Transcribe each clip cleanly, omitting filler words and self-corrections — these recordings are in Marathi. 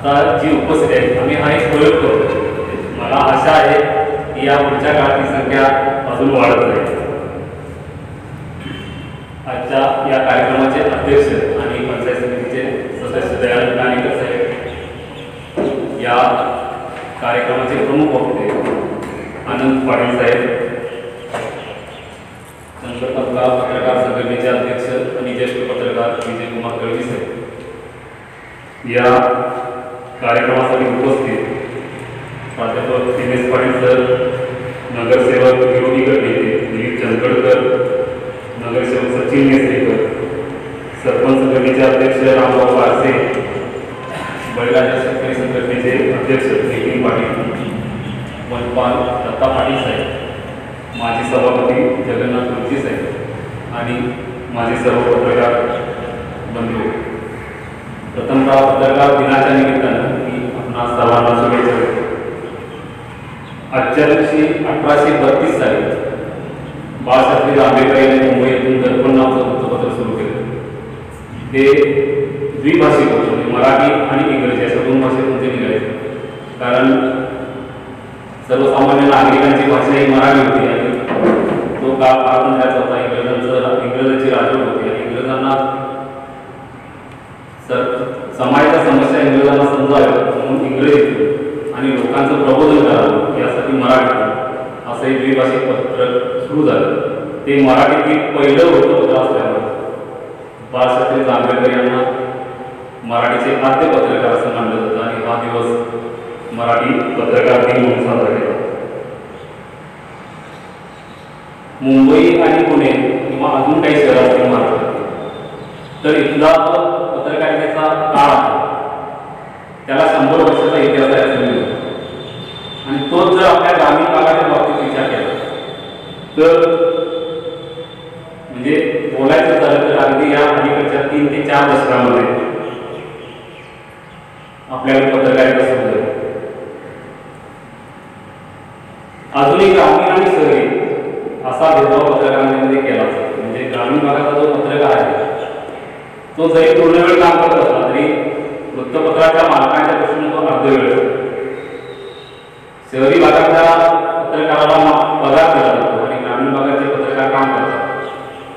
आता जी उपस्थित आहेत आम्ही हा एक प्रयोग करतो. मला आशा आहे की या पुढच्या काळात ही संख्या अजून वाढत जाईल. आजच्या या कार्यक्रमाचे अध्यक्ष आणि पंचायत समितीचे सदस्य दयानंद नाणेकर साहेब, या कार्यक्रमाचे प्रमुख वक्ते आनंद पाटील साहेब, चंद्रपूर तालुका पत्रकार संघटनेचे अध्यक्ष आणि ज्येष्ठ पत्रकार विजयकुमार गळवी साहेब, या कार्यक्रमासाठी उपस्थित प्राध्यापक दिनेश पाटील सर, नगरसेवक विरोधी गट नेते दिलीप चंदगडकर, नगरसेवक सचिन नेसरेकर, सरपंच संघटनेचे अध्यक्ष रामभाऊ वारसे, बळीराजा शेतकरी संघटनेचे अध्यक्ष नितीन पाटील, वनपाल दत्ता पाटील साहेब, माजी सभापती जगन्नाथ तुळशी साहेब आणि माझे सर्व पत्रकार बंधू, प्रथमतः पत्रकार दिनाच्या निमित्तानं मी आपणा सर्वांना शुभेच्छा देतो. आजच्या दिवशी 1832 साली बाळशास्त्री आंबेडकर यांनी मुंबई येथून दर्पण नावाचं वृत्तपत्र सुरू केलं. ते द्विभाषिक होतं, म्हणजे मराठी आणि इंग्रजी अशा दोन भाषेतून ते निघाले. कारण सर्वसामान्य नागरिकांची भाषा ही मराठी होती आणि तो काळ पारंपरिक होता. इंग्रजांची राजवट होती आणि इंग्रजांना समाजाच्या समस्या इंग्रजांना समजाव्या म्हणून इंग्रजीतून आणि लोकांचं प्रबोधन करावं यासाठी मराठीतून असं एक द्विभाषिक पत्रक सुरू झालं. ते मराठीतील पहिलं वृत्तपत्र असल्यामुळे बाळशास्त्री आंबेडकर यांना मराठीचे आद्य पत्रकार असं मानलं जातं आणि हा दिवस मराठी पत्रकार दिन म्हणून साजरा केला. मुंबई आणि पुणे किंवा अजून काही शहर असतील महाराष्ट्रात, तर इथला पत्रकारितेचा काळ आहे त्याला 100 वर्षाचा इतिहास आहे असं मिळतो. आणि तोच जर आपल्या ग्रामीण भागाच्या बाबतीत विचार केला तर म्हणजे बोलायचं झालं तर अगदी या अलीकडच्या 3 ते 4 दशकामध्ये आपल्याला पत्रकारिता सुरू झाली. अजूनही ग्रामीण आणि शहरी असा भेदभाव पत्रकारांमध्ये केला जातो. म्हणजे ग्रामीण भागाचा जो पत्रकार आहे तो जरी पूर्ण वेळ काम करत असला तरी वृत्तपत्राच्या मालकांच्या दृष्टीने तो अर्धवेळ असतो. शहरी भागाच्या पत्रकाराला पगार दिला जातो आणि ग्रामीण भागाचे पत्रकार काम करतात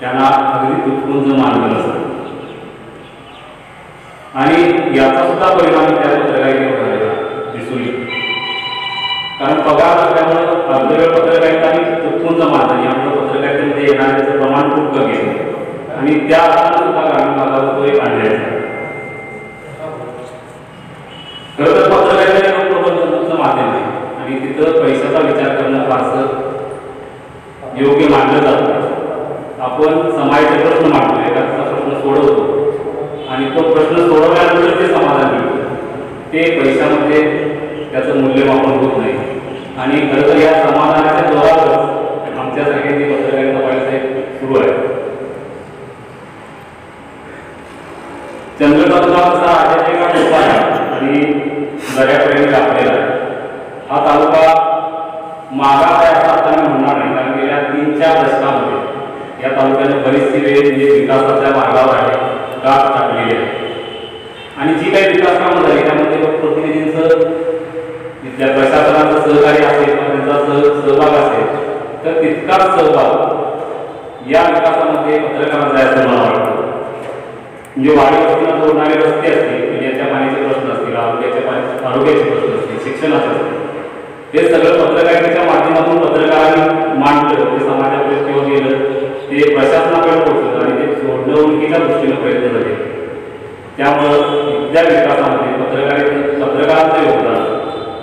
त्यांना अगदी तुटपुंज मानलं नसतं. आणि याचा सुद्धा परिणाम त्या पत्रकारितेवर झालेला दिसून येतो. कारण पगार असल्यामुळे अर्धवेळ पत्रकारिता आणि तुटपुंज मान आणि आपल्या पत्रकारितेमध्ये येणाऱ्याचं प्रमाण खूप कमी आहे आणि त्या सुद्धा ग्रामीण भागावर तो एक आणले आहे. खरं तर पत्रकारिता हे प्रबंधनाचं माध्यम आहे आणि तिथं पैशाचा विचार करणं फारसं योग्य मानलं जातं. आपण समाजाचे प्रश्न मांडतो, एखादा प्रश्न सोडवतो आणि तो प्रश्न सोडवल्यानंतर ते समाधान मिळतं. ते पैशामध्ये त्याचं मूल्यमापन होत नाही. आणि खरं तर या समाधानाच्या जोरावरच आमच्यासारख्यांची पत्रकारिता पाहिजे सुरू आहे. चंद्रपूर तालुका कसा आजच्या खूप आहे आणि दर्यापर्यंत व्यापलेला आहे. हा तालुका मागास आहे असं आता मी म्हणणार नाही, कारण गेल्या 3-4 दशकामध्ये या तालुक्याने बरीचशी वेळ म्हणजे विकासाच्या मार्गावर आहे, गाठ टाकलेली आहे. आणि जी काही विकास कामं झाली त्यामध्ये लोकप्रतिनिधींचं, तिथल्या प्रशासनाचं सहकार्य असेल किंवा त्यांचा सहभाग असेल तर तितकाच सहभाग या विकासामध्ये पत्रकारांचा आहे असं मला वाटतं. म्हणजे वाडी वस्तीला जोडणारे रस्ते असतील, पिण्याच्या पाण्याचे प्रश्न असतील, आरोग्याचे प्रश्न असतील, शिक्षणाचे असतील, हे सगळं पत्रकारितेच्या माध्यमातून पत्रकारांनी मांडलं, ते समाजापर्यंत किंवा गेलं, ते प्रशासनाकडे पोहोचलं आणि ते जोडणुकीच्या दृष्टीनं प्रयत्न झाले. त्यामुळं इथल्या विकासामध्ये पत्रकारांचं योगदान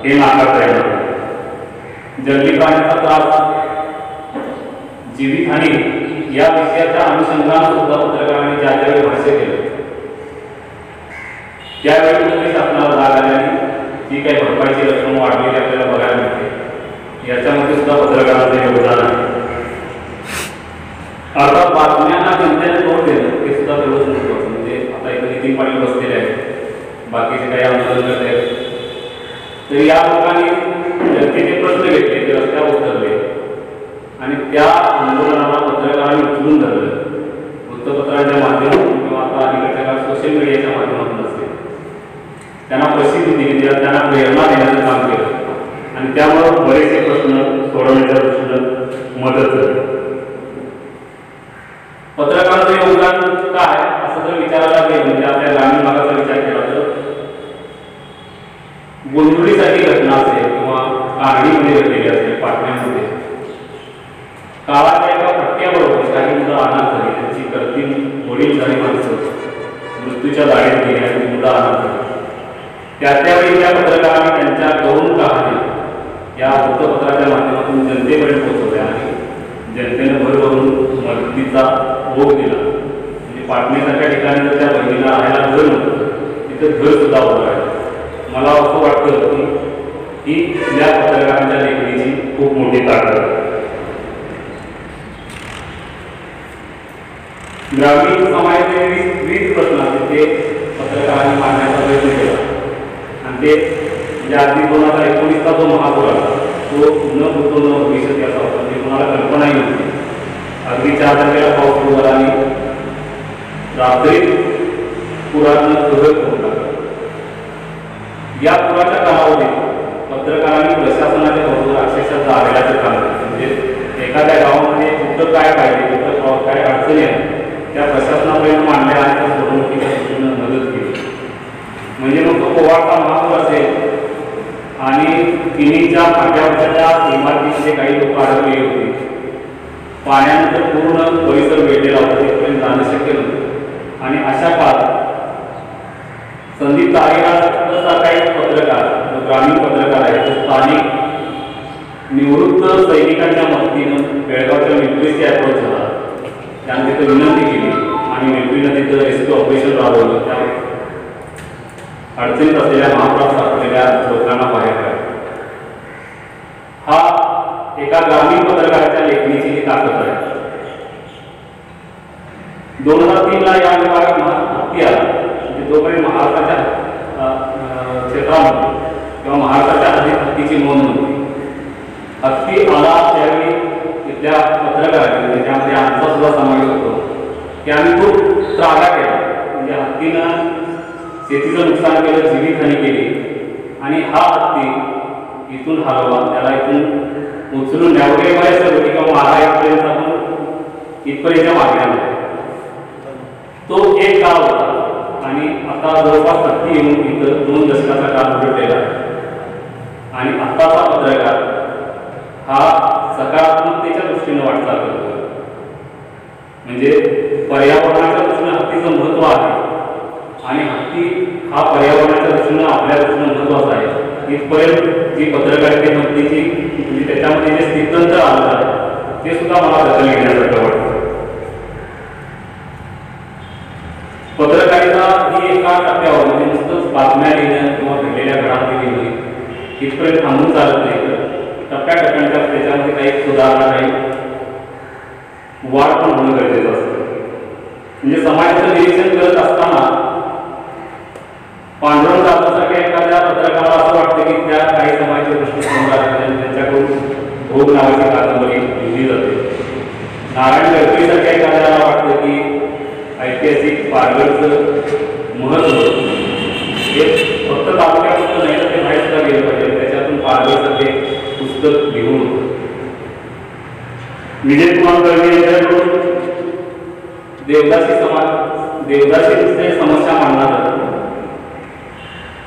हे नाकारता येणार. जंगली प्राण्यांचा त्रास, जीवितहानी या विषयाच्या अनुषंगानं सुद्धा पत्रकारांनी ज्या ज्यावेळी भाष्य केलं त्यावेळी कुठेतरी शासनाला जाग आली आणि जी काही भरपाईची रक्कम वाढलेली आपल्याला बघायला मिळते. याच्यामध्ये सुद्धा पत्रकारांचं योगदान आहे. अर्थात बातम्यांना जनतेने तोड देणं हे सुद्धा तेवढंच महत्त्वाचं. म्हणजे आता इथं नितीन पाटील बसलेले आहेत, बाकीचे काही आंदोलन करत आहेत, तर या लोकांनी जनतेचे प्रश्न घेतले, ते रस्त्यावर उतरले आणि त्या आंदोलनाला पत्रकारांनी उचलून धरलं. वृत्तपत्रांच्या माध्यमातून किंवा आता अलीकडच्या काळात सोशल मीडियाच्या माध्यमातून असेल त्यांना प्रसिद्धी दिली, त्यांना प्रेरणा देण्याचं काम केलं आणि त्यामुळे बरेचसे प्रश्न सोडवण्याच्या दृष्टीनं मदत झाली. पत्रकाराचं योगदान काय असं जर विचारायला गेलं म्हणजे आपल्या ग्रामीण भागाचा विचार केला तर गोंधळीसाठी घटना असेल किंवा कारणीमध्ये घडलेली असेल पाटण्यामध्ये काळाच्या एका फटक्याबरोबर काही मुलं अनाथ झाली, त्यांची करतील वडील झाली माणसं मृत्यूच्या दाढीत गेली आणि मुलं अनाथ झाली. त्यावेळी त्या पत्रकारांनी त्यांच्या करून कहाण्या या वृत्तपत्राच्या माध्यमातून जनतेपर्यंत पोहोचवल्या आणि जनतेनं भरभरून मदतीचा ओघ दिला. म्हणजे पाटणेसारख्या ठिकाणी जर त्या बहिणीला राहायला घर नव्हतं तिथं घर सुद्धा उभं राहिलं. मला असं वाटतं की ही या पत्रकारांच्या लेखणीची खूप मोठी ताकद आहे. ग्रामीण समाजाचे विविध प्रश्न आहेत ते पत्रकारांनी मांडण्याचा प्रयत्न केला आणि ते म्हणजे अगदी 2019चा जो महापूर आला तो न होतो न भविष्यात याचा होता, म्हणजे कोणाला कल्पनाही नव्हती. अगदी 4 तारखेला पाऊस सुरू झाला आणि रात्री पुरातनं कहर करून टाकला. या पुराच्या कालावधीत पत्रकारांनी प्रशासनाच्या बरोबर अक्षरशः जागण्याचं काम केलं. म्हणजे एखाद्या गावामध्ये कुठं काय पाहिजे, कुठं काय अडचणी आहेत त्या प्रशासनापर्यंत मांडल्या आणि त्या सोडवणुकीच्या दृष्टीनं मदत केली. म्हणजे मग तो पोवाडचा महापूर असेल आणि किनीच्या फाट्यावरच्या त्या इमारतीमध्ये काही लोक अडकलेली होती, पाण्यानंतर पूर्ण परिसर वेढलेला होता, तिथपर्यंत जाणं शक्य नव्हतं. आणि अशा काळात संदीप तारेगावसारखा एक पत्रकार जो ग्रामीण पत्रकार आहे तो स्थानिक निवृत्त सैनिकांच्या मदतीनं बेळगावच्या मिलिटरीशी अप्रोच झाला. त्याने तिथं विनंती केली आणि मिलिटरीनं तिथं रेस्क्यू ऑपरेशन राबवलं. त्या अडचणीत असलेल्या महापुरात सापडलेल्या लोकांना बाहेर काढलं. हा एका ग्रामीण पत्रकाराच्या लेखणीची ही ताकद आहे. 2003ला या विभागात हत्ती आला, म्हणजे जोपर्यंत महाराष्ट्राच्या क्षेत्रामध्ये किंवा महाराष्ट्राच्या हद्दीत हत्तीची नोंद नव्हती. हत्ती आला त्यावेळी तिथल्या पत्रकारांनी त्यामध्ये आमचा सुद्धा समावेश होतो की आम्ही खूप त्रागा केला. म्हणजे हत्तीनं शेतीचं नुकसान केलं, जीवितहानी केली आणि हा हत्ती इथून हलवा, त्याला इथून उचलून न्यावगे बरेच होते किंवा मारा इथपर्यंत आपण इथपर्यंतच्या मागण्या. तो एक काळ होता आणि आता जवळपास हत्ती येऊन इथं 2 दशकाचा काळ उलटलेला आहे. आणि आत्ताचा पत्रकार हा सकारात्मकतेच्या दृष्टीनं वाटचाल करतो. म्हणजे पर्यावरणाच्या दृष्टीनं हत्तीचं महत्त्व आहे आणि हत्ती हा पर्यावरणाच्या दृष्टीनं आपल्या दृष्टीनं महत्त्वाचा आहे. इथपर्यंत जी पत्रकारिते मधलीची म्हणजे त्याच्यामध्ये जे स्थित्यंतर आलं आहे ते सुद्धा मला दखल घेण्यासारखं वाटतं. पत्रकारिता ही एका टप्प्यावर म्हणजे नुसतंच बातम्या लिहिणं किंवा घडलेल्या घडामोडी लिहिणं इथपर्यंत थांबून चालत नाही. तर टप्प्याटप्प्याच्या त्याच्यामध्ये काही सुधारणा काही वाढ पण होणं गरजेचं असतं. म्हणजे समाजाचं निरीक्षण करत असताना पांडुरंग जाधवसारख्या एखाद्या पत्रकाराला असं वाटतं की त्या काही समाजाचे प्रश्न समोर आहेत, त्यांच्याकडून भोग नावाची कादंबरी लिहिली जाते. नारायण गडकरीसारख्या एखाद्याला वाटतं की ऐतिहासिक पारगडचं महत्त्व हे फक्त तालुक्यापुरतं नाही तर ते बाहेर सुद्धा गेलं पाहिजे. त्याच्यातून पारगडचं ते पुस्तक लिहून होतं. विजय कुमार कर्वे यांच्याकडून देवदासी समस्या मांडणार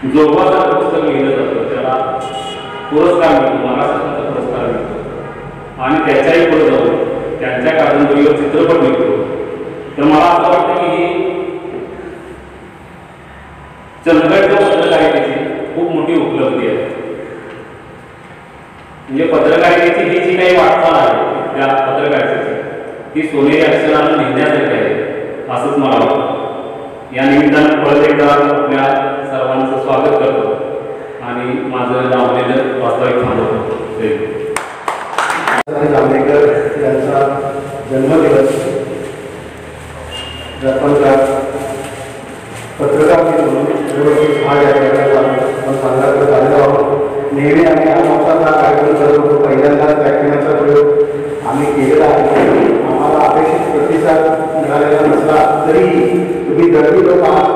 जोगवाचं पुस्तक लिहिलं जातं, त्याला पुरस्कार मिळतो, महाराष्ट्राचा पुरस्कार मिळतो आणि त्याच्याही पुढे जाऊन त्यांच्या कादंबरीवर चित्रपट मिळतो. तर मला असं वाटतं की ही चंदगडच्या पत्रकारितेची खूप मोठी उपलब्धी आहे. म्हणजे पत्रकारितेची ही जी काही वाटचाल आहे त्या पत्रकारितेची ती सोनेरी अक्षरानं लिहिण्यासारखी आहे असंच मला वाटतं. या निमित्तानं परत एकदा आपल्या सर्वांचं स्वागत करतो आणि माझं लावलेलं वास्तविक थांबवतो. जांभेकर यांचा जन्मदिवस पत्रकार म्हणून भाग आपण साजरा करत आलेलो आहोत. नेहमी आम्ही आमचा कार्यक्रम करत होतो. पहिल्यांदाच व्याख्यानाचा प्रयोग आम्ही केलेला आहे. आम्हाला अपेक्षित प्रतिसाद मिळालेला नसला तरी तुम्ही गर्दी लोक आहात.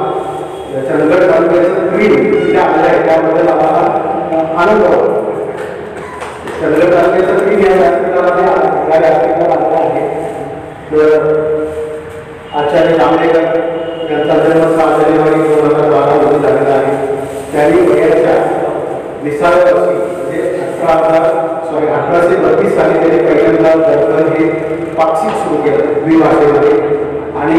चंदगड तालुक्याचं क्रीम आनंद होतो. चंद्रकांतचं मी या व्यासपीठामध्ये या व्यासपीठावर आलेला आहे. तर आचार्य जांभेकर यांचा जन्म 6 जानेवारी 2012 रोजी झालेला आहे. त्यांनी वयाच्या 20व्या वर्षी म्हणजे 1832 साली त्यांनी पहिल्यांदा दर्पण हे पाक्षिक सुरू केलं द्विभाषेमध्ये आणि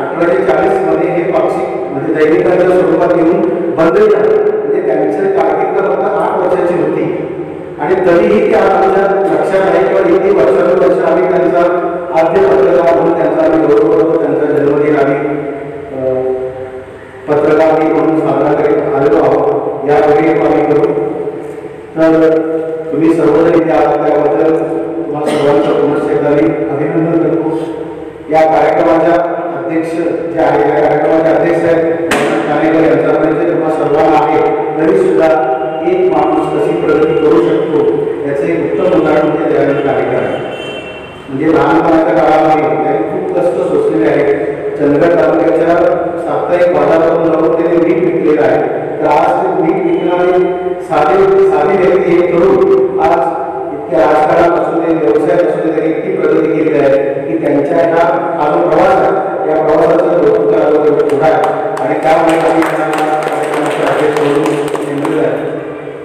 1840 मध्ये हे पाक्षिक म्हणजे दैनिकाच्या स्वरूपात येऊन बंद झालं. म्हणजे त्यांची कारकीर्द फक्त 8 वर्षाची होती आणि तरीही त्या आमच्या लक्षात आहे किंवा किती वर्षानुवर्ष आम्ही त्यांचा आद्य पत्रकार म्हणून त्यांचा आम्ही गौरव करतो. त्यांचा जन्मदिन आम्ही पत्रकार म्हणून साजरा करीत आलेलो आहोत. यावेळी आम्ही करू. तर तुम्ही सर्वजण इथे आलात त्याबद्दल तुम्हाला सर्वांचं पुनश्च एकदा अभिनंदन करतो. या कार्यक्रमाच्या अध्यक्ष जे आहे या कार्यक्रमाचे अध्यक्ष आहेत ठाणेकर यांचा परिचय तुम्हाला सर्वांना आहे. तरी सुद्धा एक माणूस कशी प्रगती करू शकतो याचं एक उत्तम उदाहरण म्हणजे दयानंद ठाणेकर आहे. म्हणजे लहानपणाच्या काळामध्ये त्यांनी खूप कष्ट सोसलेले आहेत. चंदगड तालुक्याच्या साप्ताहिक बाजारातून जाऊन त्यांनी मीठ विकलेलं आहे. तर आज ते मीठ विकणारे साधी व्यक्ती हे करून आज इतक्या राजकारणात असू दे व्यवसायात असू दे त्यांनी इतकी प्रगती केलेली आहे की त्यांच्या हा जो प्रवास आहे या प्रवासाचं कौतुक करावं पुढा आहे आणि त्यामुळे आम्ही कार्यक्रमाचे अध्यक्ष म्हणून नेमलेलं आहे.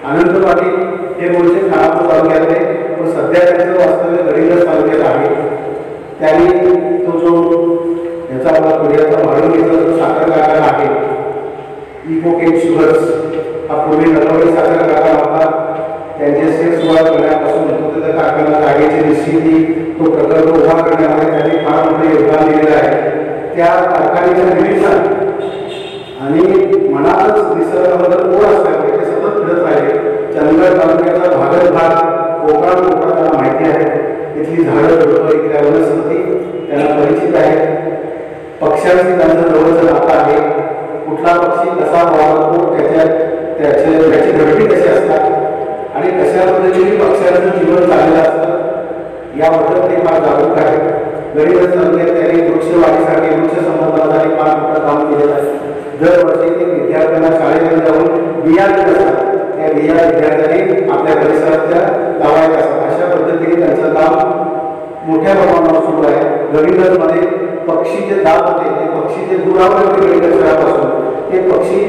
अनंत पाटील हे मूळचे खानापूर तालुक्यातले पण सध्या त्यांचं वास्तव्य गडिंग्लज तालुक्यात आहे. त्यांनी तो जो याचा आपला पुण्याचा भाडुणीचा जो साखर कारखाना आहे इकोकेम शुगर्स हा पूर्वी नलवडी साखर कारखाना होता. त्यांचे शेअर सुरुवात करण्यापासून तो त्या कारखाना जागेची निश्चिती तो प्रकल्प उभा करण्यामध्ये त्यांनी फार मोठे योगदान दिलेलं आहे. त्या कारखान्याच्या निमित्ताने आणि मनातच निसर्गाबद्दल ओढ असल्यामुळे ते सतत फिरत राहिले. चंदगड तालुक्याचा भागच भाग कोकण त्यांना माहिती आहे. इथली झाडं झुडपं इथल्या वनस्पती त्यांना परिचित आहे. पक्ष्यांशी त्यांचं जवळचं नातं आहे. कुठला पक्षी कसा वावरतो त्याची घडती कशी असतात आणि कशा पद्धतीने पक्ष्यांचं जीवन चाललेलं असतं याबद्दल ते फार जागरूक आहे. गडिंग्लज तालुक्यात त्यांनी वृक्षवाढीसाठी वृक्ष संवर्धनासाठी फार मोठं काम केलेलं आहे. दरवर्षी ते विद्यार्थ्यांना शाळेमध्ये जाऊन बिया देत असतात. त्या बिया विद्यार्थ्यांनी आपल्या परिसरातल्या लावायच्या असतात. अशा पद्धतीने त्यांचं काम मोठ्या प्रमाणावर सुरू आहे. गडिंग्लजमध्ये पक्षीचे जात होते ते पक्षीचे दुरावले होते. गडिंग्लज शहरापासून ते पक्षी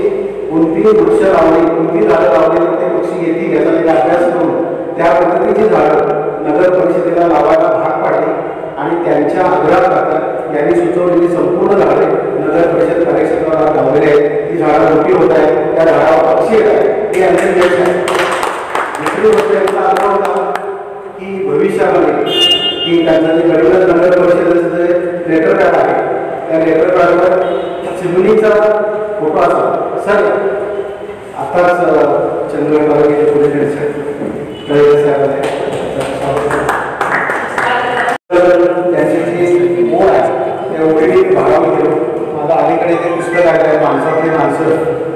कोणती वृक्ष लावली कोणती झाडं लावली तर ते पक्षी येतील याचा त्यांनी अभ्यास करून त्या पद्धतीची झाडं नगर परिषदेला लावायला भाग पाडली आणि त्यांच्या आग्रहाखातर यांनी सुचवलेली संपूर्ण झाडे नगर परिषद कार्यक्षेत्राला लावलेली आहेत. ती झाडं मोठी होत आहेत. त्या झाडावर पक्षी येत आहेत हे यांचे यश आहे. दुसरी गोष्ट यांचा आग्रह होता की भविष्यामध्ये की त्यांचं जे गडिंग्लज नगर परिषदेचं लेटर पॅड आहे त्या लेटर पॅडवर चिमणीचा फोटो असा सर आताच चंद्रगड तालुक्याचे पुढे त्यांची जी ओढ आहे त्या ओढीने भागावर घेऊन माझा अलीकडे जे पुस्तक आहे माणसातली माणसं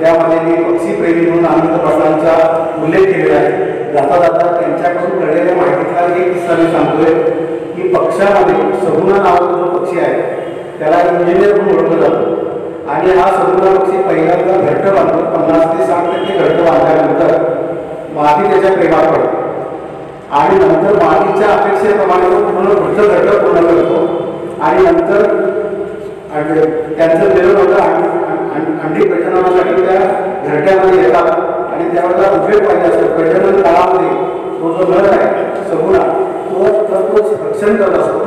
त्यामध्ये मी पक्षीप्रेमी म्हणून आनंद पाटलांचा उल्लेख केलेला आहे. जाता जाता त्यांच्याकडून कळलेल्या माहितीचा एक किस्सा मी सांगतोय की पक्षामध्ये सगुणा नावाचा जो पक्षी आहे त्याला इंजिनियर म्हणून ओळखलं जातं आणि हा सगुणा पक्षी पहिल्यांदा घट्ट बांधतो. 50 ते 60% घट्ट बांधल्यानंतर माती त्याच्या प्रेमात पडते आणि नंतर मातीच्या अपेक्षेप्रमाणे तो पुढचं घट्ट पूर्ण करतो आणि नंतर त्यांचं वेळ होतं अंडी प्रजननासाठी त्या घरट्यामध्ये येतात आणि त्यावेळेला उपयोग पाहिजे असतो. प्रजनन काळामध्ये तो जो नर आहे सगुणा तो रक्षण करत असतो.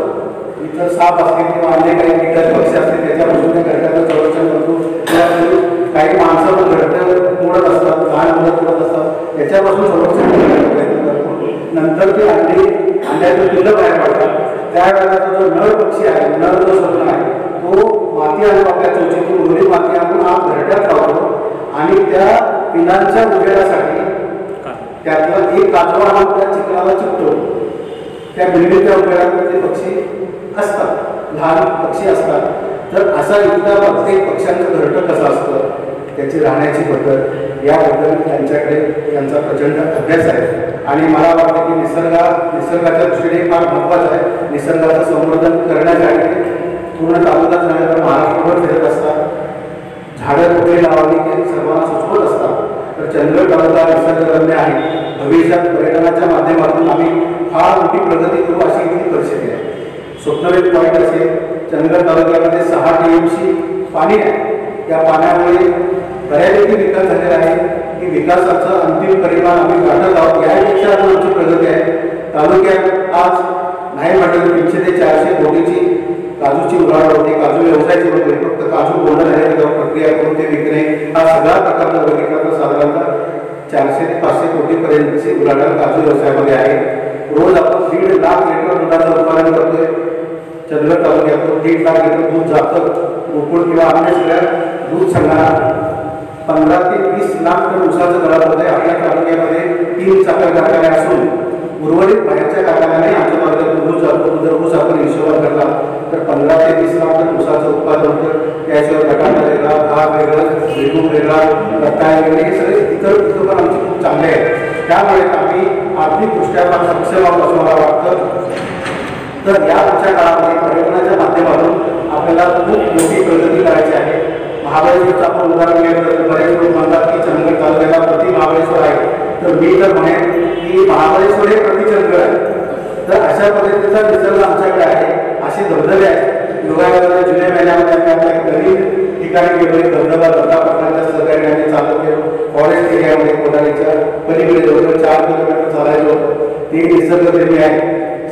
इतर साप असतील किंवा अन्य काही कीटक पक्षी असतील त्याच्यापासून त्या घरट्याचं संरक्षण करतो. काही माणसं पण घरटं मोडत असतात लहान मुलं मोडत असतात त्याच्यापासून संरक्षण करण्याचा प्रयत्न करतो. नंतर ते अंड्याचं पिल्लं बाहेर पडतात. त्यावेळेला जो नर पक्षी आहे नर जो सगुणा आहे तो माती आणून आपल्या चोचीतून उघडी माती आणून आत घरट्यात लावतो आणि त्या पिलांच्या उजेडासाठी त्यातला एक काजवा आणून त्या चिखलाला चिकटतो. त्या बिल्डीच्या उजेडात ते पक्षी असतात लहान पक्षी असतात. तर असा इथला प्रत्येक पक्ष्यांचं घरटं कसं असतं त्याची राहण्याची पद्धत याबद्दल त्यांच्याकडे त्यांचा प्रचंड अभ्यास आहे आणि मला वाटतं की निसर्गाच्या दृष्टीने फार महत्त्वाचं आहे. निसर्गाचं संवर्धन करण्यासाठी पूर्ण तालुका झाले तर महाराष्ट्रभर फिरत असतात. झाडं कुठे लावावी ते सर्वांना सुचवत असतात. तर चंदगड तालुका निसर्गरम्य आहे. भविष्यात पर्यटनाच्या माध्यमातून आम्ही फार मोठी प्रगती करू अशी इथली परिस्थिती आहे. स्वप्नवेध पॉईंट असेल, चंदगड तालुक्यामध्ये 6 TMC पाणी आहे. या पाण्यामुळे बऱ्यापैकी विकास झालेला आहे की विकासाचं अंतिम परिमाण आम्ही गाठत आहोत. यापेक्षा अजून आमची प्रगती आहे. तालुक्यात आज नाही म्हटलं 300 ते 400 कोटीची काजूची उलाढाल होते. काजू व्यवसायाची होते. फक्त काजू बोलणं आहे प्रक्रिया करून ते विकणे हा सगळा प्रकार जर बघितला तर साधारणतः 400 ते 500 कोटीपर्यंतची उलाढाल काजू व्यवसायामध्ये आहे. रोज आपण 1.5 लाख लिटर दुधाचं उत्पादन करतोय. चंदगड तालुक्यातून 1.5 लाख लिटर दूध जातं. गोकुळ किंवा अन्य सगळ्या दूध संघांना 15 ते 20 लाख टन ऊसाचं गळा होत आहे. आपल्या तालुक्यामध्ये 3 साखर कारखाने असून उर्वरित बाहेरच्या कारखान्याने आमच्या तालुक्यात दूध जातो. जर ऊस आपण हिशोबात करला तर 15 ते 20 लाख टन ऊसाचं उत्पादन होतं. त्याशिवाय रकाना वेगळा, भाग वेगळं, बेगून वेगळा, रत्ताळे वेगळे हे सगळे इतर पिकं पण आमचे खूप चांगले आहेत. त्यामुळे आम्ही आर्थिकदृष्ट्या सक्षम आहोत असं मला वाटतं. तर या पुढच्या काळामध्ये पर्यटनाच्या माध्यमातून आपल्याला खूप मोठी प्रगती करायची आहे. महाबळेश्वरचं आपण उदाहरण घेतलं तर बरेच लोक म्हणतात की चंदगड तालुक्याला प्रति महाबळेश्वर आहे. तर मी तर म्हणेन की महाबळेश्वर हे प्रति चंदगड आहे. तर अशा पद्धतीचा निसर्ग आमच्याकडे आहे. असे धबधबे आहेत. योगायोगाने जुलै महिन्यामध्ये आम्ही आपल्या नवीन ठिकाणी गेलो. धबधबा दत्तापटणाच्या सहकार्याने चालू केलं. फॉरेस्ट एरियामध्ये कोदालीच्या पलीकडे जवळजवळ 4 किलोमीटर चालायचं होतं. ते निसर्गप्रेमी आहे.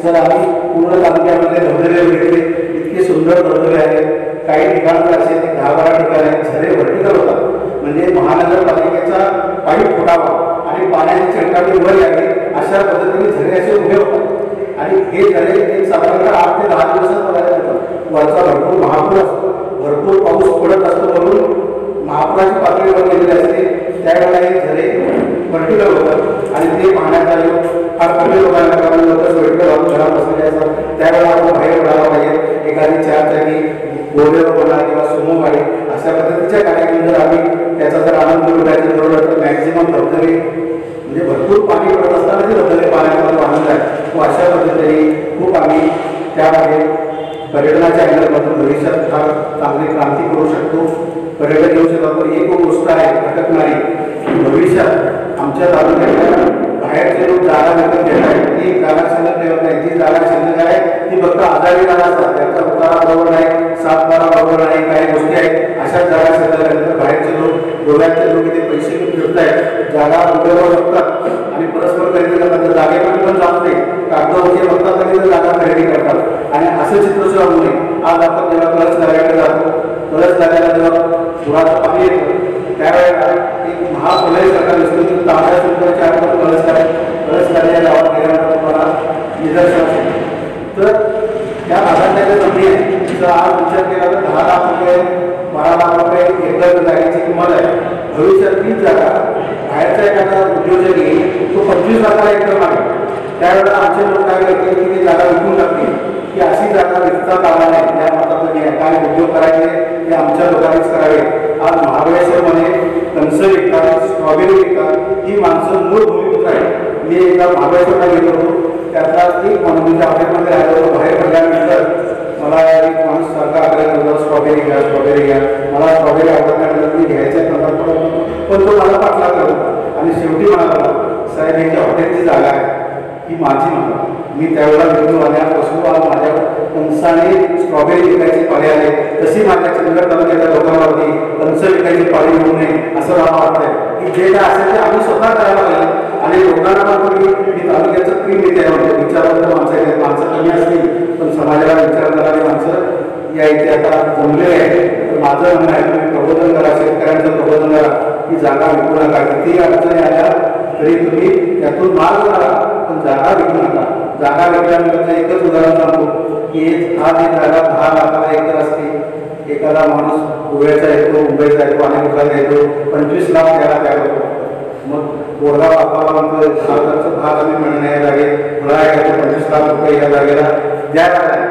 सर आम्ही पूर्ण तालुक्यामध्ये धबधबे बघितले. इतके सुंदर धबधबे आहेत. काही ठिकाणचे असे 10-12 ठिकाण आहेत झरे व्हर्टिकल होतात. म्हणजे महानगरपालिकेचा पाईप फुटावा आणि पाण्याची चिरकाटी वर यावी अशा पद्धतीने झरे असे उभे होतात. आणि हे झरे एक साधारणतः 8 ते 10 दिवसात बघायला मिळतात. वरचा भरपूर महापूर असतो, भरपूर पाऊस पडत असतो, म्हणून महापुराची पातळी वर गेलेली असते. त्यावेळेला हे झरे व्हर्टिकल होतात आणि ते पाहण्याचा योग फार कमी लोकांना, कारण लोक व्हर्टिकल होऊन घरात बसलेले असतात. त्यावेळेला आपण बाहेर पडायला पाहिजे. एखादी 4 चाकी बोलेरो म्हणा किंवा सुमो गाडी अशा पद्धतीच्या गाड्या जर आम्ही त्याचा जर आनंद लुटायचं ठरवलं तर मॅक्झिमम धबधबे म्हणजे भरपूर पाणी पडत असताना जे धबधबे पाण्याचा आनंद आहे तो अशा पद्धतीने खूप आम्ही त्यामध्ये पर्यटनाच्या अँगलमधून भविष्यात फार चांगली क्रांती करू शकतो. पर्यटन येऊ शकतो. पण एक गोष्ट आहे अटकणारी, भविष्यात आमच्या तालुक्यात बाहेरचे लोक जागा विकत घेत आहेत. ती जागा शिल्लक ठेवत नाही. जी जागा शिल्लक आहे ती फक्त आजारी जागा असतात. त्यांचा उतारा बरोबर नाही, 7-12 बरोबर नाही, काही गोष्टी आहेत अशा जागा शिल्लक आहेत. बाहेरचे लोक, गोव्याचे लोक इथे पैसे घेऊन फिरत आहेत, जागा उद्योगावर बघतात आणि परस्पर खरेदी करतात. जागेमध्ये पण जात नाही, कागदावरती बघतात आणि जागा खरेदी करतात. आणि असं चित्र सुद्धा होऊ नये. आज आपण जेव्हा कळस जागेकडे जातो, कळस जागेला जेव्हा पुराचं पाणी येतं त्यावेळेला एक महाप्रलय सरकार दिसतो की तांब्या सुंदरच्या आतमध्ये कळस झालेल्या गावात गेल्यानंतर तुम्हाला निदर्शनास येते. तर त्या भागात जमीन आहे जर आज विचार केला तर 10 लाख रुपये 12 लाख रुपये एकर जागेची किंमत आहे. भविष्यात तीच जागा बाहेरचा एखादा उद्योजक येईल तो 25 लाखाला एकर मागेल. त्यावेळेला आमचे लोक काय करतील की ती जागा विकून टाकतील की अशी जागा विकता कामा नये. त्या मतात काय उद्योग करायचे ते आमच्या लोकांनीच करावे. आज महाबळेश्वरमध्ये कणस विकतात, स्ट्रॉबेरी विकतात. ही माणसं मूळ भूमिपुत्र आहे. मी एकदा महाबळेश्वरला गेलो होतो. त्यातला एक माणूस म्हणजे हॉटेलमध्ये राहिलो होतो. बाहेर पडल्यानंतर मला एक माणूस सारखा आग्रह करतो स्ट्रॉबेरी घ्या, स्ट्रॉबेरी घ्या. मला स्ट्रॉबेरी आवडत नाही, मी घ्यायच्या पण तो मला पाठला करतो आणि शेवटी म्हणाला साहेब ही हॉटेलची जागा आहे ही माझी म्हणा. मी त्यावेळेला निवडून आल्यापासून आज माझ्या कणसाने स्ट्रॉबेरी विकायची पाळी आली. तशी माझ्या चंदगड तालुक्याच्या लोकांवरती कणस विकायची पाळी येऊ नये असं मला वाटतंय की जे काय असेल ते आम्ही स्वतः करायला पाहिजे. आणि लोकांना पण मी तालुक्याचं प्रिय नेते आहे. म्हणजे विचारवंत माणसं आहेत. माणसं कमी असतील पण समाजाला विचार करणारी माणसं या इथे आता जमलेले आहेत. तर माझं म्हणणं आहे तुम्ही प्रबोधन करा, शेतकऱ्यांचं प्रबोधन करा की जागा विकू नका. किती अडचणी आल्या तरी तुम्ही त्यातून मार्ग करा पण जागा विकू नका. जागा विकल्यानंतर एकच उदाहरण सांगतो की आज एक जागा 10 लाखाला एकर असते. एखादा माणूस गोव्याचा येतो, मुंबईचा येतो, अनेक ठिकाणी येतो, 25 लाख द्यायला तयार होतो. मग बोरगाव आपला म्हणतो 10,000चं भाग आम्ही मिळणे या जागेत थोडा आहे 25 लाख रुपये या जागेला द्यायला आहे.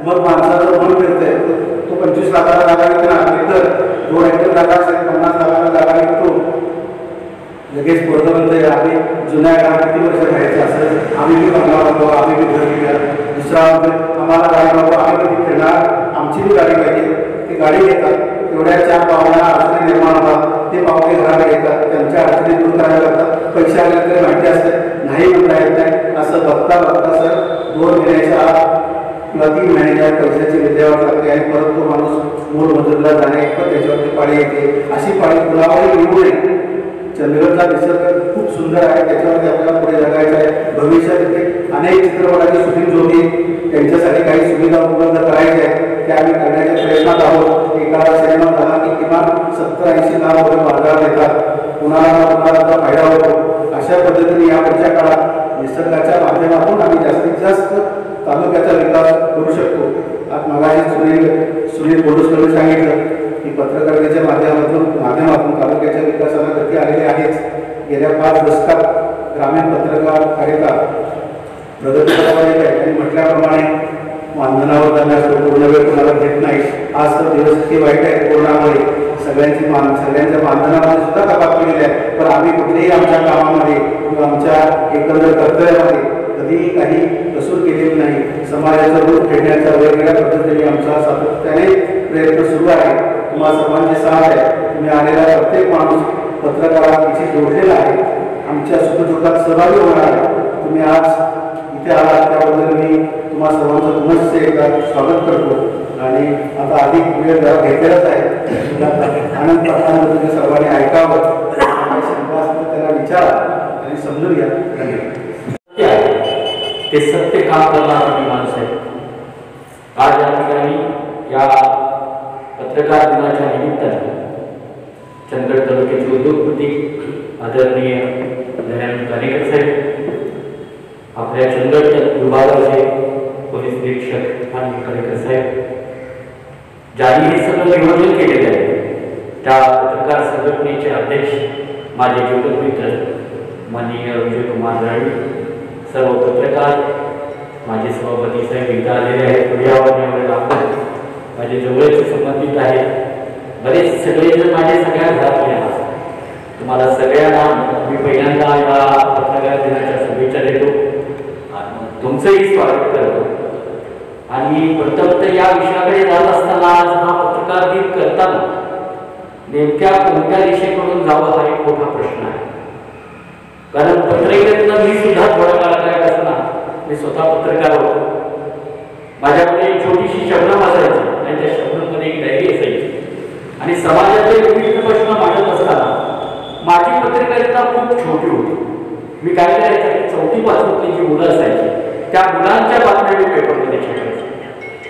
मग माणसाचं मन फिरतंय तो 25 लाखाला जागा विकणार. तर 2 एकर जागा असेल 50 लाखाला जागा विकतो. लगेच पोरगं म्हणतंय आम्ही जुन्या काळात किती वर्ष राहायचं असं आम्ही बी बंगला बांधतो, आम्ही बी घर घेऊया. दुसरा आम्हाला गाडी बाबा आम्ही कधी फिरणार, आमची बी गाडी पाहिजे. ती गाडी घेतात. तेवढ्या 4 पाहुण्या अडचणी निर्माण होतात. ते पाहुणे घराला घेतात. त्यांच्या अडचणी दूर पैसे आले तरी माहिती असते, नाही म्हणता येत नाही. असं बघता बघता सर 2 महिन्याच्या किंवा 3 महिन्याच्या पैशाची विद्यावाट लागते आणि परत तो माणूस मूळ मजुरीला जाणे पण त्याच्यावरती पाळी येते. अशी पाळी कुणावरही येऊ नये. चंदगडचा निसर्ग खूप सुंदर आहे, त्याच्यावरती आपल्याला पुढे जगायचं आहे. भविष्यात इथे अनेक चित्रपटाची शूटिंग होती, त्यांच्यासाठी काही सुविधा उपलब्ध करायच्या आहेत, त्या आम्ही करण्याच्या प्रयत्नात आहोत. एखादा सिनेमा झाला की किमान 70-80 लाख रुपये बाजारात येतात, कुणाला त्याचा फायदा होतो. अशा पद्धतीने यापुढच्या काळात निसर्गाच्या माध्यमातून आम्ही जास्तीत जास्त तालुक्याचा विकास करू शकतो. आज मगाशी सुनील बोडूसकरने सांगितलं की पत्रकारितेच्या माध्यमातून तालुक्याच्या विकासाला गती आलेली आहेच. गेल्या 5 दशकात ग्रामीण पत्रकारिता प्रगती करावी आहे. त्यांनी म्हटल्याप्रमाणे मानधनावर जाण्यास पूर्ण वेळ कोणाला घेत नाही. आज तर दिवस इतके वाईट आहे कोरोनामुळे, सगळ्यांच्या मानधनामध्ये सुद्धा कपात केलेली आहे. पण आम्ही कुठेही आमच्या कामामध्ये किंवा आमच्या एकंदर कर्तव्यामध्ये कधीही काही कसूर केलेली नाही. समाजाचं रूप फेडण्याचा वेगवेगळ्या पद्धतीने आमचा सातत्याने प्रयत्न सुरू आहे. तुम्हाला सर्वांची साथ आहे. तुम्ही आलेला प्रत्येक माणूस पत्रकारांशी जोडलेला आहे, आमच्या सुखदुःखात सहभागी होणार आहे. तुम्ही आज इथे आलात त्याबद्दल मी तुम्हा सर्वांचं पुनश्च एकदा स्वागत करतो. आणि आता अधिक वेळ घेतलेलाच आहे, आनंद प्रसंग तुम्ही सर्वांनी ऐकावं, त्याला विचारा आणि समजून घ्या. धन्यवाद. ते सत्य काम करणारा माणूस आहे. आज या ठिकाणी या पत्रकार दिनाच्या निमित्ताने चंदगड तालुक्याचे उद्योगपती आदरणीय दयानंद कानेकर साहेब, आपल्या चंदगड विभागाचे पोलीस निरीक्षक आणि कानेकर साहेब, ज्यांनी हे सगळं नियोजन केलेलं आहे, त्या पत्रकार संघटनेचे अध्यक्ष माझे जीवलग मित्र माननीय विजयकुमार राणी, सर्व पत्रकार, माझे सभापती साहेब इथं आलेले आहेत. पर्यावरणामुळे आपण माझे जवळचे संबंधित आहेत. बरेच सगळेजण माझे सगळ्या घरातले आहेत. तुम्हाला सगळ्यांना मी पहिल्यांदा या पत्रकार दिनाच्या शुभेच्छा देतो, तुमचंही स्वागत करतो. आणि प्रथमतः या विषयाकडे जात असताना आज हा पत्रकार दिन करताना नेमक्या कोणत्या दिशेकडून जावं हा एक मोठा प्रश्न आहे. कारण पत्रकारितेतनं मी सुद्धा थोडा काळ असताना मी स्वतः पत्रकार होतो. माझ्याकडे एक छोटीशी शब्द असायची आणि त्या शब्दांमध्ये एक डायरी असायची आणि समाजातले विविध प्रश्न मांडत असताना माझी पत्रकारिता खूप छोटी होती. मी काय करायचं, 4वी-5वीतली जी मुलं असायची त्या मुलांच्या बातम्या मी पेपरमध्ये छापायचो.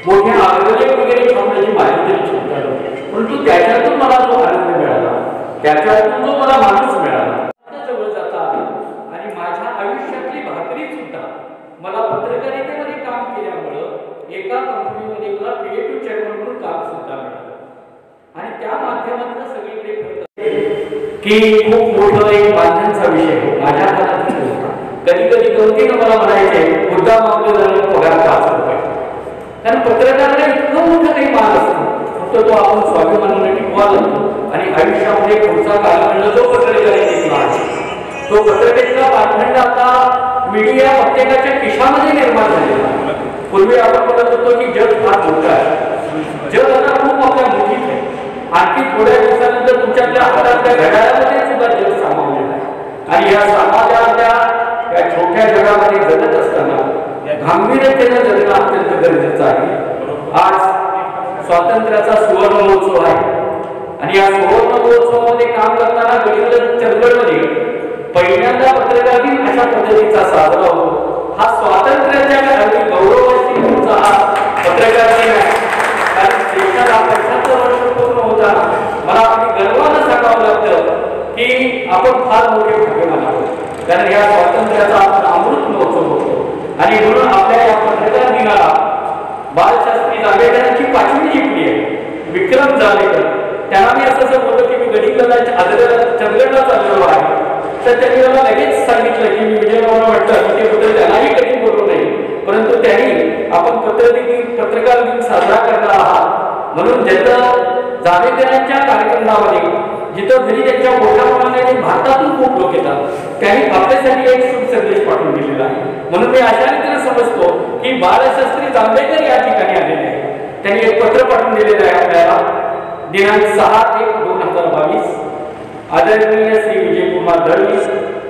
मोठ्या आग्रह वगैरे छापण्याची माझी तरी क्षमता नव्हती, परंतु त्याच्यातून मला जो आनंद मिळाला, त्याच्यातून जो मला माणूस मिळाला, जवळ जाता आले. आणि माझ्या आयुष्यातली भाकरी सुद्धा मला पत्रकारितेमध्ये काम केल्यामुळं एका कंपनीमध्ये मला क्रिएटिव्ह चेअरमन म्हणून काम सुद्धा मिळालं. आणि त्या माध्यमातून सगळीकडे फिरत की खूप मोठा एक बांधणचा विषय माझ्या हातात होता. कधी कधी गमतीनं मला म्हणायचे मुद्दा मागलं जाणं पगार 5 रुपये. कारण पत्रकाराला इतकं मोठं काही मान असतं, फक्त तो आपण स्वाभिमानाने टिकवा लागतो. आणि आयुष्यामध्ये पुढचा कालखंड जो पत्रकारितेचा आहे, तो पत्रकारितेचा कालखंड आता मीडिया प्रत्येकाच्या खिशामध्ये निर्माण झालेला. पूर्वी आपण बघत होतो की जग फार मोठं आहे, जग आता खूप आपल्या मुठीत आहे. आणखी थोड्या दिवसानंतर तुमच्यातल्या हातातल्या घड्याळामध्ये सुद्धा जग सामावलेलं आहे. आणि या समाजाच्या या छोट्या जगामध्ये जगत असताना गांभीर्याने जगणं अत्यंत गरजेचं आहे. आज स्वातंत्र्याचा सुवर्ण महोत्सव आहे आणि या सुवर्ण महोत्सवामध्ये काम करताना गडिंग चंदगडमध्ये पहिल्यांदा पत्रकार दिन अशा पद्धतीचा साजरा होतो. हा स्वातंत्र्याच्या अगदी गौरवाची तुमचा हा पत्रकार दिन आहे. कारण देशाला 75 वर्ष पूर्ण होताना मला अगदी गर्वानं सांगावं लागतं की आपण फार मोठे भाग्यवान आहोत. कारण या स्वातंत्र्याचा आपण अमृत महोत्सव होतो. आणि म्हणून आपल्या या पत्रकार दिनाला बाळशास्त्री जांभेकरांची 5वी जिंकली आहे, विक्रम जांभेकर. त्यांना मी असं बोललो की मी गडिंगला चंदगडला चाललेलो आहे, तर त्यांनी मला लगेच सांगितलं की मी विजयभावना वाटतं की ते बद्दल त्यांनाही कधी बोललो नाही, परंतु त्यांनी आपण पत्रकार दिन साजरा करणार आहात म्हणून ज्याचं जांभेकरांच्या कार्यक्रमामध्ये जिथं घरी त्यांच्या मोठ्या प्रमाणाने भारतातून खूप लोक येतात, त्यांनी आपल्यासाठी एक शुभ संदेश पाठवून दिलेला आहे. म्हणून मी अशा रीतीने समजतो की बाळशास्त्री जांभेकर या ठिकाणी आलेले आहेत. त्यांनी एक पत्र पाठवून दिलेलं आहे आपल्याला दिनांक 6/1/2022. आदरणीय श्री विजयकुमार दळवी,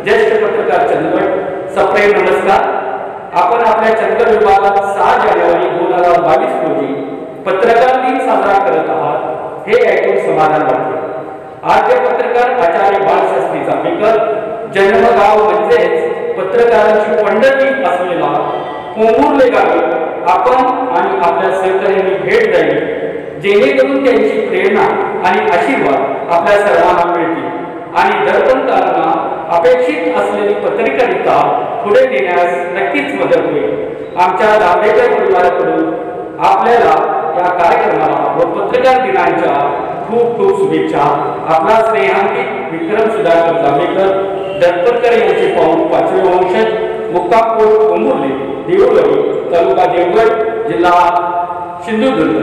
ज्येष्ठ वरिष्ठ पत्रकार चंदगड सप्रेम नमस्कार. आपण आपल्या चंदगड विभागात 6 जानेवारी 2022 रोजी पत्रकार दिन साजरा करत आहात हे ऐकून समाधान वाटते. आद्य पत्रकार आचार्य बाळशास्त्री जांभेकर जन्मगाव म्हणजेच पत्रकारांची पंढरी असलेला कोंबुर्ले गावी आपण आणि आपल्या सहकार्यांनी भेट द्यावी, जेणेकरून त्यांची प्रेरणा आणि आशीर्वाद आपल्या सर्वांना मिळतील आणि दर्पणकारांना अपेक्षित असलेली पत्रकारिता पुढे नेण्यास नक्कीच मदत होईल. आमच्या जांभेकर परिवाराकडून आपल्याला या कार्यक्रमाला व पत्रकार दिनाच्या खूप खूप शुभेच्छा. आपला स्नेहांकित विक्रम सुधाकर जांभेकर दर्पणकर यांचे पाऊल 5वे वंशज, मुक्काम पोस्ट कोंबुर्ले, देऊळवाडी, तालुका देवगड, जिल्हा सिंधुदुर्ग.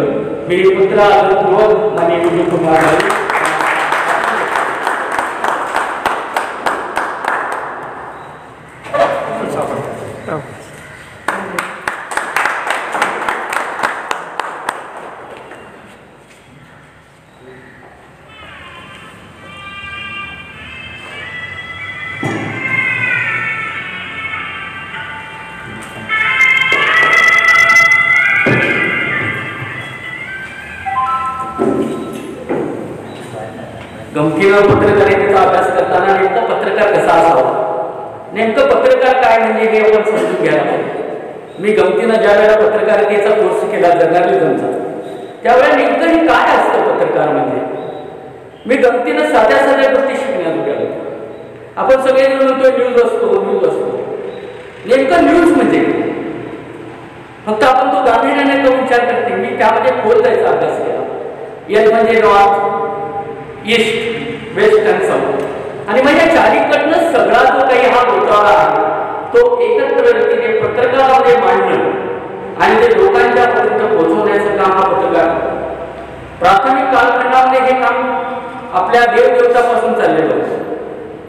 मी पुत्र आदरपूर्वक माननीय विजय कुमार गमतीनं पत्रकारितेचा अभ्यास करताना नेमकं पत्रकार कसा असावा, नेमकं पत्रकार काय म्हणजे हे आपण समजून घ्यायला पाहिजे. मी गमतीनं ज्या वेळेला पत्रकारितेचा कोर्स केला जर्नलिझमचा, त्यावेळेला नेमकं हे काय असतं पत्रकार म्हणजे, मी गमतीनं साध्या साध्या गोष्टी शिकण्यात गेलो. आपण सगळेजण म्हणतो न्यूज असतो न्यूज असतो. नेमकं न्यूज म्हणजे फक्त आपण तो गांभीर्याने तो विचार करते. मी त्यामध्ये खोल जायचा अभ्यास केला. एल म्हणजे नॉर्थ, ईस्ट, वेस्ट आणि साऊथ, आणि माझ्या चारीकडनं सगळा जो काही हा गोतावळा आहे तो एकत्र रीतीने पत्रकारामध्ये मांडणं आणि ते लोकांच्या पर्यंत पोहोचवण्याचं काम हा पत्रकार. प्राथमिक कालखंडामध्ये हे काम आपल्या देवदेवतापासून चाललेलं होतं.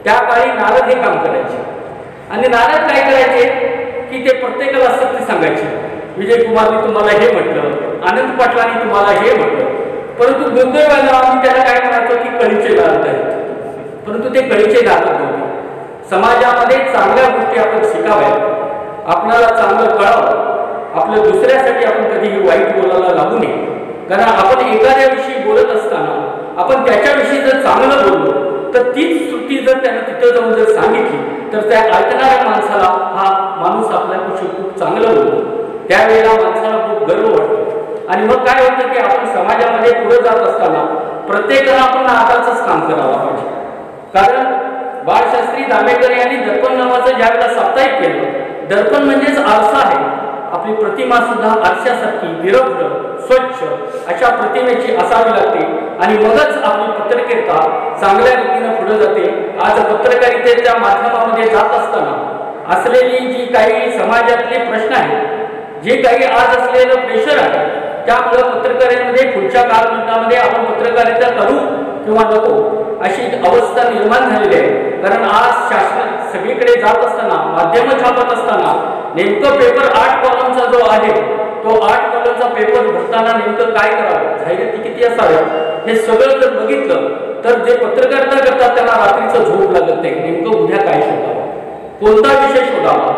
त्या काळी नारद हे काम करायचे आणि नारद काय करायचे की ते प्रत्येकाला सत्य सांगायचे. विजय कुमारने तुम्हाला हे म्हटलं, आनंद पाटलांनी तुम्हाला हे म्हटलं, परंतु दुर्दैवाला आम्ही त्याला काय म्हणायचो की कळीचे नारद आहेत. परंतु ते कळीचे नारद नव्हते. समाजामध्ये चांगल्या गोष्टी आपण शिकाव्या, आपल्याला चांगलं कळावं, आपलं दुसऱ्यासाठी आपण कधीही वाईट बोलायला लागू नये. कारण आपण एखाद्याविषयी बोलत असताना आपण त्याच्याविषयी जर चांगलं बोललो तर तीच चुकी जर त्यानं तिथं जाऊन जर सांगितली तर त्या ऐकणाऱ्या माणसाला हा माणूस आपल्याविषयी खूप चांगलं बोलतो, त्यावेळेला माणसाला खूप गर्व वाटतो. आणि मग काय होतं की आपण समाजामध्ये पुढे जात असताना प्रत्येकाला आपण आताच काम करायला पाहिजे. कारण बाळशास्त्री जांभेकर यांनी दर्पण नावाचं ज्या वेळेला साप्ताहिक केलं, दर्पण म्हणजेच आरसा आहे. आपली प्रतिमा सुद्धा आरशासारखी विरक्त स्वच्छ अशा प्रतिमेची असावी लागते आणि मगच आपली पत्रकारिता चांगल्या रीतीनं पुढे जाते. आज पत्रकारितेच्या माध्यमामध्ये जात असताना असलेली जी काही समाजातले प्रश्न आहेत, जे काही आज असलेलं प्रेशर आहे, त्यामुळे पत्रकारितेमध्ये पुढच्या कालखंडामध्ये आपण पत्रकारिता करू किंवा नको अशी अवस्था निर्माण झालेली आहे. कारण आज शासन सगळीकडे जात असताना, माध्यम छापत असताना नेमकं पेपर 8 कॉलमचा जो आहे तो 8 कॉलमचा पेपर भरताना नेमकं काय करावं, जाहिराती किती असाव्या, हे सगळं जर बघितलं तर जे पत्रकारिता करतात त्यांना रात्रीचं झोप लागत नाही. नेमकं उद्या काय शोधावं, कोणता विषय शोधावा,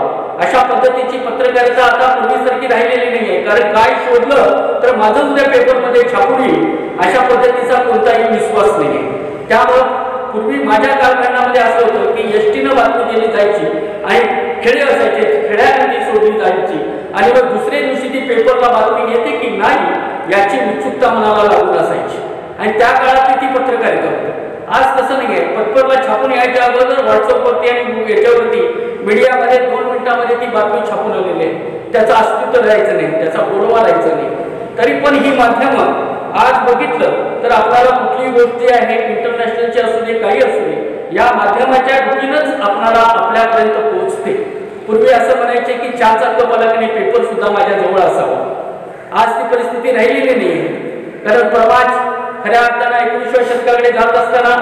अशा पद्धतीची पत्रकारिता आता पूर्वीसारखी राहिलेली नाहीये. कारण काय शोधलं तर माझं उद्या पेपरमध्ये छापून येईल अशा पद्धतीचा कोणताही विश्वास नाहीये. त्यामुळं पूर्वी माझ्या कालखंडामध्ये असं होतं की एसटीनं बातमी दिली जायची आणि खेडे असायचे, खेड्यामध्ये सोडली जायची आणि मग दुसऱ्या दिवशी ती पेपरला बातमी येते की नाही याची उत्सुकता मनाला लागून असायची. आणि त्या काळात ती पत्रकारिता होती. आज तसं नाही आहे. पेपरला छापून यायच्या अगोदर व्हॉट्सअपवरती आणि याच्यावरती मीडियामध्ये 2 मिनिटांमध्ये ती बातमी छापून आलेली आहे. त्याचं अस्तित्व राहायचं नाही, त्याचा गोडवा राहायचा नाही. तरी पण ही माध्यमं आज बघितलं तर आपल्याला कुठलीही गोष्टी आहे, इंटरनॅशनलची असू दे, काही असू दे, या माध्यमाच्या रुटीनच आपल्याला आपल्यापर्यंत पोहोचते. पूर्वी असं म्हणायचे की 4चा कप आला की पेपर सुद्धा माझ्या जवळ असावा. आज ती परिस्थिती राहिलेली नाही आहे. कारण प्रवास खऱ्या अर्थानं 21व्या शतकाकडे जात असताना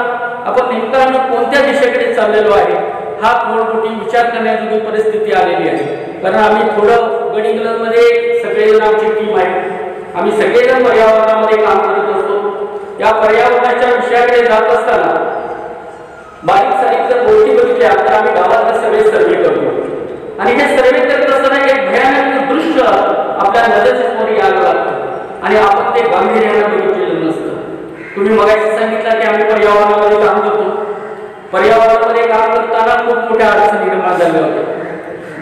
आपण नेमका कोणत्या दिशेकडे चाललेलो आहे हा मोठी विचार करण्याची परिस्थिती आलेली आहे. कारण आम्ही थोडं गडिंग्लजमध्ये सगळेजण आमची टीम आहे, आम्ही सगळेजण पर्यावरणामध्ये काम करत असतो. या पर्यावरणाच्या विषयाकडे जात असताना बारीक सारीक जर गोष्टी बघितल्या तर आम्ही गावात पर्यावरणामध्ये काम करतो. पर्यावरणामध्ये काम करताना खूप मोठ्या अडचणी निर्माण झाल्या होत्या.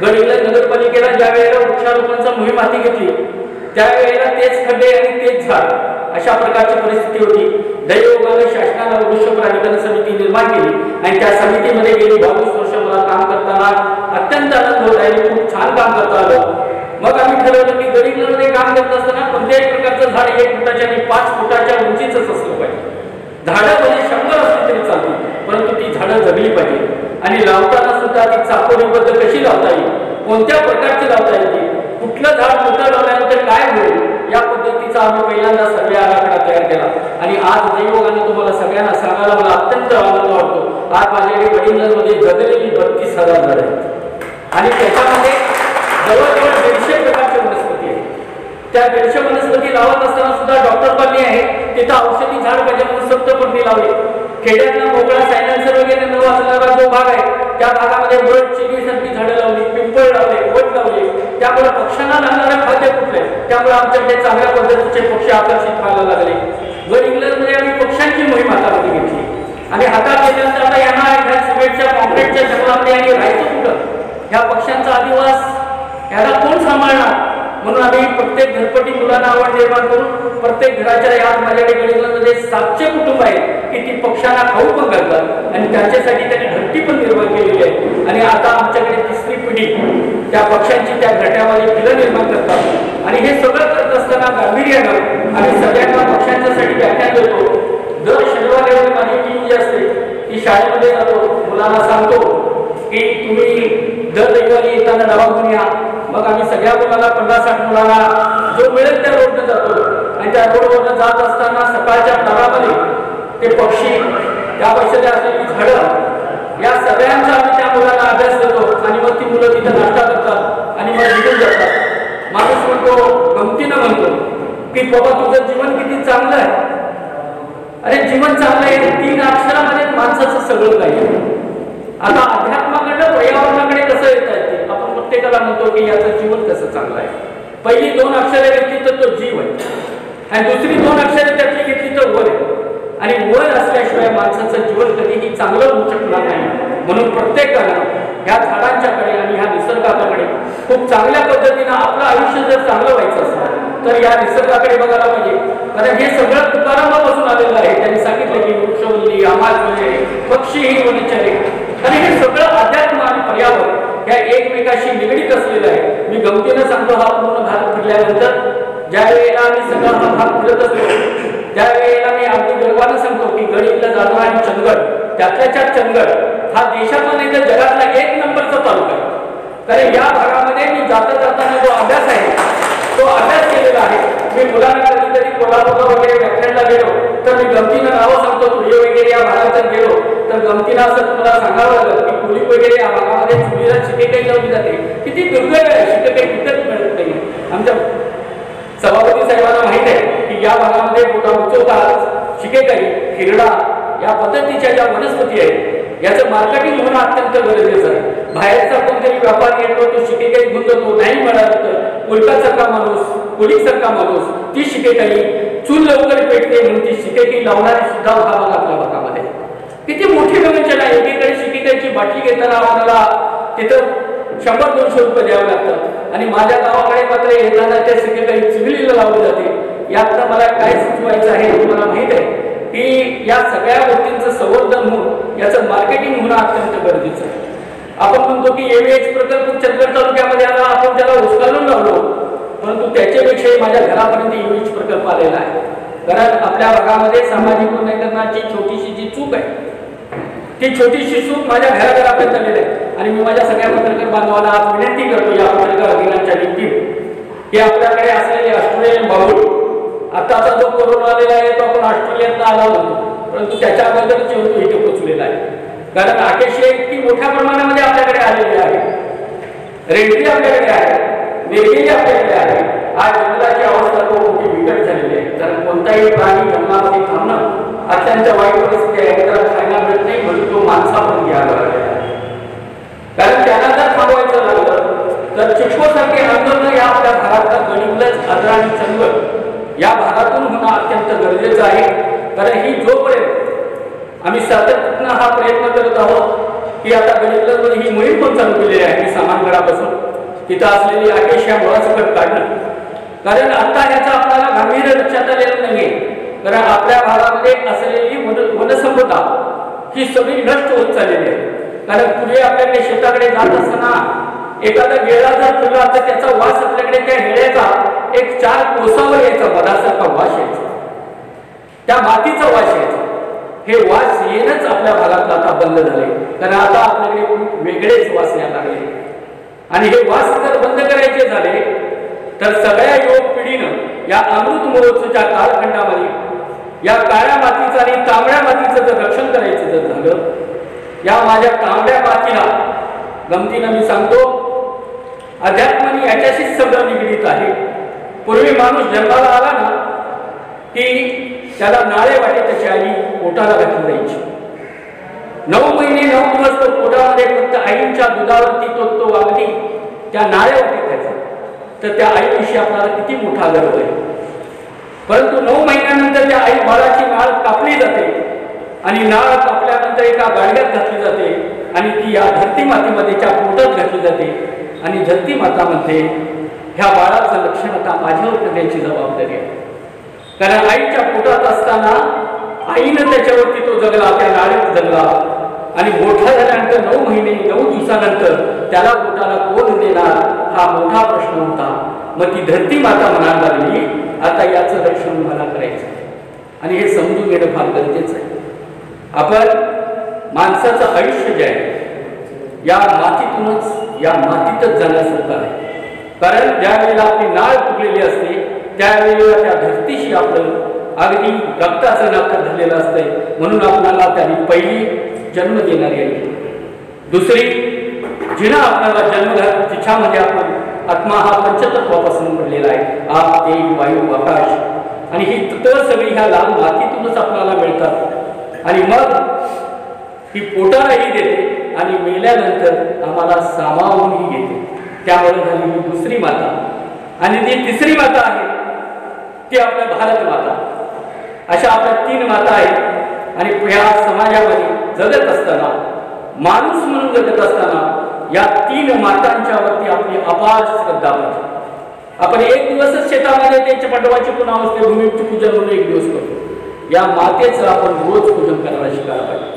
गडिंग्लज नगरपालिकेला ज्या वेळेला वृक्षारोपणचा मोहीम हाती घेतली त्यावेळेला तेच खड्डे आणि तेच झाड अशा प्रकारची परिस्थिती होती. दैवयोगाने शासनाला वृक्ष प्राधिकरण समिती निर्माण केली आणि त्या समितीमध्ये गेली 22 वर्ष मला काम करताना अत्यंत आनंद होत आहे. खूप छान काम करता आलं. मग आम्ही ठरवलं की गडिंग्लजमध्ये काम करत असताना कोणत्याही प्रकारचं झाड 1 फुटाच्या आणि 5 फुटाच्या उंचीच असलं पाहिजे. झाडं म्हणजे 100 असली तरी चालतील, परंतु ती झाडं जगली पाहिजे आणि लावताना सुद्धा ती चाकोरीबद्ध कशी लावता येईल, कोणत्या प्रकारची लावता येईल, कुठलं झाड कुठं लावल्यानंतर काय होईल या पद्धतीचा आम्ही पहिल्यांदा सर्वे आराखडा तयार केला. आणि आज दैवयोगाने तुम्हाला सगळ्यांना सांगायला मला अत्यंत आनंद वाटतो. आज माझ्याकडे गडिंग्लजमध्ये जगलेली 32,000 झाडं आहेत आणि त्याच्यामध्ये जवळजवळ 150 प्रकारचे वनस्पती आहेत. त्या 150 वनस्पती लावत असताना सुद्धा डॉक्टर कॉलनी आहे, तिथं औषधी झाड पाहिजे म्हणून सप्तपर्णी लावली. खेड्यातला मोकळा सायलेन्सर वगैरे न वाचणारा जो भाग आहे त्या भागामध्ये बर्ड चिलीसारखी झाडं लावली, पिंपळ लावले, वट लावले. त्यामुळे पक्ष्यांना लागणारे खाद्य कुठले, त्यामुळे आमच्याकडे चांगल्या पद्धतीचे पक्षी आकर्षित व्हायला लागले. गडिंग्लजमध्ये आम्ही पक्ष्यांची मोहीम हातामध्ये घेतली आणि हातात घेतल्यानंतर आता यांना ह्या सिमेंटच्या कॉन्क्रीटच्या जंगलामध्ये आणि राहायचं कुठं, ह्या पक्ष्यांचा अधिवास याला कोण सांभाळणार, म्हणून आम्ही प्रत्येक घरपटी मुलांना आवड निर्माण करून प्रत्येक घराच्या या माझ्याकडे गडिंग्लजमध्ये 700 कुटुंब आहेत की ती पक्ष्यांना खाऊ पण घालतात आणि त्यांच्यासाठी त्यांनी घरटी पण निर्माण केलेली आहे. आणि आता आमच्याकडे 3री पिढी त्या पक्ष्यांची त्या घरट्यामध्ये पिलं निर्माण करतात. आणि हे सगळं करत असताना गांभीर्यानं आम्ही सगळ्यांना पक्ष्यांच्यासाठी व्याख्यान देतो. दर शनिवारी माझी टीम जी असते ती शाळेमध्ये जातो, मुलांना सांगतो की तुम्ही दर रविवारी येताना डबा घेऊन या. मग आम्ही सगळ्या मुलांना 50-60 मुलांना जो मिळेल त्या रोडनं जातो आणि त्या रोडवरनं जात असताना सकाळच्या डबामध्ये ते पक्षी, त्या पैशाने असलेली झाडं या सगळ्यांचा आम्ही त्या मुलांना अभ्यास देतो आणि मग ती मुलं तिथं नाश्ता करतात आणि मग निघून जातात. माणूस म्हणतो, गमतीनं म्हणतो की बाबा तुझं जीवन किती चांगलं आहे. अरे जीवन चांगलं आहे 3 अक्षरामध्ये माणसाचं सगळं काही. आता अध्यात्माकडे पर्यावरणाकडे कसं येता येते, आपण प्रत्येकाला म्हणतो की याचं जीवन कसं चांगलं आहे. पहिली 2 अक्षरे घेतली तर तो जीव आहे आणि दुसरी 2 अक्षरे त्यातली घेतली तर वर आहे. आणि वर असल्याशिवाय माणसाचं जीवन कधीही चांगलं होऊ शकणार नाही. म्हणून प्रत्येकानं ह्या झाडांच्याकडे आणि ह्या निसर्गाकडे खूप चांगल्या पद्धतीनं आपलं आयुष्य जर चांगलं व्हायचं असेल तर या निसर्गाकडे बघायला पाहिजे. कारण हे सगळं तुकारामापासून आलेलं आहे. त्यांनी सांगितलं की वृक्षवल्ली आमाज पक्षी वनचरे, आणि हे सगळं अध्यात्म आणि पर्यावरण या एकमेकाशी निगडीत असलेलं आहे. मी गमतीनं सांगतो, हा पूर्ण भाग फिरल्यानंतर ज्या वेळेला आम्ही सगळा हा भाग फिरत असतो त्यावेळेला मी अगदी गर्वानं सांगतो की गडिंग्लज आणि चंदगड त्यातल्याच्या चंदगड हा देशाचा नाही तर जगातला 1 नंबरचा तालुका आहे. कारण या भागामध्ये मी जाताना जो अभ्यास आहे तो अभ्यास केलेला आहे. मी मुलांना कधीतरी कोल्हापूरला वगैरे व्याख्यानाला गेलो तर मी गमतीनं नावं सांगतो. तुळी वगैरे या भागात जर गेलो तर गमतीनं असं तुम्हाला सांगावं लागलं की कुली वगैरे या भागामध्ये चुलीला शिकेकाई लावली जाते. किती दुर्दैव आहे, शिकेकाई विकत मिळत नाही. आमच्या सभापती साहेबांना माहित आहे की या भागामध्ये मोठा उचवतात शिकेकाई, हिरडा या पद्धतीच्या ज्या वनस्पती आहेत याचं मार्केटिंग होणं अत्यंत गरजेचं आहे. बाहेरचा कोणतरी व्यापारी येतो, तो शिकेकाई घेऊन जातो, नाही मिळालं तर मुलकासारखा माणूस, कुलीसारखा माणूस ती शिकेकाई चूल लवकर पेटते म्हणून ती शिकेकाई लावणारी सुद्धा भाग आपल्या भागामध्ये. किती मोठी विवंचना आहे. एकीकडे शिकेकाईची बाटली घेताना आम्हाला तिथं 100-200 रुपये द्यावे लागतात आणि माझ्या गावाकडे मात्र येताना त्या शिकेकाई चिखलीला लावली जाते. यातनं मला काय सुचवायचं आहे तुम्हाला माहित आहे की या सगळ्या गोष्टींचं संवर्धन होऊन याचं मार्केटिंग होणं अत्यंत गरजेचं आहे. आपण म्हणतो की एव्हीएच प्रकल्प चंदगड तालुक्यामध्ये आला, आपण त्याला उचलून लावलो, परंतु त्याच्यापेक्षाही माझ्या घरापर्यंत एव्हीएच प्रकल्प आलेला आहे. कारण आपल्या भागामध्ये सामाजिक वनीकरणाची छोटीशी जी चूक आहे ती छोटीशी चूक माझ्या घरापर्यंत आलेली आहे. आणि मी माझ्या सगळ्या पत्रकार बांधवांना आज विनंती करतो या पत्रकार दिनाच्या निमित्ताने की आपल्याकडे असलेले ऑस्ट्रेलियन बाबूळ आताचा जो कोरोना आलेला आहे तो आपण ऑस्ट्रेलियातला आला म्हणतो, परंतु त्याच्याबद्दल जेवतो इथे पोचलेला आहे. कारण आकेशिया इतकी मोठ्या प्रमाणामध्ये आपल्याकडे आलेली आहे, रेडगी आपल्याकडे आहे, वेगळी आपल्याकडे आहे. आज जंगलाची अवस्था खूप मोठी बिकट झालेली आहे. कारण कोणताही प्राणी जंगलामध्ये थांबणं अत्यंत वाईट परिस्थिती आहे. त्याला खायला मिळत नाही म्हणून तो माणसापर्यंत घ्यावा लागलेला आहे. कारण त्यांना जर थांबवायचं लागलं तर चिपकोसारखे आंदोलन या आपल्या भागातला गडिंग्लज, आदरा आणि चंदगड या भागातून होणं अत्यंत गरजेचं आहे. कारण ही जोपर्यंत आम्ही सातत्यानं हा प्रयत्न करत आहोत की आता गडिंग्लजमध्ये ही मोहीम पण चालू केलेली आहे की सामानगडापासून तिथं असलेली आकेश या मुळासकट काढणं. कारण आता याचा आपल्याला गांभीर्य लक्षात आलेलं नाहीये. कारण आपल्या भागामध्ये असलेली वनसंपदा ही सगळी नष्ट होत चाललेली आहे. कारण पूर्वी आपल्याकडे शेताकडे जात असताना एखादा गेळा जर फुलला तर त्याचा वास आपल्याकडे त्या हेळ्याचा एक 4 कोसावर यायचा, मधासारखा वास यायचा, त्या मातीचा वास यायचा. हे वास येणंच आपल्या भागात आता बंद झाले. कारण आता आपल्याकडे खूप वेगळेच वास यायला लागले. आणि हे वास जर बंद करायचे झाले तर सगळ्या युवक पिढीनं या अमृत महोत्सवाच्या कालखंडामध्ये या काळ्या मातीचं आणि तांबड्या मातीचं जर रक्षण करायचं जर झालं, या माझ्या तांबड्या मातीला गमतीनं मी सांगतो, अध्यात्माने याच्याशीच सगळं निगडीत आहे. पूर्वी माणूस जन्माला आला ना की त्याला नाळे वाटे त्याची आई पोटाला घातली जायची. 9 महिने 9 दिवस तो पोटामध्ये फक्त आईच्या दुधावरती तो अगदी त्या नाळे वाटे खायचा. तर त्या आईविषयी आपल्याला किती मोठा गर्व आहे. परंतु 9 महिन्यानंतर त्या आई बाळाची नाळ कापली जाते आणि नाळ कापल्यानंतर एका गाडग्यात घातली जाते आणि ती या धरती मातेमध्ये त्या पोटात घातली जाते. आणि धरती माता म्हणते ह्या बाळाचं लक्षण आता माझ्यावर करण्याची जबाबदारी आहे. कारण आईच्या पोटात असताना आईनं त्याच्यावरती तो जगला, त्या नाळीत जगला. आणि मोठा झाल्यानंतर 9 महिने 9 दिवसानंतर त्याला पोटाला कोण देणार हा मोठा प्रश्न होता. मग ती धरती माता म्हणायला लागली आता याचं रक्षण मला करायचं. आणि हे समजून घेणं फार गरजेचं आहे. आपण माणसाचं आयुष्य जे आहे या मातीतूनच या मातीतच जाण्यासारखं आहे. कारण ज्या वेळेला आपली नाळ फुटलेली असते त्यावेळेला त्या धरतीशी आपलं अगदी रक्ताचं नातं झालेलं असतंय. म्हणून आपल्याला त्याने पहिली जन्म देणारी आहे. दुसरी जिनं आपल्याला जन्म घाल तिच्यामध्ये आपण आत्मा हा पंचतत्वापासून पडलेला आहे. आप, तेज, वायू, आकाश. आणि ही तत्व सगळी ह्या लाल मातीतूनच आपल्याला मिळतात. आणि मग ही पोटालाही देते आणि मेल्यानंतर आम्हाला सामावूनही घेते. त्यामुळे झाली ही दुसरी माता. आणि जी तिसरी माता आहे ती आपल्या भारत माता. अशा आपल्या 3 माता आहेत. आणि या समाजामध्ये जगत असताना माणूस म्हणून जगत असताना या 3 मातांच्या वरती आपली अपार श्रद्धा पाहिजे. आपण एक दिवसच शेतामध्ये त्यांच्या मंडपाची पुन्हा असते भूमीचे पूजन म्हणून एक दिवस करतो. या मातेचं आपण रोज पूजन करायला शिकायला पाहिजे.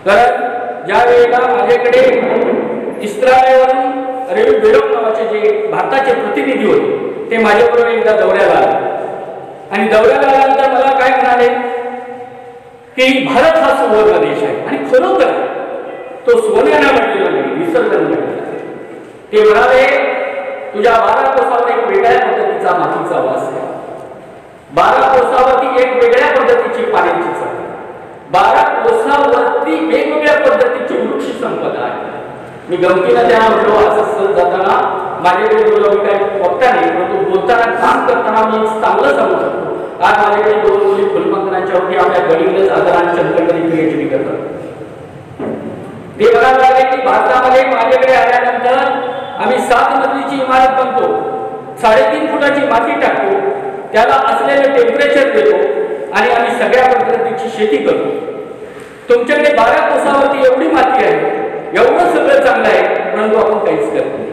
कारण ज्या वेळेला माझ्याकडे इस्रायलवरून रवी बेडम नावाचे जे भारताचे प्रतिनिधी होते ते माझ्याबरोबर एकदा दौऱ्याला आले. आणि दौऱ्याला आल्यानंतर मला काय म्हणाले की भारत हा सुवर्ण देश आहे. आणि खरोखर तो सोन्याने म्हटलेला नाही, निसर्गाने म्हटलेला. ते म्हणाले तुझ्या 12 कोसावर एक वेगळ्या पद्धतीचा मातीचा वास आहे. 12 कोसावरती एक वेगळ्या पद्धतीची पाण्याची चाळ, 12 कोसावरती वेगवेगळ्या पद्धतीची वृक्ष संपदा आहे. मी गमतीनं त्यांना म्हटलो असं सहज जाताना माझ्याकडे बोललो मी काही बघता नाही, परंतु बोलताना काम करताना मी चांगलं सांगू शकतो. आज माझ्याकडे 2 मुली फुलमंत्रांच्या वरती आपल्या गडिंग्लज आदरांच्या चंद्रकडे पीएचडी करतात. ते म्हणायला लागले की भारतामध्ये माझ्याकडे आल्यानंतर आम्ही 7 मजलीची इमारत बांधतो, 3.5 फुटाची माती टाकतो, त्याला असलेलं टेम्परेचर देतो आणि आम्ही सगळ्या पद्धतीची शेती करतो. तुमच्याकडे 12 कोसावरती एवढी माती आहे, एवढं सगळं चांगलं आहे, परंतु आपण काहीच करत नाही.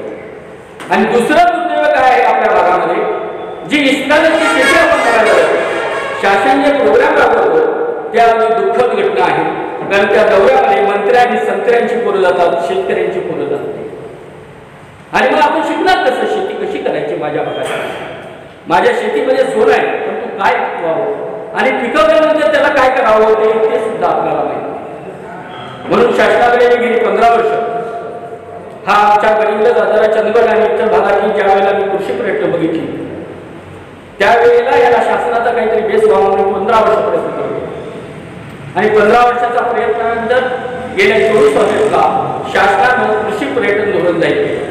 आणि दुसरं दुर्दैव काय आहे आपल्या भागामध्ये, जी इस्रायलची शेती आपण करायला जातो, शासन जे प्रोग्राम राबवतो त्यामध्ये दुःखद घटना आहे. कारण त्या दौऱ्यामध्ये मंत्री आणि संत्र्यांची पोरं जातात, शेतकऱ्यांची पोरं जातात. आणि मग आपण शिकणार कसं शेती कशी करायची. माझ्या भागात माझ्या शेतीमध्ये सोनं आहे, परंतु काय पिकवावं आणि पिकवल्यानंतर त्याला काय करावं ते सुद्धा आपल्याला माहिती. म्हणून शासनाकडे मी गेली 15 वर्ष हा आमच्या गडिंग्लज आदरा चंदगड आणि इतर भागातली ज्या वेळेला मी कृषी पर्यटन बघितली त्यावेळेला याला शासनाचा काहीतरी बेस व्हावा म्हणून 15 वर्ष प्रयत्न करतो. आणि 15 वर्षाचा प्रयत्नानंतर गेल्या 24 वर्षाला शासनानं कृषी पर्यटन धोरण जाहीर केलं.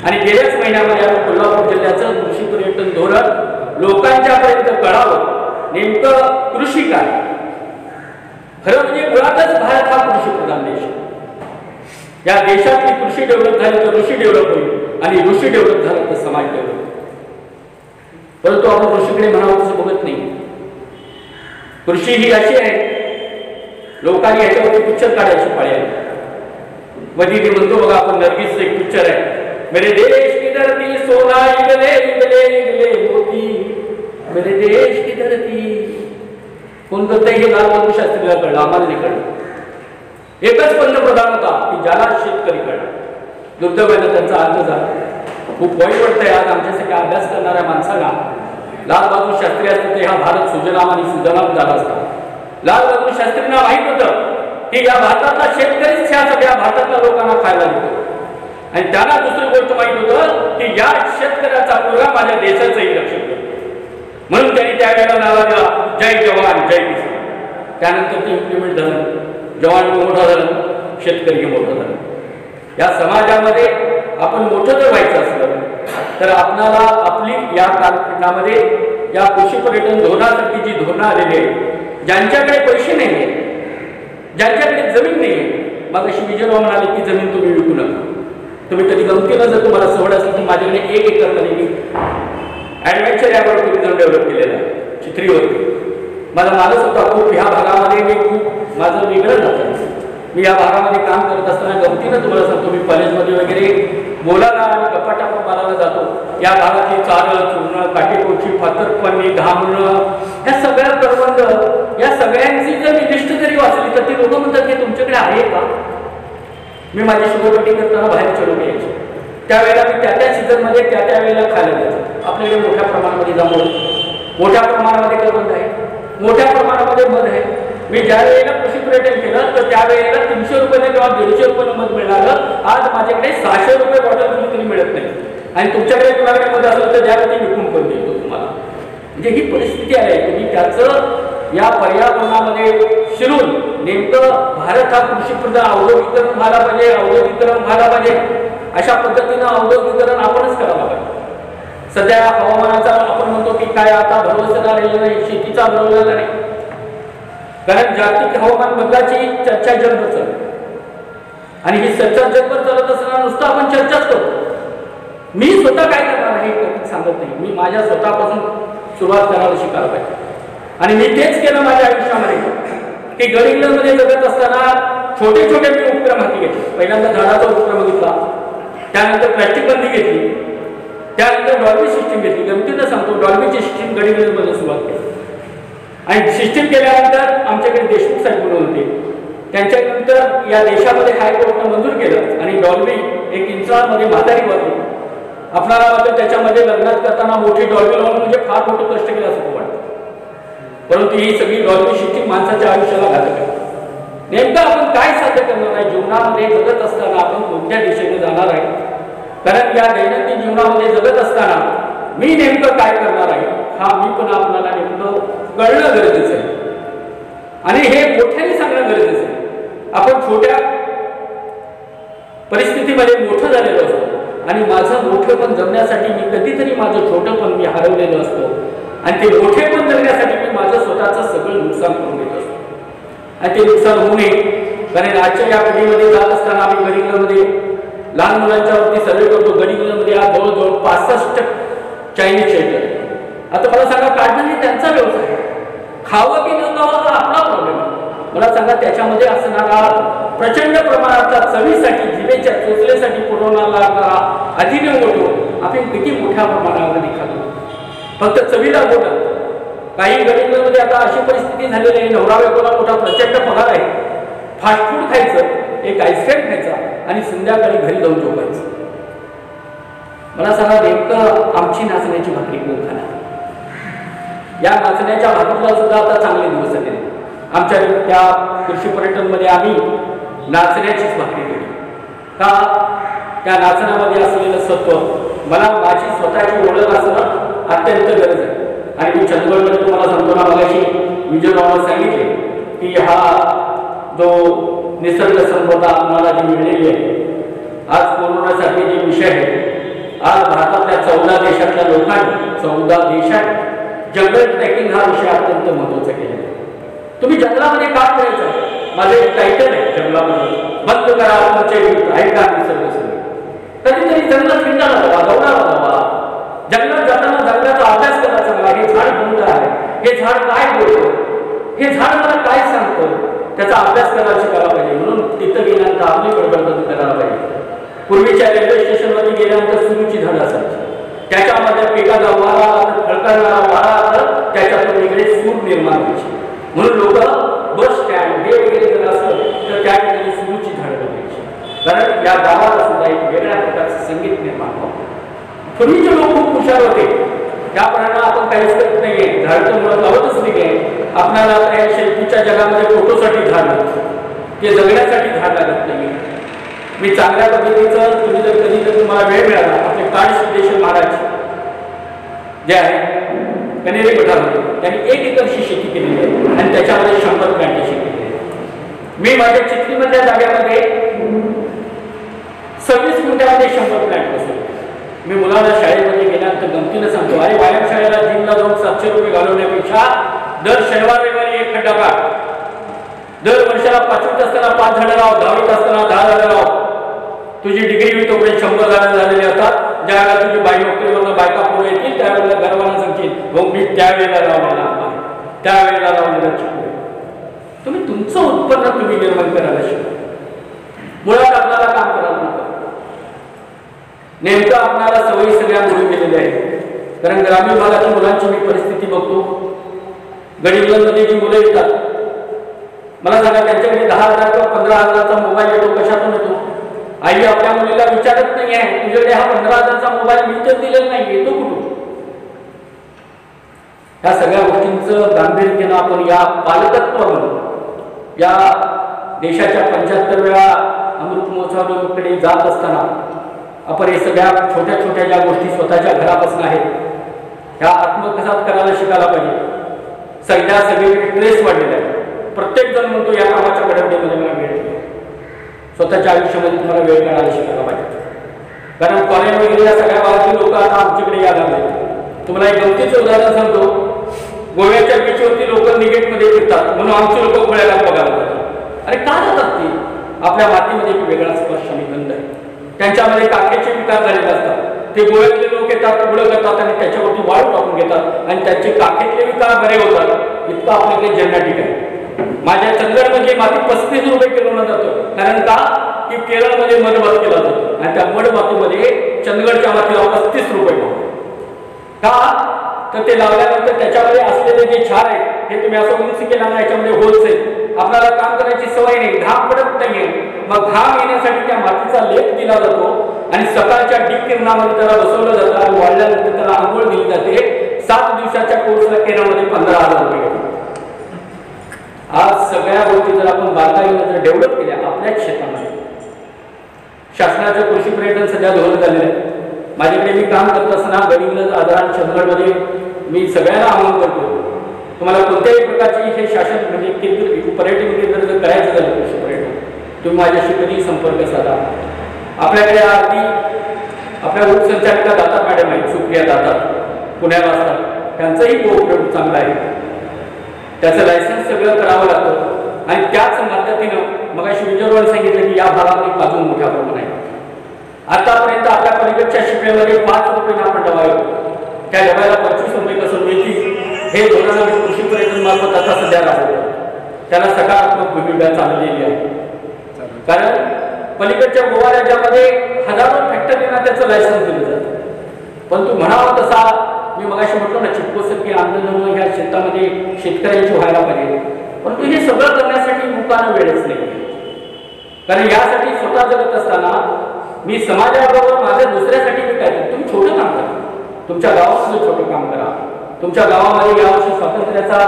आणि गेल्याच महिन्यामध्ये आपण कोल्हापूर जिल्ह्याचं कृषी पर्यटन धोरण लोकांच्या पर्यंत कळावं नेमकं कृषी काय. खरं म्हणजे मुळातच भारत हा कृषी प्रधान देश आहे. या देशातली कृषी डेव्हलप झाली तर ऋषी डेव्हलप होईल आणि ऋषी डेव्हलप झालं तर समाज डेव्हलप. परंतु आपण कृषीकडे म्हणावं तसं बघत नाही. कृषी ही अशी आहे लोकांनी याच्यावरती पिक्चर काढायची पाळी आली. मध्ये मी म्हणतो बघा आपण, नर्गिसचं एक पिक्चर आहे, मेरे देश की धरती सोना इगले इगले इगले मोती, मेरे देश की धरती. कोण करता हे लाल बहादूर शास्त्रीला कळलं, आम्हाला नाही कळलं. एकच पंतप्रधान होता की ज्याला शेतकरी कळला. दुर्दैवाने त्यांचा अंत झाला. खूप वाईट वाटतंय आज आमच्यासाठी अभ्यास करणाऱ्या माणसाला. लाल बहादूर शास्त्री असते ते हा भारत सुजलाम आणि सुजलाम झाला असता. लाल बहादूर शास्त्रींना माहित होतं की या भारतातला शेतकरीच ह्या सगळ्या भारतातल्या लोकांना खायला देतो. आणि त्यांना दुसरी गोष्ट माहित होतं की या शेतकऱ्याचा प्रोग्राम माझ्या देशाचंही रक्षण करतो. म्हणून त्यांनी त्यावेळेला नावा दिला जय जवान जय किसान. त्यानंतर ते इम्प्लिमेंट झालं. जवान मोठा झालं, शेतकरी मोठं झालं. या समाजामध्ये आपण मोठं जर व्हायचं असलं तर आपणाला आपली या कालखंडामध्ये या कृषी पर्यटन धोरणासाठी जी धोरणं आलेली आहेत, ज्यांच्याकडे पैसे नाही आहेत, ज्यांच्याकडे जमीन नाही आहे, मग अशी विजयराव म्हणाले की जमीन तुम्ही विकू नका. तुम्ही कधी गमतीनं जर तुम्हाला सवड असेल तर माझ्याकडे 1 एकरमध्ये मी ॲडव्हेंचर यावर टुरिझम डेव्हलप केलेलं आहे चित्रीवरती. माझा मानस होता खूप ह्या भागामध्ये मी खूप माझं वेगळं जातं. मी या भागामध्ये काम करत असताना गमतीनं तुम्हाला सांगतो, मी कॉलेजमध्ये वगैरे बोलायला आणि गप्पाटाप्पा मारायला जातो. या भागातली चारळ चूर्ण, काटेकोची, फातरपणी, घामणं, या सगळ्या करवंद, या सगळ्यांची जर मी लिस्ट जरी वाचली तर ती लोक म्हणतात की तुमच्याकडे आहे का. मी माझी शुगरपट्टी करताना बाहेर चढून यायची. त्यावेळेला मी त्या सीझनमध्ये त्या वेळेला खायला द्यायचं. आपल्याकडे मोठ्या प्रमाणामध्ये जांभूळ, मोठ्या प्रमाणामध्ये करवंद आहे, मोठ्या प्रमाणामध्ये मध आहे. मी ज्या वेळेला कृषी पर्यटन केलं तर त्यावेळेला 300 रुपयाने किंवा 150 रुपयाने मध मिळालं. आज माझ्याकडे 600 रुपये बॉटल दिली तरी मिळत नाही. आणि तुमच्याकडे कुणाकडे मध असेल तर त्यावरती विकून पण देतो तुम्हाला. म्हणजे ही परिस्थिती आहे. तुम्ही त्याचं या पर्यावरणामध्ये शिरून नेमकं भारत हा कृषीप्रधान औद्योगिकरण व्हायला पाहिजे, औद्योगिकरण व्हायला पाहिजे, अशा पद्धतीनं औद्योगिकरण आपणच करायला पाहिजे. सध्या हवामानाचा आपण म्हणतो की काय आता भरवसा राहिलेला नाही, शेतीचा भरवलेला नाही. कारण जागतिक हवामान बदलाची चर्चा जगभर चालते आणि ही चर्चा जगभर चालत असताना नुसतं आपण चर्चाच करतो. मी स्वतः काय करणार हे कधीच सांगत नाही. मी माझ्या स्वतःपासून सुरुवात करायला शिकायला पाहिजे. आणि मी तेच केलं माझ्या आयुष्यामध्ये की गडिंग्लजमध्ये जगत असताना छोटे छोटे मी उपक्रम हाती घेतले. पहिल्यांदा झाडाचा उपक्रम घेतला, त्यानंतर प्लॅस्टिक बंदी घेतली, त्यानंतर डॉल्बी सिस्टीम घेतली. गमतीनं सांगतो, डॉल्बीची सिस्टीम गडिंग्लजमध्ये सुरुवात केली. आणि सिस्टीम केल्यानंतर आमच्याकडे देशमुख साहेब म्हणून होते. त्यांच्यानंतर या देशामध्ये हायकोर्टनं मंजूर केलं आणि डॉल्बी एक इंचामध्ये म्हातारी वाजली. आपल्याला वाटतं त्याच्यामध्ये लग्नात करताना मोठी डॉल्बी लावून म्हणजे फार मोठं कष्ट केलं असं वाटतं. परंतु ही सगळी डॉल्बी सिस्टीम माणसाच्या आयुष्याला घातक आहे. नेमकं आपण काय साध्य करणार आहे जीवनामध्ये जगत असताना, आपण कोणत्या दिशेने जाणार आहे. कारण या दैनंदिन जीवनामध्ये जगत असताना मी नेमकं काय करणार आहे हा मी पण आपल्याला नेमकं कळणं गरजेचं आहे. आणि हे मोठ्याने सांगणं गरजेचं आहे. आपण छोट्या परिस्थितीमध्ये मोठं झालेलो असतो आणि माझं मोठं पण जगण्यासाठी मी कधीतरी माझं छोटं पण मी हरवलेलं असतो आणि ते मोठे पण जगण्यासाठी मी माझं स्वतःचं सगळं नुकसान करून घेत असतो. आणि ते नुकसान होऊ नये कारण आजच्या या पिढीमध्ये जात असताना आम्ही गडिंग्लजमध्ये लहान मुलांच्या वरती सर्वे करतो. गडिंग्लजमध्ये आज जवळजवळ 65 चायनीज शेल्टर. आता मला सांगा, काढणं त्यांचा व्यवसाय आहे, खावं की न खावं हा आपला प्रॉब्लेम आहे. मला सांगा, त्याच्यामध्ये असणारा प्रचंड प्रमाणातला चवीसाठी, जिभेच्या चोचलेसाठी पुरवण्याला लागणारा अधिनियम होतो. आपण किती मोठ्या प्रमाणामध्ये खातो फक्त चवीला बोलत. काही गडिंग्लजमध्ये आता अशी परिस्थिती झालेली आहे, नवरा बायकोला मोठा प्रचंड पगार आहे, फास्ट फूड खायचं, एक आईस्क्रीम खायचा आणि संध्याकाळी घरी जाऊन झोपायचं. मला सांगा, नेमकं आमची नाचण्याची भाकरी कोण खाणार. या नाचण्याच्या भाकरीला सुद्धा आता चांगले दिवस आले. आमच्या त्या कृषी पर्यटनमध्ये आम्ही नाचण्याचीच भाकरी केली का, त्या नाचण्यामध्ये असलेलं सत्व मला माझी स्वतःची ओळख असणं अत्यंत गरज आहे. आणि मी चंदगडमध्ये तुम्हाला सांगतो ना, मगाशी विजयरावांना सांगितले की हा जो निसर्ग संपदा आम्हाला जी मिळलेली आहे, आज कोरोनासारखे जे विषय आहेत, आज भारतातल्या 14 देशातल्या लोकांनी 14 देशात जंगल ट्रेकिंग हा विषय अत्यंत महत्त्वाचा केला. तुम्ही जंगलामध्ये का करायचं, माझं एक टायटल आहे जंगलामध्ये, बंद करा तुमचे विरुद्ध ऐका निसर्ग संगीत. कधीतरी जंगलात फिरताना जावा, दौडाला जावा, जंगलात जाताना जंगलाचा अभ्यास करायचा. हे झाड कोणतं आहे, हे झाड काय बोलतं, हे झाड मला काय सांगतं, त्याचा अभ्यास करायला शिकायला पाहिजे. म्हणून तिथं गेल्यानंतर आपली बडबड करायला पाहिजे. पूर्वीच्या रेल्वे स्टेशनवरती गेल्यानंतर सुरूची धड असायची, त्याच्यामध्ये एखादा वारा खळखळणारा वारा तर त्याच्यातून वेगळे सूर निर्माण व्हायची. म्हणून लोक बस स्टँड हे वगैरे जर असलं तर त्या ठिकाणी सुरूची धड बघायची, कारण या गावाला सुद्धा एक वेगळ्या प्रकारचं संगीत निर्माण होतं. पूर्वीचे लोक खूप हुशार होते, त्याप्रमाणे आपण काहीच करत नाहीये. झाड तर मुळात लावतच नाहीये. आपल्याला त्या शेतीच्या जगामध्ये फोटोसाठी झाड लागतं, ते जगण्यासाठी झाड लागत नाहीये. मी चांगल्या पद्धतीचं तुम्ही जर कधी जर तुम्हाला वेळ मिळाला, आपले काळ सिद्धेश्वर महाराज जे आहे कनेरी मठामध्ये त्यांनी 1 एकरची शेती केलेली आहे आणि त्याच्यामध्ये 100 प्लॅंटेशन केलेली आहे. मी माझ्या चिखलीमधल्या जागेमध्ये 26 गुंठ्यामध्ये 100 प्लॅंट बसवले. मी मुलाला शाळेमध्ये गेल्यानंतर गमतीनं सांगतो, अरे व्यायामशाळेला जिमला जाऊन 700 रुपये घालवण्यापेक्षा दर शनिवार रविवारी 1 खड्डा काढ, दर वर्षाला 5वीत असताना 5 झाडं लाव, 10वीत असताना 10 झाडं लाव. तुझी डिग्री होईल तोपर्यंत 100 झाडं झालेली असतात. ज्यावेळेला तुझी बाई नोकरीवरनं बायका पुढे येतील त्यावेळेला गर्वानं सांगतील, हो मी त्यावेळेला लावलेला आहे, त्यावेळेला लावलेला शिकू. तुम्ही तुमचं उत्पन्न तुम्ही निर्माण करायला शिका. मुळात आपल्याला काम करायला नको. नेमकं आपल्याला सवयी सगळ्या मिळून गेलेल्या आहेत. कारण ग्रामीण भागातील मुलांची मी परिस्थिती बघतो. गडीमध्ये जी मुलं येतात, मला सांगा त्यांच्याकडे 10,000 किंवा 15,000चा मोबाईल येतो. कशातून येतो? आई आपल्या मुलीला विचारत नाही आहे, तुझ्याकडे हा 15,000चा मोबाईल मी तर दिलेला नाही, येतो कुठून? ह्या सगळ्या गोष्टींचं गांभीर्यानं आपण या पालकत्वामध्ये या देशाच्या 75व्या अमृत महोत्सवाकडे जात असताना आपण हे सगळ्या छोट्या छोट्या ज्या गोष्टी स्वतःच्या घरापासून आहेत ह्या आत्मसात करायला शिकायला पाहिजे. सगळीकडे ट्रेस वाढलेला आहे. प्रत्येक जण म्हणतो या कामाच्या गडबडीमध्ये मला वेळ नाही. स्वतःच्या आयुष्यामध्ये तुम्हाला वेळ काढायला शिकायला पाहिजे. कारण कॉलेज वगैरे या सगळ्या भागातील लोक आता आमच्याकडे यायला लागले. तुम्हाला एक गमतीचं उदाहरण सांगतो. गोव्याच्या बीचवरती लोक निगेटमध्ये फिरतात म्हणून आमचे लोक गोळ्याला बघायला जातात. अरे का जातात ते? आपल्या मातीमध्ये एक वेगळा स्पर्श आणि गंध आहे. त्यांच्यामध्ये काखेचे विकार झालेले असतात. ते गोव्यातले लोक येतात, उघडं करतात आणि त्याच्यावरती वाळू टाकून घेतात आणि त्यांचे काखेतले विकार बरे होतात. इतकं आपल्याकडे जेनेटिक आहे. माझ्या चंदगडमध्ये माती 35 रुपये किलोनं जातं. कारण का की केरळमध्ये मधभात केला जातो आणि त्या मधभातीमध्ये चंदगडच्या मातीला 35 रुपये का? तर ते लावल्यानंतर त्याच्यामध्ये असलेले जे क्षार आहेत हे तुम्ही असं उंच केला ना, याच्यामध्ये होल्स आहेत. आपल्याला काम करायची सवय नाही, घाम पडत नाहीये. मग घाम येण्यासाठी त्या मातीचा लेप दिला जातो आणि सकाळच्या डीप किरणामध्ये त्याला बसवलं जातं आणि वाढल्यानंतर त्याला आंघोळ दिली जाते. 7 दिवसाच्या कोर्सला केरळमध्ये 15,000 रुपये घेतात. आज सगळ्या गोष्टी जर आपण बारकाईने जर डेव्हलप केल्या आपल्याच क्षेत्रामध्ये, शासनाचं कृषी पर्यटन सध्या धोरण झालेलं आहे. माझ्याकडे मी काम करत असताना गडिंग्लज आदरान चंदगडमध्ये मी सगळ्यांना आवाहन करतो, तुम्हाला कोणत्याही प्रकारची हे शासन म्हणजे केंद्र पर्यटन केंद्र जर करायचं झालं कृषी पर्यटन, तुम्ही माझ्याशी कधी संपर्क साधा. आपल्याकडे अगदी आपल्या उपसंचालिका दाता मॅडम आहेत, सुप्रिया दाता, पुण्याला असतात. त्यांचाही उपयोग चांगला आहे. त्याचं लायसन्स सगळं करावं लागतं आणि त्याच पद्धतीनं मग विजयवाड सांगितलं की या भागामध्ये काजू मोठ्या प्रमाणात आहे. आतापर्यंत आपल्या पलीकडच्या शिपल्यामध्ये 5 रुपये आपण डबा येतो. त्या डब्याला 25 रुपये कसं मिळतील हे धोरण कृषी पर्यटन मार्फत आता सध्या राबवलं. त्याला सकारात्मक भूमिका चाललेली आहे. कारण पलीकडच्या गोवा राज्यामध्ये हजारो फॅक्टरींना त्याचं लायसन्स दिलं जातं. पण तू म्हणावं तसा मी मगाशी म्हटलं ना, चिपकोसकी आंदोलन ह्या क्षेत्रामध्ये शेतकऱ्यांची व्हायला पाहिजे. परंतु हे सगळं करण्यासाठी लोकांना वेळच नाही. कारण यासाठी स्वतः जगत असताना मी समाजाबरोबर माझ्या दुसऱ्यासाठी मी काय करतो? तुम्ही छोटं काम करा, तुमच्या गावामध्ये छोटं काम करा. तुमच्या गावामध्ये यावर्षी स्वातंत्र्याचा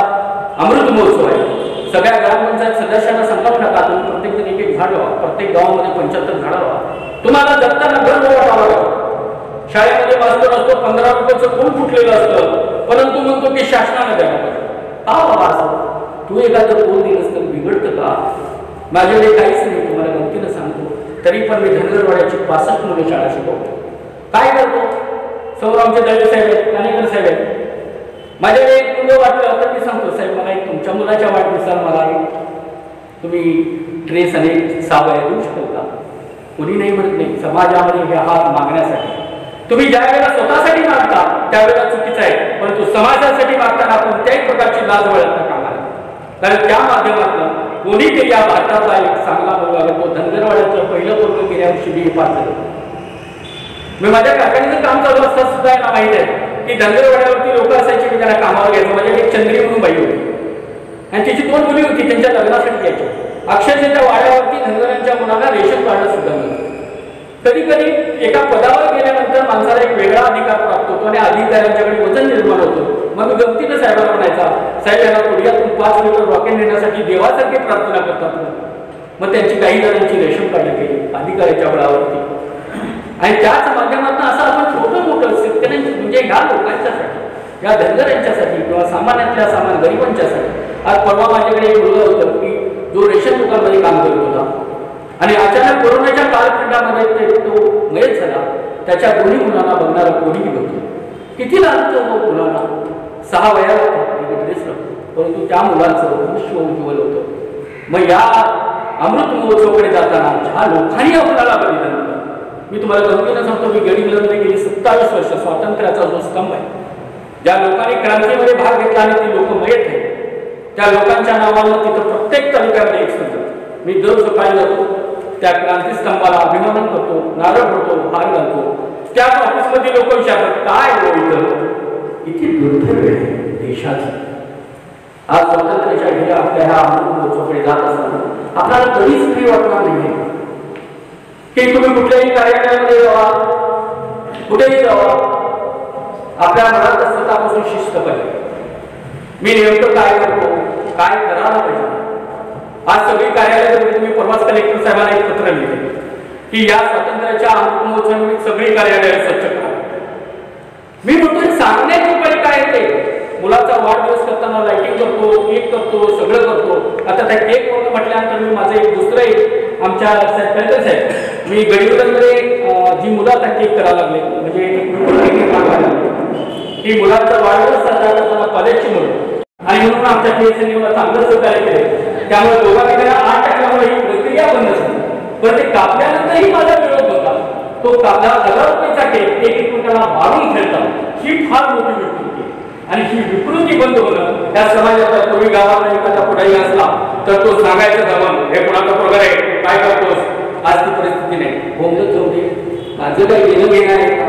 अमृत महोत्सव आहे. सगळ्या ग्रामपंचायत सदस्यांना संकल्प नका, तुम्ही प्रत्येक जण 1-1 झाड लावा. प्रत्येक गावामध्ये 75 झाडं लावा. तुम्हाला जगताना गर्व वाटावा. शाळेमध्ये मास्तर असतो, 15 रुपयाचं कोण फुटलेलं असतं, परंतु म्हणतो की शासनाने द्यायला पाहिजे. का बाबा असं? तू एखादं कोण दिलंस तर बिघडतं का? माझ्याकडे काहीच नाही, तुम्हाला गमतीनं सांगतो. तरी पण मी धनगरवाड्याची 65 मुलं शाळा शिकवतो. काय करतो? समोर आमचे दळवे साहेब आहेत, कानेकर साहेब आहेत. माझ्याकडे एक मुलं वाटलं तर मी सांगतो, साहेब मला एक तुमच्या मुलाच्या वाढदिवसाला मला तुम्ही ड्रेस आणि सावया देऊ शकाल का? कोणी नाही म्हणत नाही. समाजामध्ये हे हात मागण्यासाठी तुम्ही ज्या वेळेला स्वतःसाठी मागता त्यावेळेला चुकीचं आहे, परंतु समाजासाठी मागताना कोणत्याही प्रकारची लाज वळता कामा नये. कारण त्या माध्यमातून कोणीतरी या भारताचा एक चांगला मुलगा तो धनगरवाड्याचं पहिलं पोरगं गेल्या वर्षी बी पास झालं. मी माझ्या काकांचं काम चालू असताना सुद्धा यांना माहित आहे की धनगरवाड्यावरती लोक असायचे की त्यांना कामावर घ्यायचं. माझ्या एक चंद्री म्हणून बाई होती आणि तिची 2 मुली होती, त्यांच्या लग्नासाठी घ्यायच्या. अक्षरशः त्या वाड्यावरती धनगरांच्या मुलांना रेशन कार्ड सुद्धा मिळतं. कधी कधी एका पदावर गेल्यानंतर माणसाला एक वेगळा अधिकार प्राप्त होतो आणि अधिकाऱ्यांच्याकडे वजन निर्माण होतो. मग मी गमतीनं साहेबांना म्हणायचा, साहेब यांना पुढ्यातून 5 लिटर रॉकेट नेण्यासाठी देवासारखी प्रार्थना करतात. मग त्यांची काही जणांची रेशन कार्ड केली अधिकाऱ्याच्या बळावरती. आणि त्याच माध्यमातून असं आपण छोटं मोठं शेतकऱ्यांची म्हणजे ह्या लोकांच्यासाठी, या धनगरांच्यासाठी किंवा सामान्यातल्या गरिबांच्यासाठी. आज परवा माझ्याकडे एक मुलगा होता की जो रेशन दुकानमध्ये काम करत होता आणि अचानक कोरोनाच्या कालखंडामध्ये तो मयत झाला. त्याच्या दोन्ही मुलांना बघणारा कोणीही नव्हतं. किती लागतं मग मुलांना 6 वयाला होता, परंतु त्या मुलांचं भविष्य उज्ज्वल होतं. मग या अमृत महोत्सवाकडे जाताना ज्या लोकांनी आपल्याला बलिदान दिलं, मी तुम्हाला गमतीनं सांगतो, मी गडीमध्ये गेली 27 वर्ष स्वातंत्र्याचा जो स्तंभ आहे, ज्या लोकांनी क्रांतीमध्ये भाग घेतला आणि ती लोक मयत आहेत, त्या लोकांच्या नावानं तिथं प्रत्येक तालुक्यामध्ये एक संघ. मी दर सकाळी जातो, त्या क्रांतीस्तंभाला अभिमान करतो, नारळ फोडतो, हार घालतो. त्याच ऑफिसमध्ये लोक विचारतात काय होईल, किती दुर्दैव आहे देशाचं. आज स्वातंत्र्याच्या ध्येय आपल्या ह्या अमृत महोत्सवाकडे जात असताना आपल्याला कधीच काही वाटणार नाही की तुम्ही कुठल्याही कार्यालयामध्ये जावा, कुठेही जावा, आपल्या मनात स्वतःपासून शिस्त पाहिजे. मी नेमकं काय करतो, काय करायला पाहिजे. आज सगळी कार्यालयामध्ये तुम्ही परवाच कलेक्टर साहेबांना एक पत्र लिहिले की या स्वातंत्र्याच्या अमृत महोत्सवानिमित्त सगळी कार्यालय स्वच्छ करा. मी म्हणतो सांगण्यात उपाय काय ते, मुलाचा वाढदिवस करताना लाइटिंग करतो, केक करतो, सगळं करतो. आता त्या केक वगैरे म्हटल्यानंतर मी माझं एक दुसरं एक आमच्या कलेक्टर साहेब, मी गडीवरमध्ये जी मुलं आता केक करायला लागले म्हणजे की मुलांचा वाढदिवस साजरा करताना कॉलेजची मुलं आणि म्हणून आमच्या पीएसएननी मला चांगलं सहकार्य केले. त्यामुळे दोघांनी 8% ही प्रक्रिया बंद झाली. पण ते कापल्यानंतरही माझा विरोध होता. तो कापला 1000 रुपयाचा केक एक कुणाला मारून खेळतात, ही फार मोठी विकृती आणि ही विकृती बंद होणं त्या समाजाचा. पूर्वी गावाला एखादा पुढारी असला तर तो सांगायचं जमन हे कुणाचा प्रकार आहे, काय करतोस. आज ती परिस्थिती नाही. बोंबलत होते, माझं काही घेणं घेणं आहे का.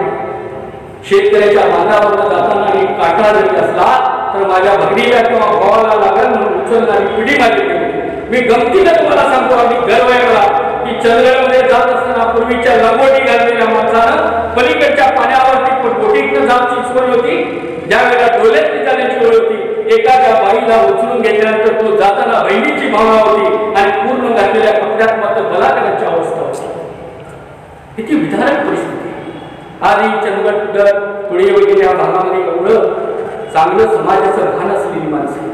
शेतकऱ्याच्या बांधावर जाताना एक काटा जरी असला तर माझ्या भगिनीला किंवा भावाला लागल म्हणून उचलणारी पिढी माझी होती. मी गमतीनं तुम्हाला सांगतो, आम्ही गर्व आहे मला की चंद्रमध्ये जात असताना पूर्वीच्या लंगोटी घाललेल्या माणसानं पलीकडच्या पाण्यावरती बोटीतनं जाऊन सोय होती. ज्या वेळेला डोळ्यात जाण्याची वेळ होती, एखाद्या बाईला उचलून घेतल्यानंतर तो जाताना बहिणीची भावना होती आणि पूर्ण घातलेल्या कपड्यात मात्र बलात्काराची अवस्था होती. किती विधारक परिस्थिती. आधी चंदगड पुढे वगैरे या भागामध्ये एवढं चांगलं समाजाचं भान असलेली माणसं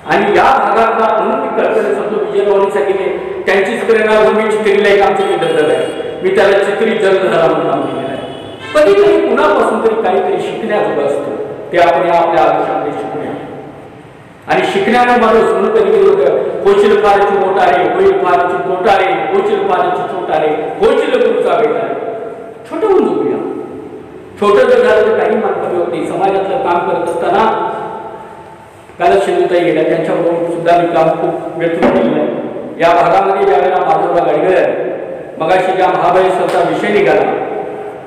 आणि या भागातला म्हणून मी कल्पना सांगतो, विजयवाडीसाठी त्यांचीच प्रेरणा मी चित्रीला एक आमचं धबधब आहे, मी त्याला चित्री जन्म झाला म्हणून नाव दिलेलं आहे. कधी तरी कुणापासून तरी काहीतरी शिकण्याजोगं असतं, ते आपण आपल्या आयुष्यामध्ये शिकूया. आणि शिकण्याने माणूस म्हणून कधी होशील फारची मोटारे, होईल फारची तोटारे, होशील फारची चोटारे, होशील गुरुचा बेटारे. छोटं होऊन झोपूया. छोटं जर झालं तर काही मार्ग होते. समाजातलं काम करत असताना काल शिंदुताई गेल्या, त्यांच्याबरोबर सुद्धा मी काम खूप व्यक्त केलेलं आहे. या भागामध्ये ज्यावेळेला माधवराव गाडगीळ मगाशी ज्या महाबळेश्वरचा विषय निघाला,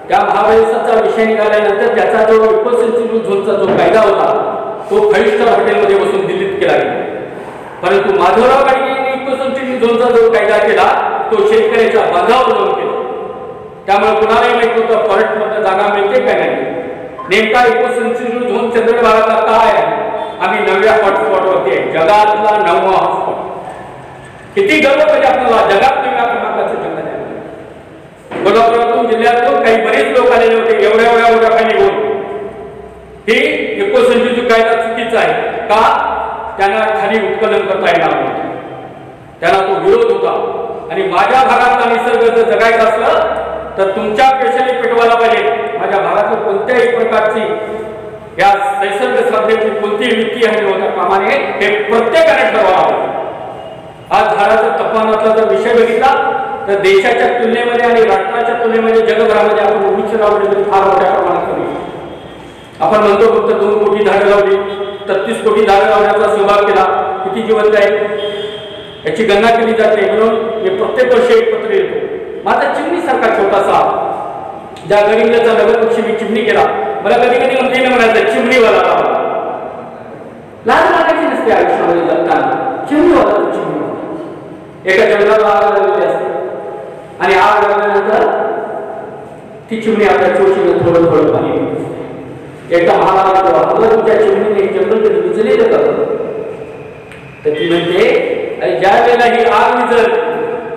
त्या महाबळेश्वरचा विषय निघाल्यानंतर त्याचा जो इकोसेन्सिटिव्ह झोनचा जो कायदा होता तो 5 स्टार हॉटेलमध्ये बसून दिल्लीत केला गेला. परंतु माधवराव गाडगीळांनी इकोसेन्सिटिव्ह झोनचा जो कायदा केला तो शेतकऱ्याच्या बांधावर जाऊन केला. त्यामुळे कुणालाही माहित होतं फॉरेस्टमध्ये जागा मिळते काय नाही. नेमका इकोसेन्सिटिव्ह झोन चंद्रगड भागातला काय आहे. आम्ही 9व्या हॉटस्पॉटवरती आहे, जगातला 9वा हॉटस्पॉट. किती गर्व पाहिजे आपल्याला, जगात 9व्या क्रमांकाचं जंगल आहे. कोल्हापुरातून जिल्ह्यातून काही बरेच लोक आलेले होते एवढ्या खाली होऊन. ही इकोसेन्सिटिव्ह कायदा चुकीचा आहे का, त्यांना खाली उत्खनन करता येणार नव्हतं, त्यांना तो विरोध होता. आणि माझ्या भागातला निसर्ग जर जगायचं असलं तर तुमच्या पेशाने पेटवायला पाहिजे. माझ्या भागातून कोणत्याही प्रकारची या नैसर्ग साधनेची कोणतीही वृत्ती हवी होता कामाने हे प्रत्येकाने ठरवायला पाहिजे. आज झाडाचा तापमानातला जर विषय बघितला तर देशाच्या तुलनेमध्ये आणि राष्ट्राच्या तुलनेमध्ये जगभरामध्ये आपण वृक्ष लावण्यामध्ये फार मोठ्या प्रमाणात कमी. आपण म्हणतो फक्त 2 कोटी झाडं लावली, 33 कोटी झाडं लावण्याचा सहभाग केला, किती जिवंत आहे. याची गणना केली जाते म्हणून हे प्रत्येक वर्षी एक पत्र येतो. माझा चिमणीसारखा छोटासा ज्या गडिंगचा नगरपक्षी मी चिमणी केला, मला कधी कधी म्हणजे म्हणायचं चिमणीवाला लहान लागायची नसते आयुष्यामध्ये जगताना. चिमणीवाला चिमणी एका जंगलाला आग लागलेली असते आणि आग लागल्यानंतर ती चिमणी आपल्या चोचीनं थोडं थोडं पाणी एकदा महाराज तुझ्या चिमणीने जंगल कधी विजलेलं का? तर ती म्हणते अरे ज्या वेळेला ही आग विजल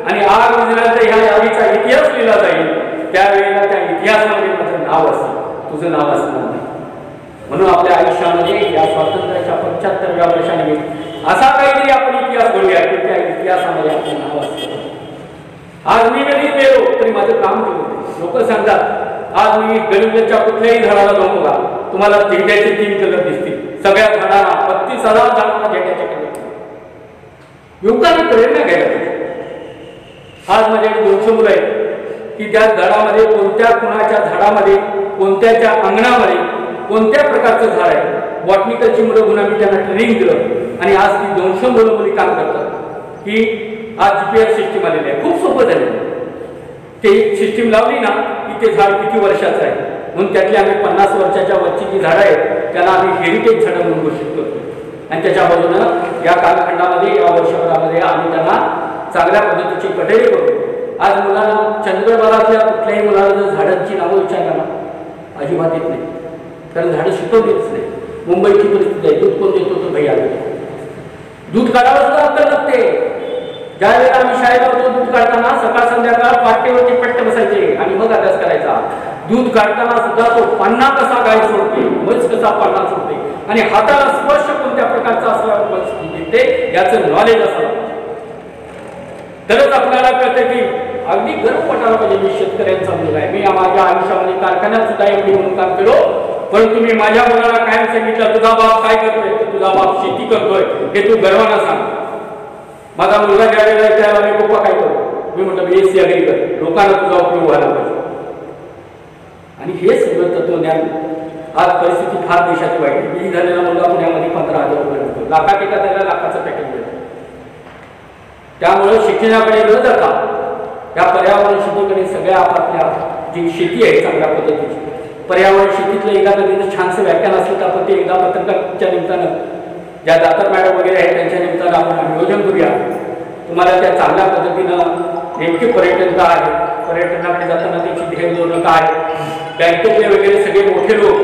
आणि आग विजल्यानंतर ह्या आगीचा इतिहास लिहिला जाईल त्यावेळेला त्या इतिहासामध्ये माझं नाव असेल, तुझं नाव असणार नाही. म्हणून आपल्या आयुष्यामध्ये या स्वातंत्र्याच्या 75व्या वर्षानिमित्त असा काहीतरी आपण इतिहास घडूया की त्या इतिहासामध्ये आपलं नाव असतं. आज मी कधी गेलो तरी माझं काम केलं. लोक सांगतात आज मी गडिंगच्या कुठल्याही झाडाला जाऊन बघा तुम्हाला झेंड्याचे 3 कलर दिसतील. सगळ्या झाडांना 32,000 झाडांना झेंड्याचे कलर. युवकांनी प्रेरणा घ्यायला पाहिजे. आज माझ्याकडे 200 मुलं आहेत की त्या झाडामध्ये कोणत्या कुणाच्या झाडामध्ये कोणत्याच्या अंगणामध्ये कोणत्या प्रकारचं झाड आहे. बॉटनिकलची मुलं म्हणून आम्ही त्यांना ट्रेनिंग दिलं आणि आज ती 200 मुलं मुली काम करतात की आज GPS सिस्टीम आलेली आहे. खूप सोपं झालं. ते सिस्टीम लावली ना की ते झाड किती वर्षाचं आहे म्हणून त्यातली आम्ही 50 वर्षाच्या वरची जी झाडं आहेत त्यांना आम्ही हेरिटेज झाडं म्हणून घोषित करतो आणि त्याच्या बाजूनं या कालखंडामध्ये या वर्षभरामध्ये आम्ही त्यांना चांगल्या पद्धतीची कटेरी करतो. आज मुलांना चंद्रभरातल्या कुठल्याही मुलाला जर झाडांची नावं विचारलं ना अजिबात येत नाही, कारण झाडं शिकवलीच नाही. मुंबईची परिस्थिती आहे. दूध कोण देतो तो भैया दूध काढायला सुद्धा अक्कल नसते. ज्या वेळेला आम्ही शाळेत होतो दूध काढताना सकाळ संध्याकाळ पाट्टेवरती पट्टे बसायचे आणि मग अभ्यास करायचा. दूध काढताना सुद्धा तो पन्ना कसा गाय सोडते, म्हैस कसा पन्ना सोडते आणि हाताला स्पर्श कोणत्या प्रकारचा असते याचं नॉलेज असावं तरच आपल्याला कळतं की अगदी गर्व वाटायला पाहिजे मी शेतकऱ्यांचा मुलगा आहे. मी माझ्या आयुष्यामध्ये कारखान्यात सुद्धा एवढी म्हणून काम केलो, परंतु मी माझ्या मुलाला कायम सांगितलं तुझा बाप काय करतोय, तुझा बाप शेती करतोय हे तू गर्वानं सांग. माझा मुलगा ज्या वेळेला त्याला मी पप्पा काय करतो, मी म्हटलं BSc अग्री कर, लोकांना तुझा उपयोग व्हायला पाहिजे. आणि हे सगळं तत्वज्ञान आज परिस्थिती फार देशाची वाईट. मी झालेला मुलगा पुण्यामध्ये 15,000 रुपये मिळतो, लाखात एका त्याला लाखाचं पॅकेज मिळतं. त्यामुळे शिक्षणाकडे न जाता या पर्यावरण शेतीकडे सगळ्या आपापल्या जी शेती आहे चांगल्या पद्धतीची पर्यावरण शेतीतलं एखादं छानसं व्याख्यान असलं तर आपण ते एकदा पत्रकाराच्या निमित्तानं ज्या दातर मॅडम वगैरे आहेत त्यांच्या निमित्तानं आपण नियोजन करूया. तुम्हाला त्या चांगल्या पद्धतीनं नेमके पर्यटन काय आहे, पर्यटनाकडे जाताना त्याची ध्येय धोरणं काय, बँकेतले वगैरे सगळे मोठे लोक,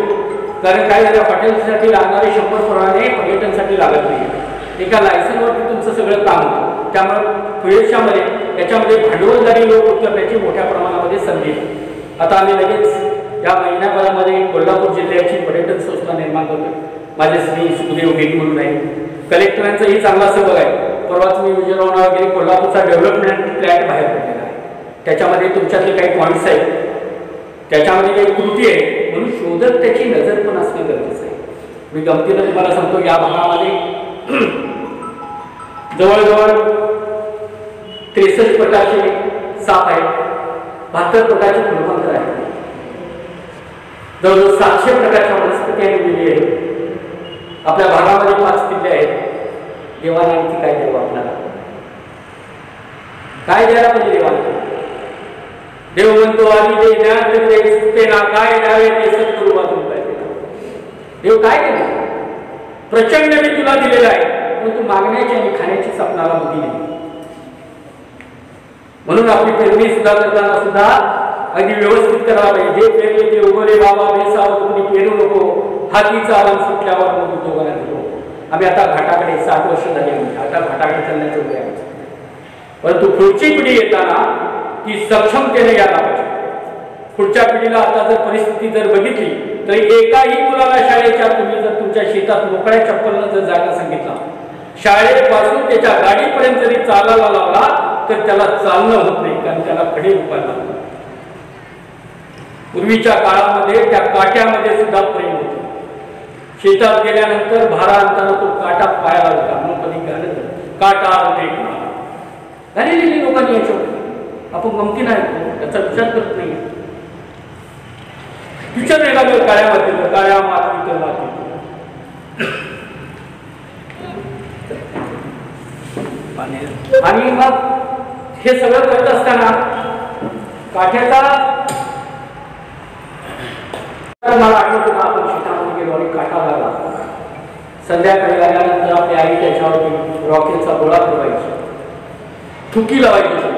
कारण काय झालं हॉटेलसाठी लागणारे 100 प्रमाणे पर्यटनसाठी लागत नाही. एका लायसनवरती तुमचं सगळं काम होतं. त्यामुळे भविष्यामध्ये याच्यामध्ये भांडवलदारी लोक उतरण्याची मोठ्या प्रमाणामध्ये संधी. आता आम्ही लगेच या महिन्याभरामध्ये कोल्हापूर जिल्ह्याची पर्यटन संस्था निर्माण करतो. माझे श्री सुखदेव गेट म्हणून आहे. कलेक्टरांचाही चांगला सहभाग आहे. परवाच मी विजयरावना वगैरे कोल्हापूरचा डेव्हलपमेंट प्लॅन बाहेर पडलेला आहे. त्याच्यामध्ये तुमच्यातले काही पॉईंट्स आहेत, त्याच्यामध्ये काही कृती आहे म्हणून शोधक त्याची नजर पण असणं गरजेचं आहे. मी गमतीनं तुम्हाला सांगतो या भागामध्ये जवळजवळ 63 प्रकारचे साप आहेत, 72 प्रकारचे फुलपाखरं आहेत, जवळजवळ 700 प्रकारच्या वनस्पती आलेली आहेत. आपल्या भागामध्ये 5 किल्ले आहेत. देवाने आणखी काय द्यावं आपल्याला, काय द्यायला पाहिजे देवाला? देव म्हणतो आधी ते ज्ञान ते ना काय द्यावे ते सद्गुरू वाचून पाहिजे. देव काय केलं? प्रचंड मी तुला दिलेला आहे परंतु मागण्याची आणि खाण्याची आपणाला बुद्धी नाही. म्हणून आपली पेरणी सुद्धा करताना सुद्धा अगदी व्यवस्थित करावं पाहिजे. जे पेरले ते उगवले बाबा बेसावं तुम्ही पेरू नको, हातीचा आराम सुटल्यावर मग उद्योगाला दिलो. आम्ही आता घाटाकडे 60 वर्ष झाली आता घाटाकडे चालण्याचं उद्या आहे. परंतु पुढची पिढी येताना ती सक्षमतेने यायला पाहिजे. पुढच्या पिढीला आता जर परिस्थिती जर बघितली तर एकाही मुलाला शाळेच्या तुम्ही जर तुमच्या शेतात मोकळ्या चप्पलनं जर जायला सांगितलं, शाळेपासून त्याच्या गाडीपर्यंत जरी चालायला लावला तर त्याला चालणं होत नाही, कारण त्याला खडे उपायला लागतात. पूर्वीच्या काळामध्ये त्या काट्यामध्ये सुद्धा प्रेम होतं. शेतात गेल्यानंतर भारा आणताना तो काटा पायाला होता म्हणून कधी काटा होते झालेली लोकांनी याच्यावर आपण गमती नाही त्याचा विचार करत नाही. विचार नाही लागलं काळ्या मातीत काळ्या मातीत माती आणि मग हे सगळं करत असताना काठ्याचा मला आठवत होता, आपण शेतामध्ये गेलो आणि काठा लागला. संध्याकाळी आल्यानंतर आपली आई त्याच्यावरती रॉकेलचा गोळा फिरवायची, थुकी लावायची.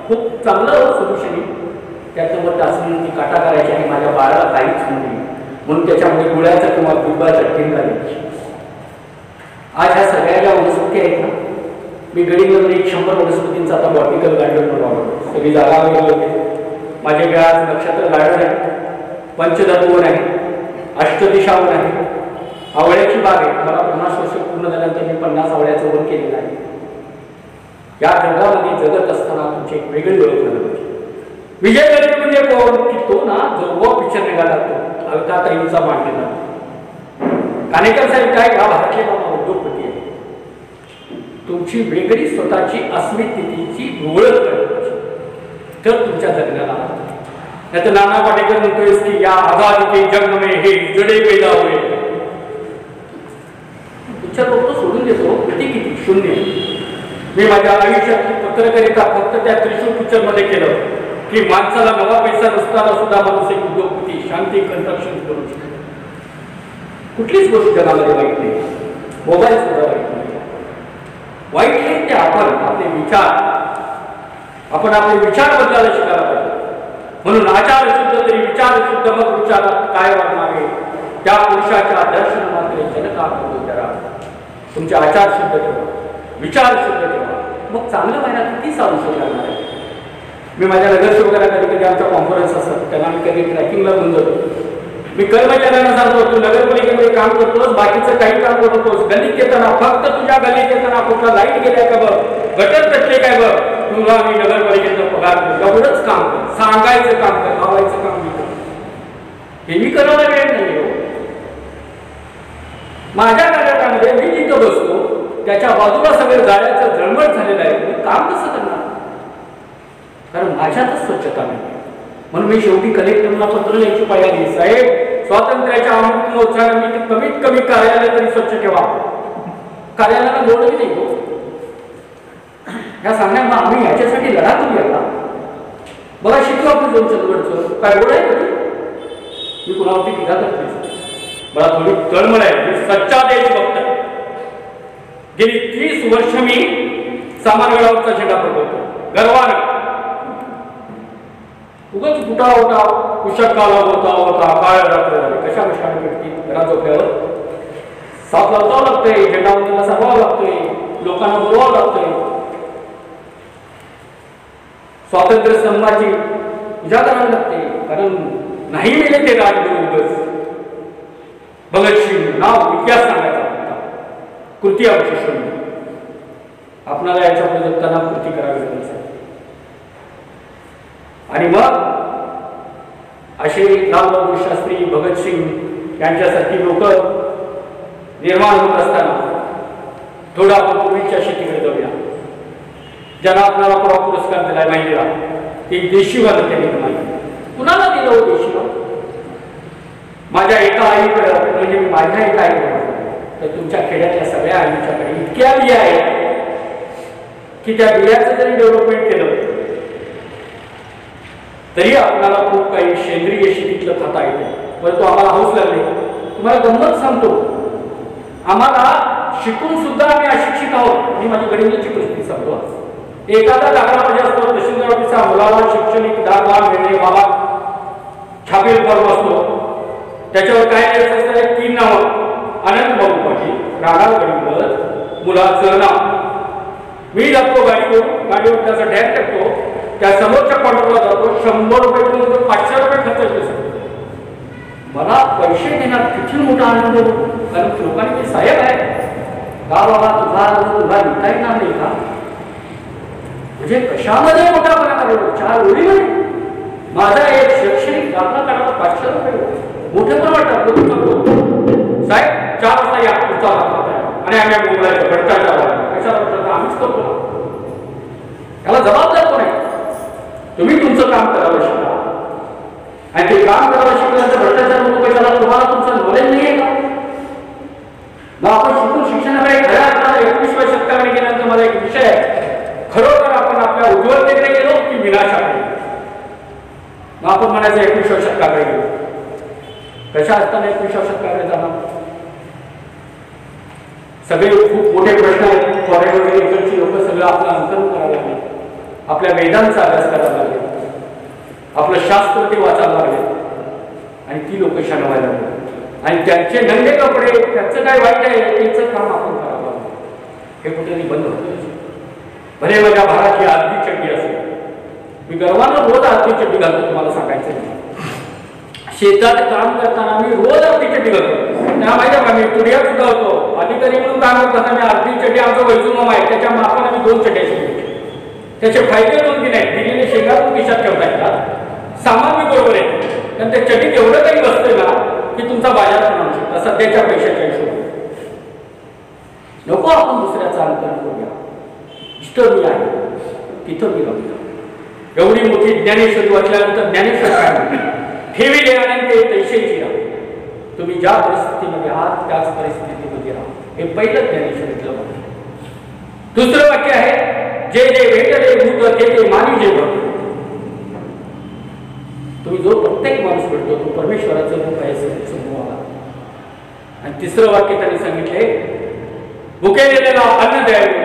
खूप चांगलं सोल्युशन. त्याच्यावर टाचणी काटा करायची आणि माझ्या बाळाला काहीच नाही म्हणून त्याच्यामध्ये गुळ्याचा किंवा बिंबाचा ठेंगा द्यायची. आज ह्या सगळ्या ज्या वनस्पती आहेत ना, मी गडीमध्ये 100 वनस्पतींचा आता बॉटिकल गार्डन बनवलं. सगळी जागा वगैरे होते. माझे आज नक्षत्र गार्डन आहे, पंचधत्वन आहे, अष्टदिशावन आहे, आवळ्याची बाग आहे. मला 50 वर्ष पूर्ण झाल्यानंतर मी 50 आवळ्याचं वन केलेलं आहे. या जगामध्ये जगत असताना तुमची एक वेगळी ओळख झाली. विजय गणेश म्हणजे कोण की तो ना जो पिक्चर निघाला तो अलकाताईंचा मांडलेला. कानेकर साहेब काय या भारतीय उद्योगपती आहे. तुमची वेगळी स्वतःची अस्मितेची ओळख करायची तर तुमच्या जगण्याला. नाही तर नाना पाटेकर म्हणतोय की या आझादी के जग में हे जडे पैदा हुए. पिक्चर बघतो सोडून देतो, किती शून्य. मी माझ्या आयुष्यातली पत्रकारिता फक्त त्या त्रिशूल पिक्चर मध्ये केलं की माणसाला नवा पैसा नसताना सुद्धा माणूस एक उद्योगपती शांती कन्स्ट्रक्शन करू शकतो. कुठलीच गोष्ट जगामध्ये वाईट नाही, मोबाईल सुद्धा वाईट नाही. वाईट हे ते आपण आपले विचार बदलायला शिकायला पाहिजे. म्हणून आचार शुद्ध तरी विचार शुद्ध, मग विचारात काय वागणारे त्या पुरुषाच्या दर्शन मात्र जनका करा. तुमचे आचार शुद्ध ठेवा, विचार शुद्ध ठेवा, मग चांगलं व्हायला किती साधू लागणार आहे. मी माझ्या नगरसेवकाला कधी आमच्या कॉन्फरन्स असतात त्यांना मी कधी ट्रॅकिंगला घेऊन जातो. मी कर्मचाऱ्यांना सांगतो तू नगरपालिकेमध्ये काम करतोस, बाकीचं काही काम करतोस, गल्लीत येताना फक्त तुझ्या गल्लीत येताना कुठला लाईट गेलाय का बघ, गटर कटले काय बघ, तुला मी नगरपालिकेचा पगार देतो. एवढंच काम कर, सांगायचं काम कर, लावायचं काम मी कर. हे मी करायला वेळ नाही हो. माझ्या कार्यालयामध्ये मी जिथं बसतो त्याच्या बाजूला सगळं जाळ्याचं जळमट झालेलं आहे. मी काम कसं करणार, कारण माझ्यातच स्वच्छता नाही. म्हणून मी शेवटी कलेक्टरला पत्र लिहायची पाहिजे, साहेब स्वातंत्र्याच्या अमृत महोत्सवाला कमीत कमी कार्यालय तरी स्वच्छ ठेवा. कार्यालयाला बोर्डही नाही हो. ह्या सांगण्या मग आम्ही ह्याच्यासाठी लढा करूया का? बघा शिकलो आपण जाऊन चंदगडचं काय बोर्ड आहे कधी मी कुणावरती टीका करते. मला थोडी तळमळ आहे. मी सच्चा देश बघत आहे. गेली 30 वर्ष मी सामानगडावरचा झेंडा फडकवतो गर्वानं. उगाच कुठा होता कुशक काला होता काळ रात्र झाले कशा कशाने भेटती घरात झोपल्यावर साथ लावतावं लागतंय, झेंडा वंदनाला सांगावं लागतोय, लोकांना बोलवावं लागतंय. स्वातंत्र्य स्तंभाची पूजा करावी लागते, कारण नाही मिळले ते राजगुरू उगाच. भगतसिंग नाव इतिहास सांगायचा होता, कृती अवशेष आपणाला याच्यापुढे जगताना कृती करावी लागेल. आणि मग असे लालबहादूर शास्त्री, भगतसिंग यांच्यासारखी लोक निर्माण होत असताना थोडा आपण पूर्वीच्या शेतीकडे जाऊया. ज्यांना आपल्याला परवा पुरस्कार दिलाय महिलेला, ते देशीवाला त्यांनी माहिती. कुणाला दिलं हो देशीवा? माझ्या एका आईकडे, म्हणजे माझ्या एका आईकडे तर तुमच्या खेड्यातल्या सगळ्या आईच्याकडे इतक्या बिया आहेत की त्या बियाचं जरी डेव्हलपमेंट केलं तरी आपल्याला खूप काही सेंद्रिय शेतीतलं खाता येते. परंतु आम्हाला हौस लागली. तुम्हाला गंमत सांगतो, आम्हाला शिकून सुद्धा आम्ही अशिक्षित आहोत. मी माझी गडीची परिस्थिती सांगतो. एखादा दाखला पाहिजे असतो तहसीलदार ऑफिसचा, मुलाला शैक्षणिक दाखला मिळणे बाबा छापील फॉर्म असतो, त्याच्यावर काय लिहायचं असतं? 3 नावं, अनंत भाऊ पाटील, राणा गडीवर, मुलाचं नाव. मी जातो गाडीवर त्याचा डॅग टाकतो, त्या समोरच्या काउंटरला जातो, 100 रुपये देऊन 500 रुपये खर्च येतो. मला पैसे देण्यात किती मोठा आनंद होतो, कारण लोकांनी मी साहेब आहे का बाबा तुला लिहिता येणार नाही का? म्हणजे कशामध्ये मोठापणा करायला 4 ओळीमध्ये माझा एक शैक्षणिक दाखला काढायला 500 रुपये मोठे पण वाटतात. साहेब 4 वाजता या पुढचा दाखला आणि आम्ही बोलायचं भ्रष्टाचार कशाला आम्हीच करतो. त्याला जबाबदार कोण आहे? तुम्ही तुमचं काम करायला शिका. आणि ते काम करायला शिकल्यानंतर भ्रष्टाचार होतो कशाला? तुम्हाला तुमचं नॉलेज नाही आहे का? मग आपण शिकून वाहतूक शिक्षणाकडे खऱ्या अर्थाने 21व्या शतकाकडे गेल्यानंतर माझा एक विषय आहे, खरोखर आपण आपल्या उज्ज्वलतेकडे गेलो की विनाशाकडे गेलो. मग आपण म्हणायचं 21व्या शतकाकडे गेलो. कशा असताना 21व्या शतकाकडे जाणार? सगळे खूप मोठे प्रश्न आहेत. फॉरेन वगैरे इकडची लोक सगळं आपलं अंकन करायला लागले, आपल्या वेदांचा अभ्यास करायला लागले, आपलं शास्त्र ते वाचायला लागले आणि ती लोक शनवायला लागले आणि त्यांचे नंगे कपडे, त्याचं काय वाईट आहे त्याचं काम आपण करावं लागलं. हे कुठेतरी बंद होतं. भले माझ्या भाराची अर्धी चड्डी असेल, मी गर्वानं रोज अर्धी चड्डी घालतो. तुम्हाला सांगायचं नाही, शेतात काम करताना मी रोज अर्धी चड्डी घालतो. त्या माहिती आहे का, मी तुडियात सुद्धा होतो. अधिकारी म्हणून काम करताना मी अर्धी चड्डी, आमचा वैजूमामा आहे त्याच्या मापाने आम्ही 2 चड्ड्या शिकलो. त्याचे फायदे 2-3 आहेत. दिलेले शेंगा पण खिशात ठेवता येतात, सामान मी बरोबर आहे, कारण त्या चड्डीत एवढं काही बसतंय ना की तुमचा बाजार पण आणू शकता सध्याच्या पैशाच्या हिशोबाने. नको आपण दुसऱ्याचा अंकन करूया. इष्ट मी आहे तिथं मी राहूया. एवढी मोठी ज्ञानेश्वरी वाचल्यानंतर ज्ञानेश्वर काय म्हणते, ठेविले अनंते तैसेची राहा. तुम्ही ज्या परिस्थितीमध्ये आहात त्याच परिस्थितीमध्ये राहा. हे पहिलं ज्ञानेश्वरीतलं वाक्य. दुसरं वाक्य आहे, जे जे भेटले भूत ते ते मानी जे भक्त. तुम्ही जो प्रत्येक माणूस भेटतो तो परमेश्वराचं रूप आहे समूहाला. आणि तिसरं वाक्य त्यांनी सांगितले, भुकेलेला अन्न द्यावे,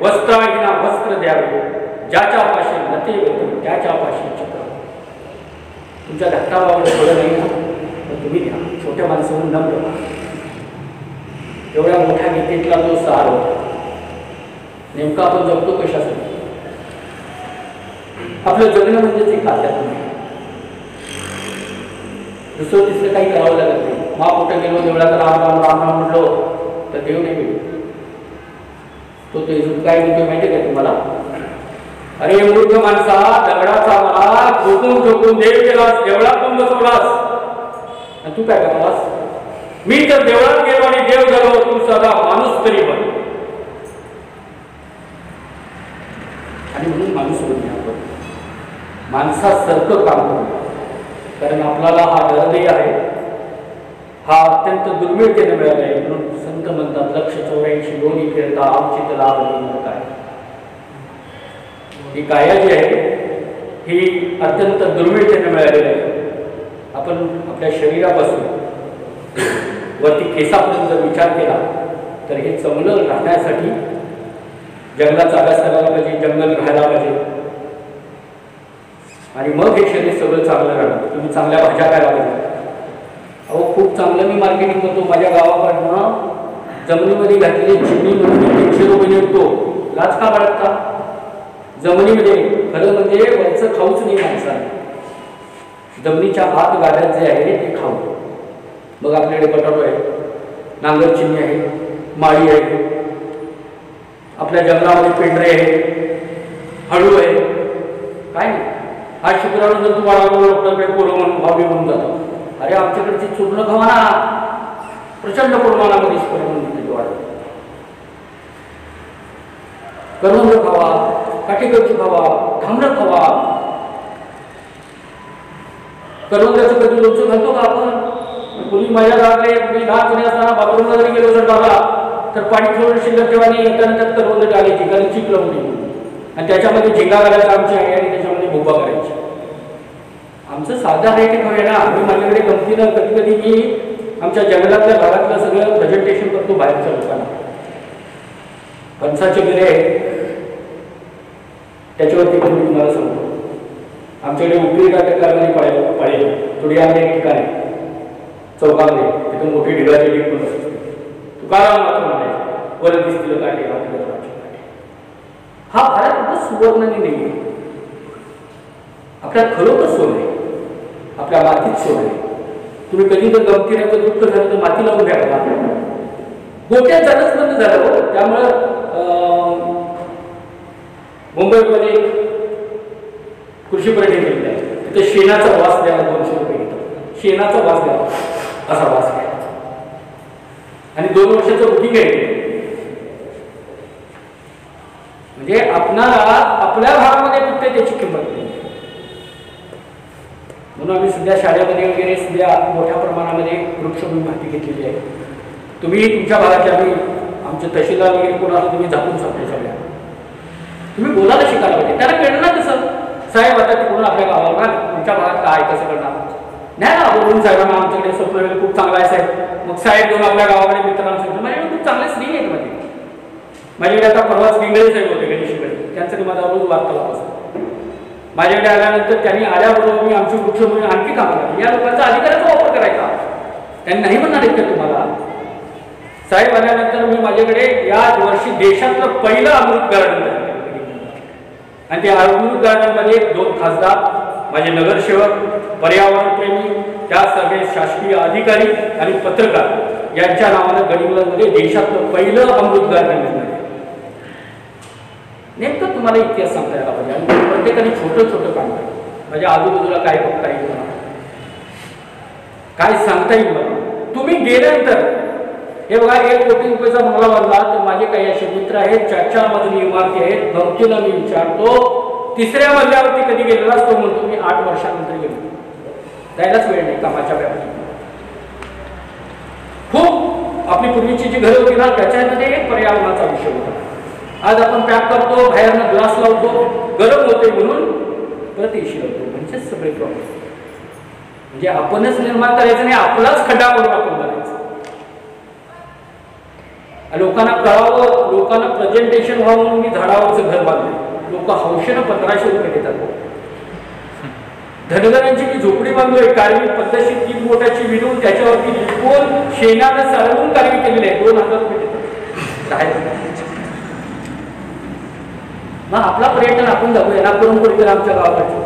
वस्त्राहीना वस्त्र द्यावे, ज्याच्या पाशी नते त्याच्या पाशी चित्र. तुमच्या धक्काबावर थोडं नाही ना, तर तुम्ही द्या. छोट्या माणसाहून नम्र व्हा. एवढ्या मोठ्या गीतेतला जो सार होता. नेमका आपण जगतो कशासाठी? आपलं जगणं म्हणजेच एक आध्यात्म. दुसरं तिसरं काही करावं लागत नाही. मा कुठं गेलो देवळात राम राम राम राम म्हटलो तर देव नाही मिळतो. तो काय म्हणतो माहिती आहे का तुम्हाला? अरे मूर्ख माणसा, दगडाचा मला ठोकून ठोकून देव केलास, देवळात बसवलास आणि तू काय करालास? मी तर देवळात गेलो आणि देव झालो, तू सदा माणूस तरी बन. आणि म्हणून माणूस बनणे आपण माणसासारखं काम करू. कारण आपल्याला हा हृदय आहे, हा अत्यंत दुर्मिळतेने मिळाला आहे. म्हणून संत म्हणतात, 184 दोन्ही फिरता आमची लाभ काय. ही काया जी आहे ही अत्यंत दुर्मिळतेने मिळालेली आहे. आपण आपल्या शरीरापासून वरती केसापर्यंत जर विचार केला तर हे चांगलं राहण्यासाठी जंगलाचा अभ्यास करायला पाहिजे, जंगल राहायला पाहिजे आणि मग हे शरीर सगळं चांगलं राहणार. तुम्ही चांगल्या भाज्या खायला पाहिजे. अहो खूप चांगलं मी मार्केटिंग करतो. माझ्या गावाकडनं जमिनीमध्ये घातलेली चिमणी म्हणून 300 रुपये निघतो. लाच का बाळगता? जमिनीमध्ये खरं म्हणजे वरचं खाऊच नाही माणसाने. जमिनीच्या आत गाड्यात जे आहे ते खाऊ. मग आपल्याकडे बटाटो आहे, नांगर चिमणी आहे, माळी आहे, आपल्या जंगलामध्ये पेंढरे आहे, हळू आहे. काय नाही. आज शुक्रवार जर तुम्हाला डॉक्टरकडे पोरं म्हणून भावी म्हणून जातो, अरे आमच्याकडची चूर्ण खावा ना, प्रचंड प्रमाणामध्ये करवंद खावा, काटेकरची खावा, थांबणं खावा. करवंदाचं कधी लोणचं घालतो का आपण? कोणी माझ्या गावाकडे मी लहान कोणी असताना बाथरूमला जरी गेलो संडासला तर पाणी थोडं शिल्लक ठेवा आणि येताना त्यात करवंद टाकायची, कारण चिक लावून येईल आणि त्याच्यामध्ये झेंगा घालायचा आमची आहे आणि त्याच्यामध्ये भोपा करायची. आमचं साधा आहे ते खाऊया ना. आम्ही माझ्याकडे गमतीनं कधी कधी मी आमच्या जंगलातल्या भागातलं सगळं प्रेझेंटेशन करतो बाहेरच्या लोकांना. फणसाचे गिरे आहेत त्याच्यावरती पण मी तुम्हाला सांगतो. आमच्याकडे उपरी घाटकामध्ये पळेल तुडियामध्ये एक ठिकाण आहे चौकामध्ये, तिथून मोठी ढिगाची ढीग पण असते. तुकाराम मात्र म्हणायचे, वर दिसतील काटे काटे. हा भारत कुठं सुवर्णाने नाही आहे. आपल्या खरोखर सोन आहे, आपल्या मातीत सोन आहे. तुम्ही कधी जर गमतीने दुःख झालं तर माती लावून घ्या. गोट्यात जाणंच बंद झालं हो. त्यामुळं मुंबईमध्ये कृषी पर्यटन केलेलं आहे. तिथे शेणाचा वास द्यावा 200 रुपये घेतात. शेणाचा वास द्यावा असा वास घ्या आणि 2 वर्षाचं बुकिंग आहे. म्हणजे आपणाला आपल्या भागामध्ये कुठे त्याची किंमत नाही. म्हणून आम्ही सध्या शाळेमध्ये वगैरे सध्या मोठ्या प्रमाणामध्ये वृक्षभूमी माहिती घेतलेली आहे. तुम्ही तुमच्या भागाची आम्ही आमचे तहसीलदार वगैरे कोण आलं तुम्ही झाकून सांगते सगळ्या. तुम्ही बोलायला शिकायला पाहिजे. त्याला कळलं ना कसं साहेब आता तिकडून आपल्या गावाला तुमच्या भागात काय कसं करणार नाही ना बोलून साहेबांना आमच्याकडे स्वप्न वगैरे खूप चांगला आहे साहेब. मग साहेब घेऊन आपल्या गावाकडे मित्रांना सांगतो माझ्याकडे खूप चांगले स्त्री आहेत माझ्याकडे आता परवाच विंगळे साहेब होते गणेशकडे त्यांचं माझा रोज वार्तालाप असतो. माझ्याकडे आल्यानंतर त्यांनी आल्याबरोबर मी आमची वृक्ष म्हणून आणखी काम केलं. या लोकांचा अधिकाराचा वापर करायचा त्यांनी नाही म्हणणार आहेत का तुम्हाला. साहेब आल्यानंतर मी माझ्याकडे या वर्षी देशातलं पहिलं अमृत गार्डन तयार केलं आणि त्या अमृत गार्डनमध्ये 2 खासदार माझे नगरसेवक पर्यावरणप्रेमी त्या सगळे शासकीय अधिकारी आणि पत्रकार यांच्या नावानं गडिंग्लजमध्ये देशातलं पहिलं अमृत गार्डन निर्माण. नेमकं तुम्हाला इतिहास सांगता यायला पाहिजे आणि प्रत्येकाने छोटं छोटं काम करायचं. माझ्या आजूबाजूला काय बघता येईल मला काय सांगता येईल मला. तुम्ही गेल्यानंतर हे बघा 1 कोटी रुपयाचा बंगला बांधला तर माझे काही असे मित्र आहेत 4 मजली इमारती आहेत. गमतीला मी विचारतो 3ऱ्या मजल्यावरती कधी गेलेलाच तो म्हणतो मी 8 वर्षानंतर गेलो. जायलाच वेळ नाही कामाच्या व्यापारी. खूप आपली पूर्वीची जी घरं होती ना त्याच्यामध्ये एक पर्यावरणाचा विषय होता. आज आपण पॅक करतो बाहेरनं ग्लास लावतो गरम होते म्हणून परत एसी लावतो म्हणजे सगळे प्रॉब्लेम. म्हणजे आपणच निर्माण करायचं नाही आपलाच खड्डा करून आपण बनायचं. लोकांना कळावं लोकांना प्रेझेंटेशन व्हावं म्हणून मी झाडावरचं घर बांधले. लोक हौशेनं 1500 रुपये देतात. धनगरांची मी झोपडी बांधलोय कारवी पद्धतशीर 3 बोटाची विणून त्याच्यावरती लिपवून शेणानं सारवून कारवी केलेली आहे 2000 रुपये देतात. मग आपला पर्यटन आपण जाऊया ना करून कुठे आमच्या गावाकडचे.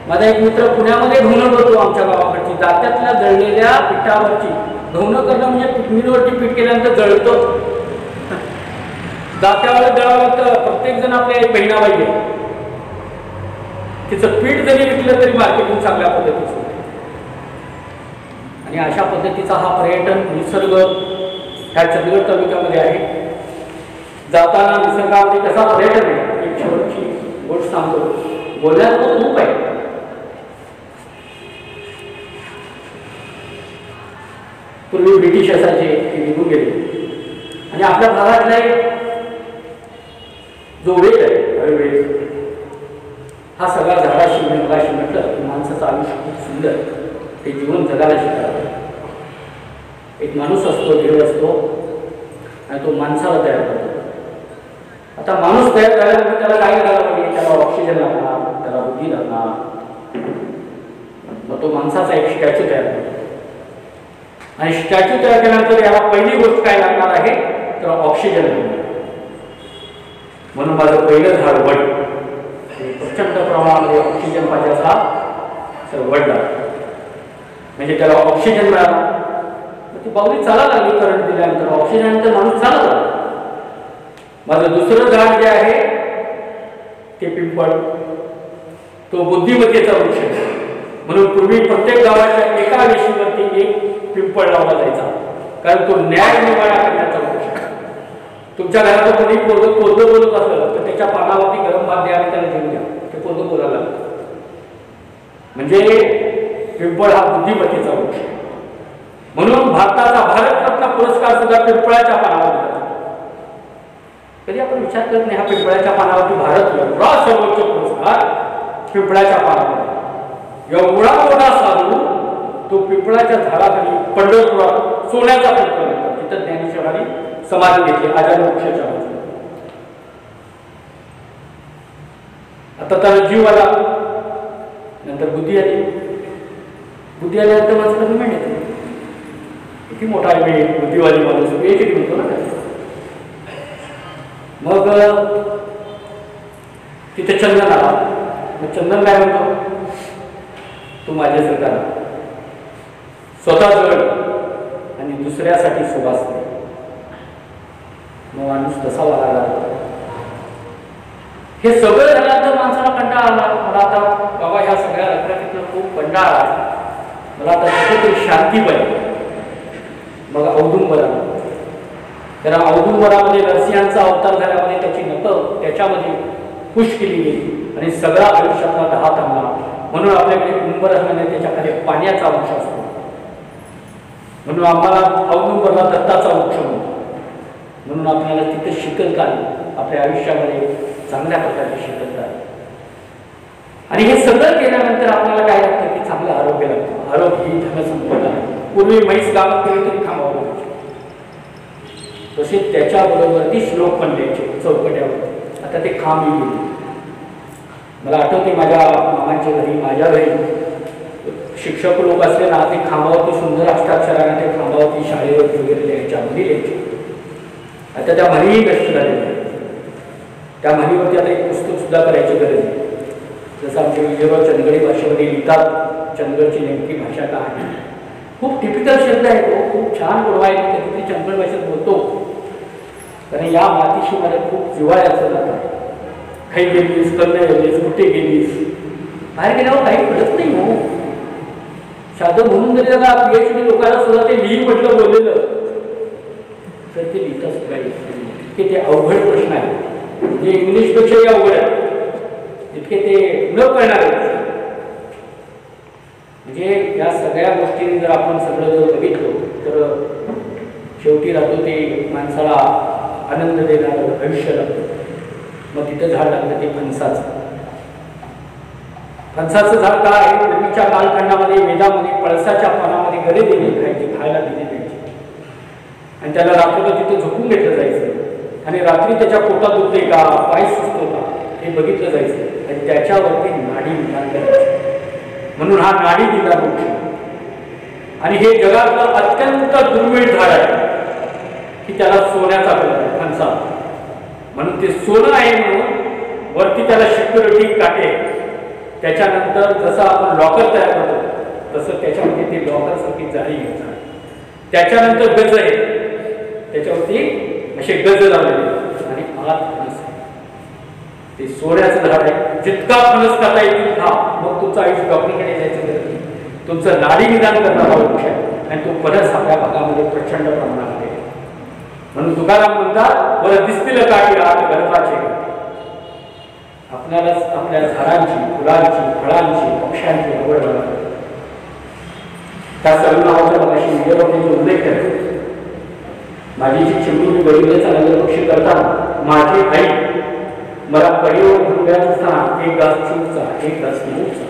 माझा एक मित्र पुण्यामध्ये धुणं करतो आमच्या गावाकडची दात्यातल्या जळलेल्या पिठावरची धुणं करणं म्हणजे पिठमीवरती पीठ केल्यानंतर जळतं. दात्यावर जळावं लागतं. प्रत्येक जण आपल्या एक बहिणाबाई आहे तिचं पीठ जरी विकलं तरी मार्केटिंग चांगल्या पद्धतीचं. आणि अशा पद्धतीचा हा पर्यटन निसर्ग ह्या चंदगड तालुक्यामध्ये आहे. जाताना निसर्गामध्ये कसा पर्यटन आहे एक शेवटची गोष्ट सांगतो. बोलण्यात तो खूप आहे. पूर्वी ब्रिटिश असायचे ते निघून गेले आणि आपल्या भागातला जो वेग आहे हा सगळा झाडाशी मगाशी म्हटलं की माणसाचं आयुष्य खूप सुंदर ते जीवन जगायला शिकावं. एक माणूस असतो देव असतो आणि तो माणसाला तयार करतो. आता माणूस तयार झाल्यानंतर त्याला काय करायला पाहिजे त्याला ऑक्सिजन लागणार त्याला बुद्धी लागणार. मग तो माणसाचा एक स्टॅच्यू तयार करतो आणि स्टॅच्यू तयार केल्यानंतर याला पहिली गोष्ट काय लागणार आहे तर ऑक्सिजन लागणार. म्हणून माझं पहिलं झाड वड प्रचंड प्रमाणामध्ये ऑक्सिजन पाहिजे असा वडला म्हणजे त्याला ऑक्सिजन मिळाला. ती बावली चालायला लागली करंट दिल्यानंतर ऑक्सिजननंतर माणूस चालत आला. माझं दुसरं झाड जे आहे ते पिंपळ तो बुद्धिमत्तेचा वृक्ष आहे. म्हणून पूर्वी प्रत्येक गावाच्या एका वेशीवरती एक पिंपळ लावला जायचा कारण तो न्याय निर्माण करण्याचा वृक्ष आहे. तुमच्या घरात कोणी पोरगं बोलत असलं तर त्याच्या पानावरती गरम भात द्या आणि त्याला घेऊन द्या ते पोरगं बोलायला लागतं. म्हणजे पिंपळ हा बुद्धिमत्तेचा वृक्ष आहे. म्हणून भारताचा भारतरत्न पुरस्कार सुद्धा पिंपळाच्या पानावर दिला. कधी आपण विचार करत नाही हा पिंपळाच्या पानावरती भारत एवढा सर्वोच्च पुरस्कार पिंपळाच्या पानावर एवढा मोठा साधू तो पिंपळाच्या झाडाखाली पंढरपुरात सोन्याचा पिंपळ येतो तिथं ज्ञानेश्वरांनी समाधी घेतली आजाद वृक्षाच्या बाजूला. आता त्याला जीव आला नंतर बुद्धी आली. बुद्धी आल्यानंतर माझं पेमेंट येतं. किती मोठा आहे मी बुद्धिवादी माणूस एक म्हणतो ना. मग तिथे चंदन आला. मग चंदन काय म्हणतो तू माझ्यासारखा स्वतः जळ आणि दुसऱ्यासाठी सुवास दे. मग माणूस तसा वागायला लागला. हे सगळं झाल्यानंतर माणसाला कंटाळा आला. मला आता बाबा ह्या सगळ्या रक्रातीतनं खूप कंटाळा आला. मला आता कुठेतरी शांती पाहिजे. मग औदुंबरा कारण औदुंबरामध्ये नरसिंहांचा अवतार झाल्यामध्ये त्याची नखं त्याच्यामध्ये खुश केली गेली आणि सगळा आयुष्यातला दहा थांबला. म्हणून आपल्याकडे कुंभर असल्याने त्याच्याकडे पाण्याचा वृक्ष असतो. म्हणून आम्हाला औदुंबरला दत्ताचा वृक्ष म्हणतो. म्हणून आपल्याला तिथं शिकत आली, आपल्या आयुष्यामध्ये चांगल्या प्रकारे शिकत आली. आणि हे सगळं केल्यानंतर आपल्याला काय लागतं की चांगलं आरोग्य लागतं. आरोग्य ही धनसंपदा आहे. पूर्वी म्हैस गावात केली तरी थांबावं लागायचं. तसे त्याच्याबरोबर ती श्लोक पण द्यायचे चौकट्यावर. आता ते खांब गेले. मला आठवते माझ्या मामांच्या घरी, माझ्या घरी शिक्षक लोक असले ना, ते खांबावरती सुंदर अष्टाक्षराने ते खांबावरती शाळेवरती वगैरे लिहायच्या, म्हणी लिहायचे. आता त्या म्हणीही नष्ट झालेल्या आहेत. त्या म्हणीवरती आता एक पुस्तक सुद्धा करायची गरज आहे. जसं आमचे विजयराव चंदगडी भाषेमध्ये लिहितात, चंदगडची नेमकी भाषा काय आहे. खूप टिपिकल शब्द आहे तो, खूप छान गोडवा आहे. कधीतरी चंदगड भाषेत बोलतो, कारण या मातीशी मला खूप जिव्हाळ्याचं जातं. काही गेलीस, कल्ले गेलीस, कुठे गेलीस, बाहेर गेल्यावर काही कळत नाही हो. साधं म्हणून जरी त्याला PhD लोकांना सुद्धा ते लिही म्हटलं बोललेलं तर ते लिहितच काही की ते अवघड प्रश्न आहे. म्हणजे इंग्लिशपेक्षाही अवघड आहे इतके ते न कळणार. म्हणजे या सगळ्या गोष्टी जर आपण सगळं जर बघितलं तर शेवटी राहतो ते माणसाला आनंद देणारं आयुष्य लागतं. मग तिथं झाड लागतं ते फणसाचं. फणसाचं झाड काय आहे, पूर्वीच्या कालखंडामध्ये वेदामध्ये पळसाच्या पानामध्ये गरे दिले खायचे, खायला दिले जायचे. आणि त्याला रात्रभर तिथे झोपून घेतलं जायचं आणि रात्री त्याच्या पोटात दुखते का, पाय सुचतो का हे बघितलं जायचं आणि त्याच्यावरती नाडी निदान करायची. म्हणून हा नाडी निदान वृक्ष. आणि हे जगातलं अत्यंत दुर्मिळ झाड आहे की त्याला सोन्याचा कलर आहे फणसा. म्हणून ते सोनं आहे म्हणून वरती त्याला सिक्युरिटी काटे. त्याच्यानंतर जसं आपण लॉकर तयार करतो तसं त्याच्यामध्ये ते लॉकरसारखी जाळी घ्यायचा. त्याच्यानंतर गज आहे, त्याच्यावरती असे गज लावलेले आणि आत फणस. ते सोन्याचं झाड आहे. जितका फणस खाता येईल खा, मग तुमचं आयुष्य डॉक्टरकडे जायचं गरज नाही. तुमचं नाडी निदान करणारा वृक्ष आहे आणि तो फणस आपल्या भागामध्ये प्रचंड प्रमाणात आहे. म्हणून तुकाराम म्हणतात, बरं दिसतील काठी राहत गर्भाचे. आपल्यालाच आपल्या झाडांची, फुलांची, फळांची, पक्ष्यांची आवड लागते. त्या सर्व नावाचा मगाशी विजयरावांनी उल्लेख केला. माझी जी चिमणी बहिणीचा नगर पक्षी करताना माझी आई मला कडीवर घेऊन असताना एक घास चिंचा, एक घास लिंबूचा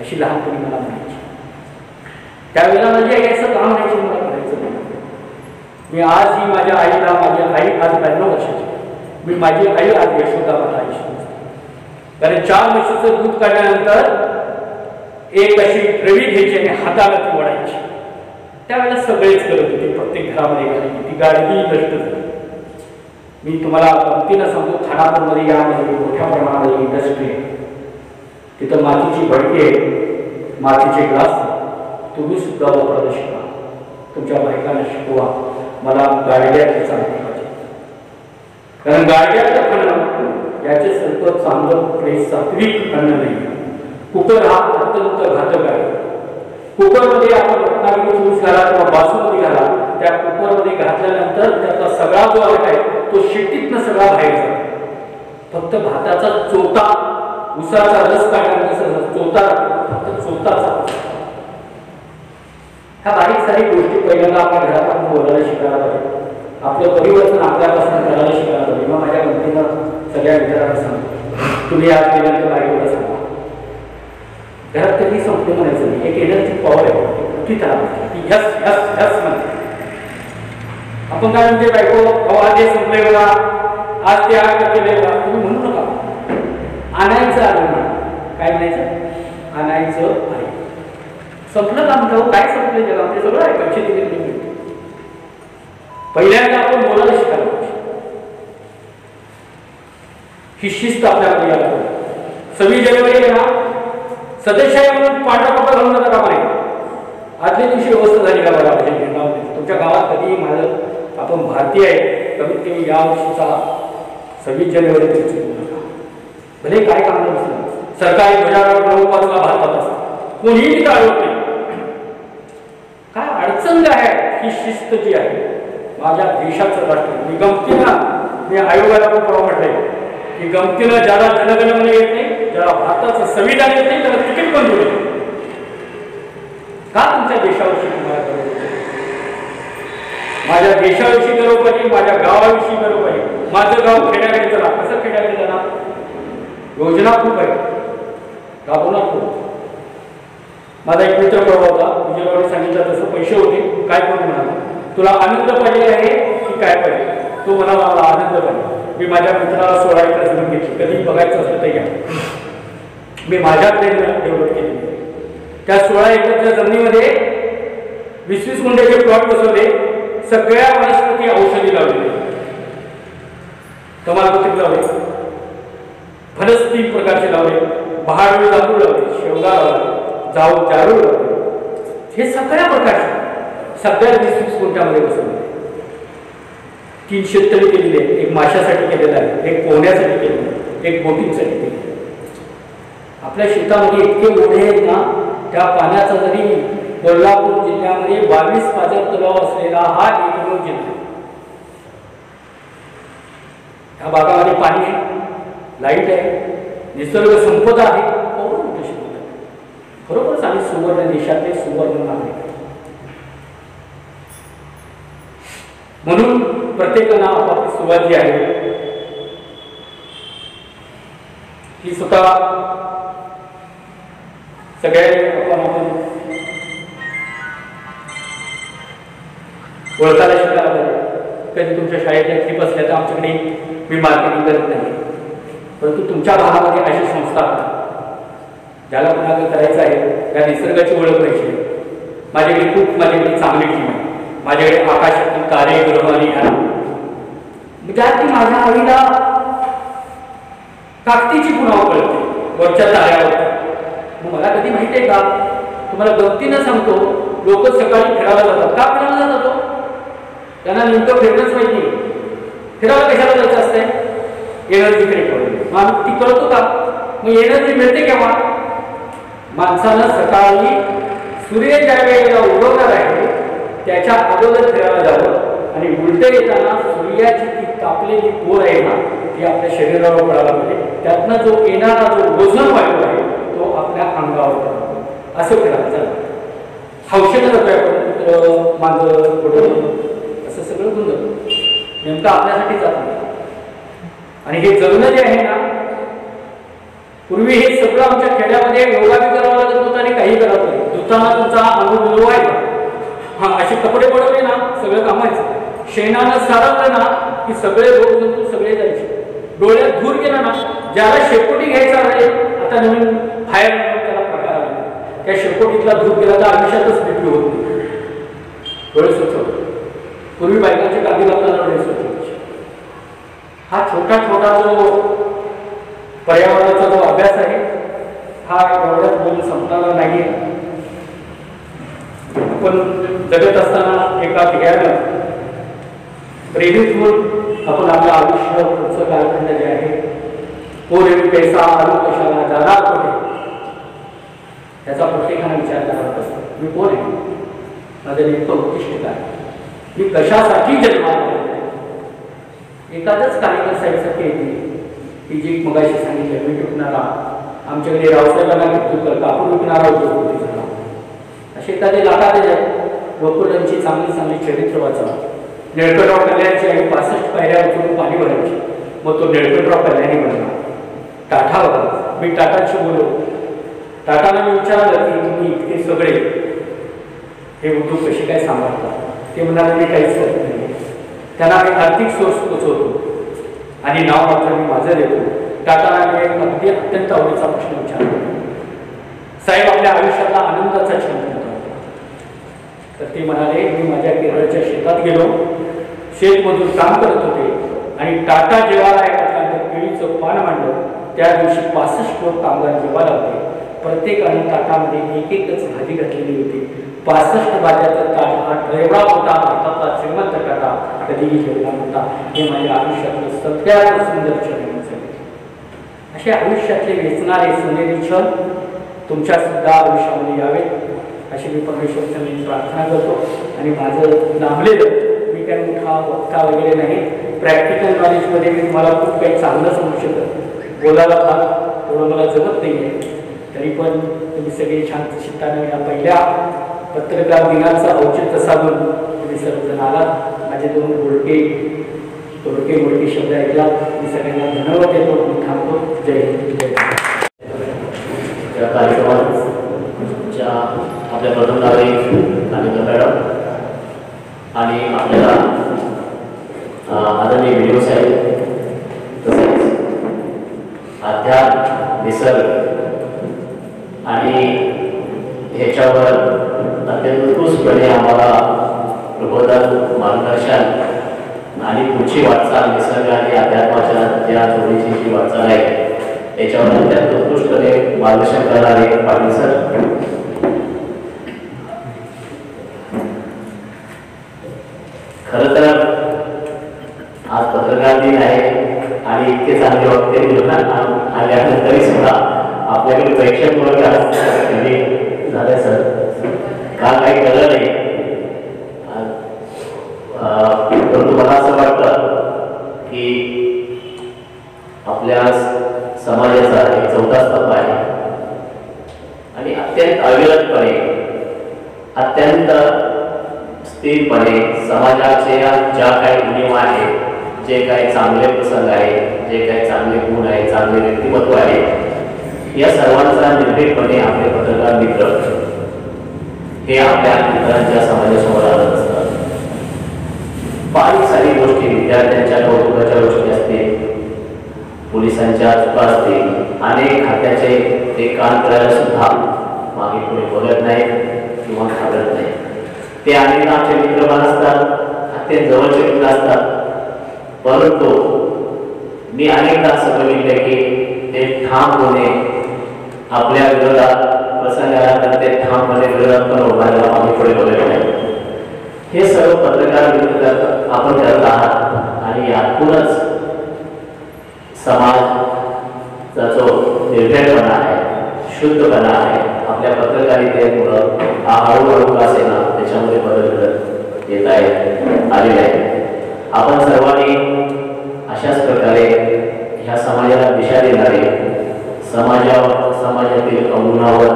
अशी लहानपणी मला म्हणायची. त्यावेळेला माझी आई असं काम म्हणायची मला करायचं नाही. मी आजही माझ्या आईला, माझी आई आज 92 वर्षाची, मी माझी आई आज यशोदा मला आई समजते. कारण 4 म्हशीचं दूध काढल्यानंतर एक अशी रवी घ्यायची आणि हाताला ती ओढायची. त्यावेळेला सगळेच करत होते, प्रत्येक घरामध्ये घालायची. ती गाडगी नष्ट झाली. मी तुम्हाला गमतीनं सांगतो, खानापूरमध्ये यामध्ये मोठ्या प्रमाणामध्ये इंडस्ट्री आहे. तिथं मातीची भडकी आहे, मातीचे ग्लास. तुम्ही सुद्धा वापरायला शिका, तुमच्या बायकांना शिकवा. मला गाडग्यात चालते पाहिजे, कारण गाडग्याचं खाणं याचे सर्व चांगलं सात्विक अन्न नाही. कुकर हा अत्यंत घातक आहे. कुकरमध्ये आपण रत्नागिरी चूस घाला किंवा बासुमती घाला, त्या कुकरमध्ये घातल्यानंतर त्याचा सगळा जो आहे तो शिट्टीतनं सगळा बाहेर जातो. फक्त भाताचा चोता, उसाचा रस काढल्यानंतर चोता, फक्त चोताचा. ह्या बारीक सारी गोष्टी पहिल्यांदा आपल्या घरात आपण बोलायला शिकायला पाहिजे. आपलं परिवर्तन आपल्यापासून करायला शिकायला पाहिजे. मग माझ्या गमतीनं सगळ्या विचारांना सांगतो, तुम्ही आज गेल्यानंतर बायकोला सांगा. घरात कधी संपलं म्हणायचं नाही. एक एनर्जी पॉवर आहे, ती त्याला म्हणते, ती यस यस यस म्हणते. आपण काय म्हणते, बायको आज हे संपलंय बघा, आज ते 8 केलंय बघा, तुम्ही म्हणू नका. आणायचं आलं म्हणा. काय म्हणायचं, आणायचं आहे. संपलं का म्हणतो, काय संपलं जगामध्ये, सगळं आहे पैसे दिले तुम्ही. पहिल्यांदा आपण बोलायला शिकायला पाहिजे. ही शिस्त आपल्याकडे यायला पाहिजे. 26 जानेवारी ना सदस्य आहे म्हणून पांढरा कपडा घालून नका कामा नाही. आदल्या दिवशी व्यवस्था झाली का बघा तुमच्या गावात. कधी माझं आपण भारतीय आहे, कमीत कमी या वर्षीचा 26 जानेवारी तरी चुकू नका. भले काय काम नसलं, सरकारी ध्वजारोहण 9:05 भारतात असतं, कोणीही तिथं आढळत नाही. काय अडचण काय आहे, ही शिस्त जी आहे माझ्या देशाचं राष्ट्र. मी गमतीनं, मी आयोगाला पण परवा म्हटलंय की गमतीनं ज्याला जनगणमन येत नाही, ज्याला भारताचं संविधान येत नाही, त्याला तिकीट पण दिलं का तुमच्या देशावरची तुम्हाला. माझ्या देशाविषयी गर्व पाहिजे, माझ्या गावाविषयी गर्व पाहिजे. माझं गाव खेड्याकडे चला, कसं खेड्याकडे जाणार? योजना खूप आहे, राबवणार खूप. माझा एक मित्र प्रभाव होता, विजयवाडी सांगितलं तसं पैसे होते, काय करू म्हणाला, तुला आनंद पाहिजे आहे की काय पाहिजे? तो म्हणाला मला आनंद पाहिजे. मी माझ्या मित्राला 16 एकर जमीन घेतली, कधी बघायचं असलं तर घ्या. मी माझ्याकडे डेव्हलप केली. त्या 16 एकरच्या जमिनीमध्ये 20-20 गुंठ्याचे प्लॉट बसवले, सगळ्या वनस्पती औषधी लावलेली, तमालपत्री लावले, फणस 3 प्रकारचे लावले, बहाडूळ जांभूळ लावले, शेवगा लावले, जारूळ लावले. हे सगळ्या प्रकारचे सगळ्या 20-20 गुंठ्यामध्ये बसवले. 3 शेततळी केलेले आहेत, एक माशासाठी केलेला आहे, एक पोहण्यासाठी केलेलं आहे, एक बोटिंगसाठी केलेलं आहे. आपल्या शेतामध्ये इतके ओढे आहेत ना, त्या पाण्याचा जरी कोल्हापूर जिल्ह्यामध्ये 22 पाझर तलाव असलेला हा एकमेव जिल्हा. त्या भागामध्ये पाणी आहे, लाईट आहे, निसर्ग संपदा आहे. खरोखरच आम्ही सुवर्ण देशातले सुवर्ण नागरिक. म्हणून प्रत्येकानं आपापली सुरुवात जी आहे ती स्वतः सगळ्या आपण ओळखायला शिकायला पाहिजे. कधी तुमच्या शाळेतल्या ट्रिप असल्या तर आमच्याकडे मी मार्केटिंग करत नाही, परंतु तुमच्या भागामध्ये अशी संस्था ज्याला कोणाला करायचं आहे त्या निसर्गाची ओळख पाहिजे. माझ्याकडे चांगली टीम आहे. माझ्याकडे आकाशातील तारे ग्रह आणि ज्यात की माझ्या आईला ताकदीची पुन्हा कळते वरच्या ताऱ्यावर. मग मला कधी माहिती आहे का, तुम्हाला गमतीनं सांगतो, लोक सकाळी फिरायला जातात. का फिरायला जातो? त्यांना नेमकं फिरणंच माहिती नाही. फिरायला कशाला जायचं असतंय? एनर्जी क्रिएट करून. मग ती कळतो का? मग एनर्जी मिळते केव्हा? माणसानं सकाळी सूर्य ज्या वेळेला उगवणार आहे त्याच्या अगोदर फिरायला जावं आणि उलट येताना सूर्याची ती तापलेली कोर आहे ना ती आपल्या शरीरावर पडायला पाहिजे. त्यातनं जो येणारा जो ओझोन वायू आहे तो आपल्या अंगावर पडावा, असं फिरायला चालतं. हौशेनं जातोय आपण, मांजर फोटो असं सगळं गुंज नेमकं आपल्यासाठी जात नाही. आणि हे जगणं जे आहे ना, पूर्वी हे सगळं आमच्या खेड्यामध्ये योगा बी करावा लागत होता आणि काही करावं लागत. दुताना तुमचा अनुभव आहे हा, असे कपडे पडवले ना सगळं कामायचं. शेणानं सारवलं ना की सगळे रोग जंतू सगळे जायचे. डोळ्यात धूर गेला ना, ज्याला शेकोटी घ्यायचा आहे, आता नवीन फायर त्याला प्रकार आला, त्या शेकोटीतला धूर गेला तर आयुष्यातच मृत्यू होत नाही. डोळे स्वच्छ होते. पूर्वी बायकांचे कांदी घालताना डोळे स्वच्छ व्हायचे. हा छोटा छोटा जो पर्यावरणाचा जो अभ्यास आहे हा एवढ्यात बोलून संपणारा नाही. आपण जगत असताना एका ध्येयानं प्रेरित होऊन आपण आपलं आयुष्य पुढचं कालखंड जे आहे पोरे पैसा आलो कशाला जाणार कुठे त्याचा प्रत्येकाने विचार करावा असतो. मी कोण आहे, माझं नेमकं उद्दिष्ट काय, मी कशासाठी जन्माला आलो. एखादंच कार्यक्रम साहेबसारखे येते की जी मगाशी सांगितलं मी विकणारा, आमच्याकडे रावसाहेबांना विकतो कापूर विकणारा होतो झाला. असे एखादे लाखादे लोकडांची चांगली चांगली चरित्र वाचा. निळकंठराव कल्याणची आणि 65 पायऱ्या उचलून पाणी भरायची, मग तो निळकंठराव कल्याणी बनला. टाटा बघा, मी टाटांशी बोललो. टाटांना मी विचारलं की तुम्ही इतके सगळे हे उद्योग कसे काय सांभाळता. ते म्हणाले मी काहीच करत नाही. त्यांना मी आर्थिक सोर्स पोचवतो आणि नाव मात्र मी माझं देतो. टाटांना मी एक अगदी अत्यंत आवडीचा प्रश्न विचारला, साहेब आपल्या आयुष्यातला आनंदाचा छंद होता. तर ते म्हणाले मी माझ्या केरळच्या शेतात गेलो, शेतमजूर काम करत होते आणि टाटा जेवायला एखाद्या केळीचं पान मांडलं. त्या दिवशी 65 लोक कामगार जेवायला होते. प्रत्येकाने ताटामध्ये एक एकच भाजी घातलेली होती. 65 भाज्याचा ताट हा एवढा मोठा भारतातला श्रीमंत टाटा कधीही जेवला नव्हता. हे माझ्या आयुष्यातलं सगळ्यात सुंदर क्षण झाले. असे आयुष्यातले वेचणारे सोनेरी क्षण तुमच्या सुद्धा आयुष्यामध्ये यावेत अशी मी परमेश्वरचं मी प्रार्थना करतो. आणि माझं लांबलेलं मी काही मोठा वक्ता वगैरे नाही. प्रॅक्टिकल नॉलेजमध्ये मी तुम्हाला खूप काही चांगलं सांगू शकत, बोलायला फार थोडं मला जमत नाही आहे. तरी पण तुम्ही सगळे शांत चित्तानं या पहिल्या पत्रकार दिनाचं औचित्य साधून तुम्ही सर्वजण आलात. माझे 2 तोडके मोडके शब्द ऐकला मी सगळ्यांना धन्यवाद देतो. मी थांबतो. जय हिंद जय महाराष्ट्र. या कार्यक्रमाच्या आपल्या प्रथम नागरिक कानिका मॅडम आणि आपल्याला आदरणीय व्हिडिओ साहेब तसेच अध्यात्म निसर्ग आणि ह्याच्यावर अत्यंत उत्कृष्टपणे आम्हाला प्रबोधन मार्गदर्शन आणि पुढची वाटचाल निसर्ग आणि अध्यात्माच्या ज्या जोडीची जी वाटचाल आहे याच्यावर अत्यंत उत्कृष्टपणे मार्गदर्शन करणारे पाटील सर. खरं तर आज पत्रकार दिन आहे आणि इतके चांगले वक्ते आल्यानंतरही सुद्धा आपल्याकडे प्रेक्षक म्हणून कधी झालंय सर काल काही कळलं नाही. परंतु मला असं वाटतं की आपल्या समाजाचा एक चौथा स्तंभ आहे आणि अत्यंत अविरतपणे अत्यंत स्थिरपणे समाजाच्या ज्या काही उणीवा आहेत जे काही चांगले प्रसंग आहे जे काही चांगले गुण आहे चांगले व्यक्तिमत्व आहे या सर्वांचा निर्भीडपणे आपले पत्रकार मित्र हे आपल्या मित्रांच्या समाजासमोर आणत असतात. फार सारी गोष्टी विद्यार्थ्यांच्या कौतुकाच्या गोष्टी असतील पोलिसांच्या चुका असतील अनेक खात्याचे ते काम करायला सुद्धा मागे पुढे बोलत नाहीत किंवा घाबरत नाही. ते अनेक आमचे मित्रमान असतात अत्यंत जवळचे मित्र असतात. परंतु मी अनेकदा असं बघितलं की ते ठामपणे आपल्या विरोधात प्रसंग आला तर ते ठामपणे विरोधात पण उभारायला मागे पुढे बोलत नाही. हे सर्व पत्रकार मित्र आपण करत आहात आणि यातूनच समाजाचा जो निर्भयपणा आहे शुद्धपणा आहे आपल्या पत्रकारितेमुळं हा हळूहळू का असेना त्याच्यामध्ये बदल घडत येत आहे आलेले आहे. आपण सर्वांनी अशाच प्रकारे ह्या समाजाला दिशा देणारे समाजातील अवगुणावर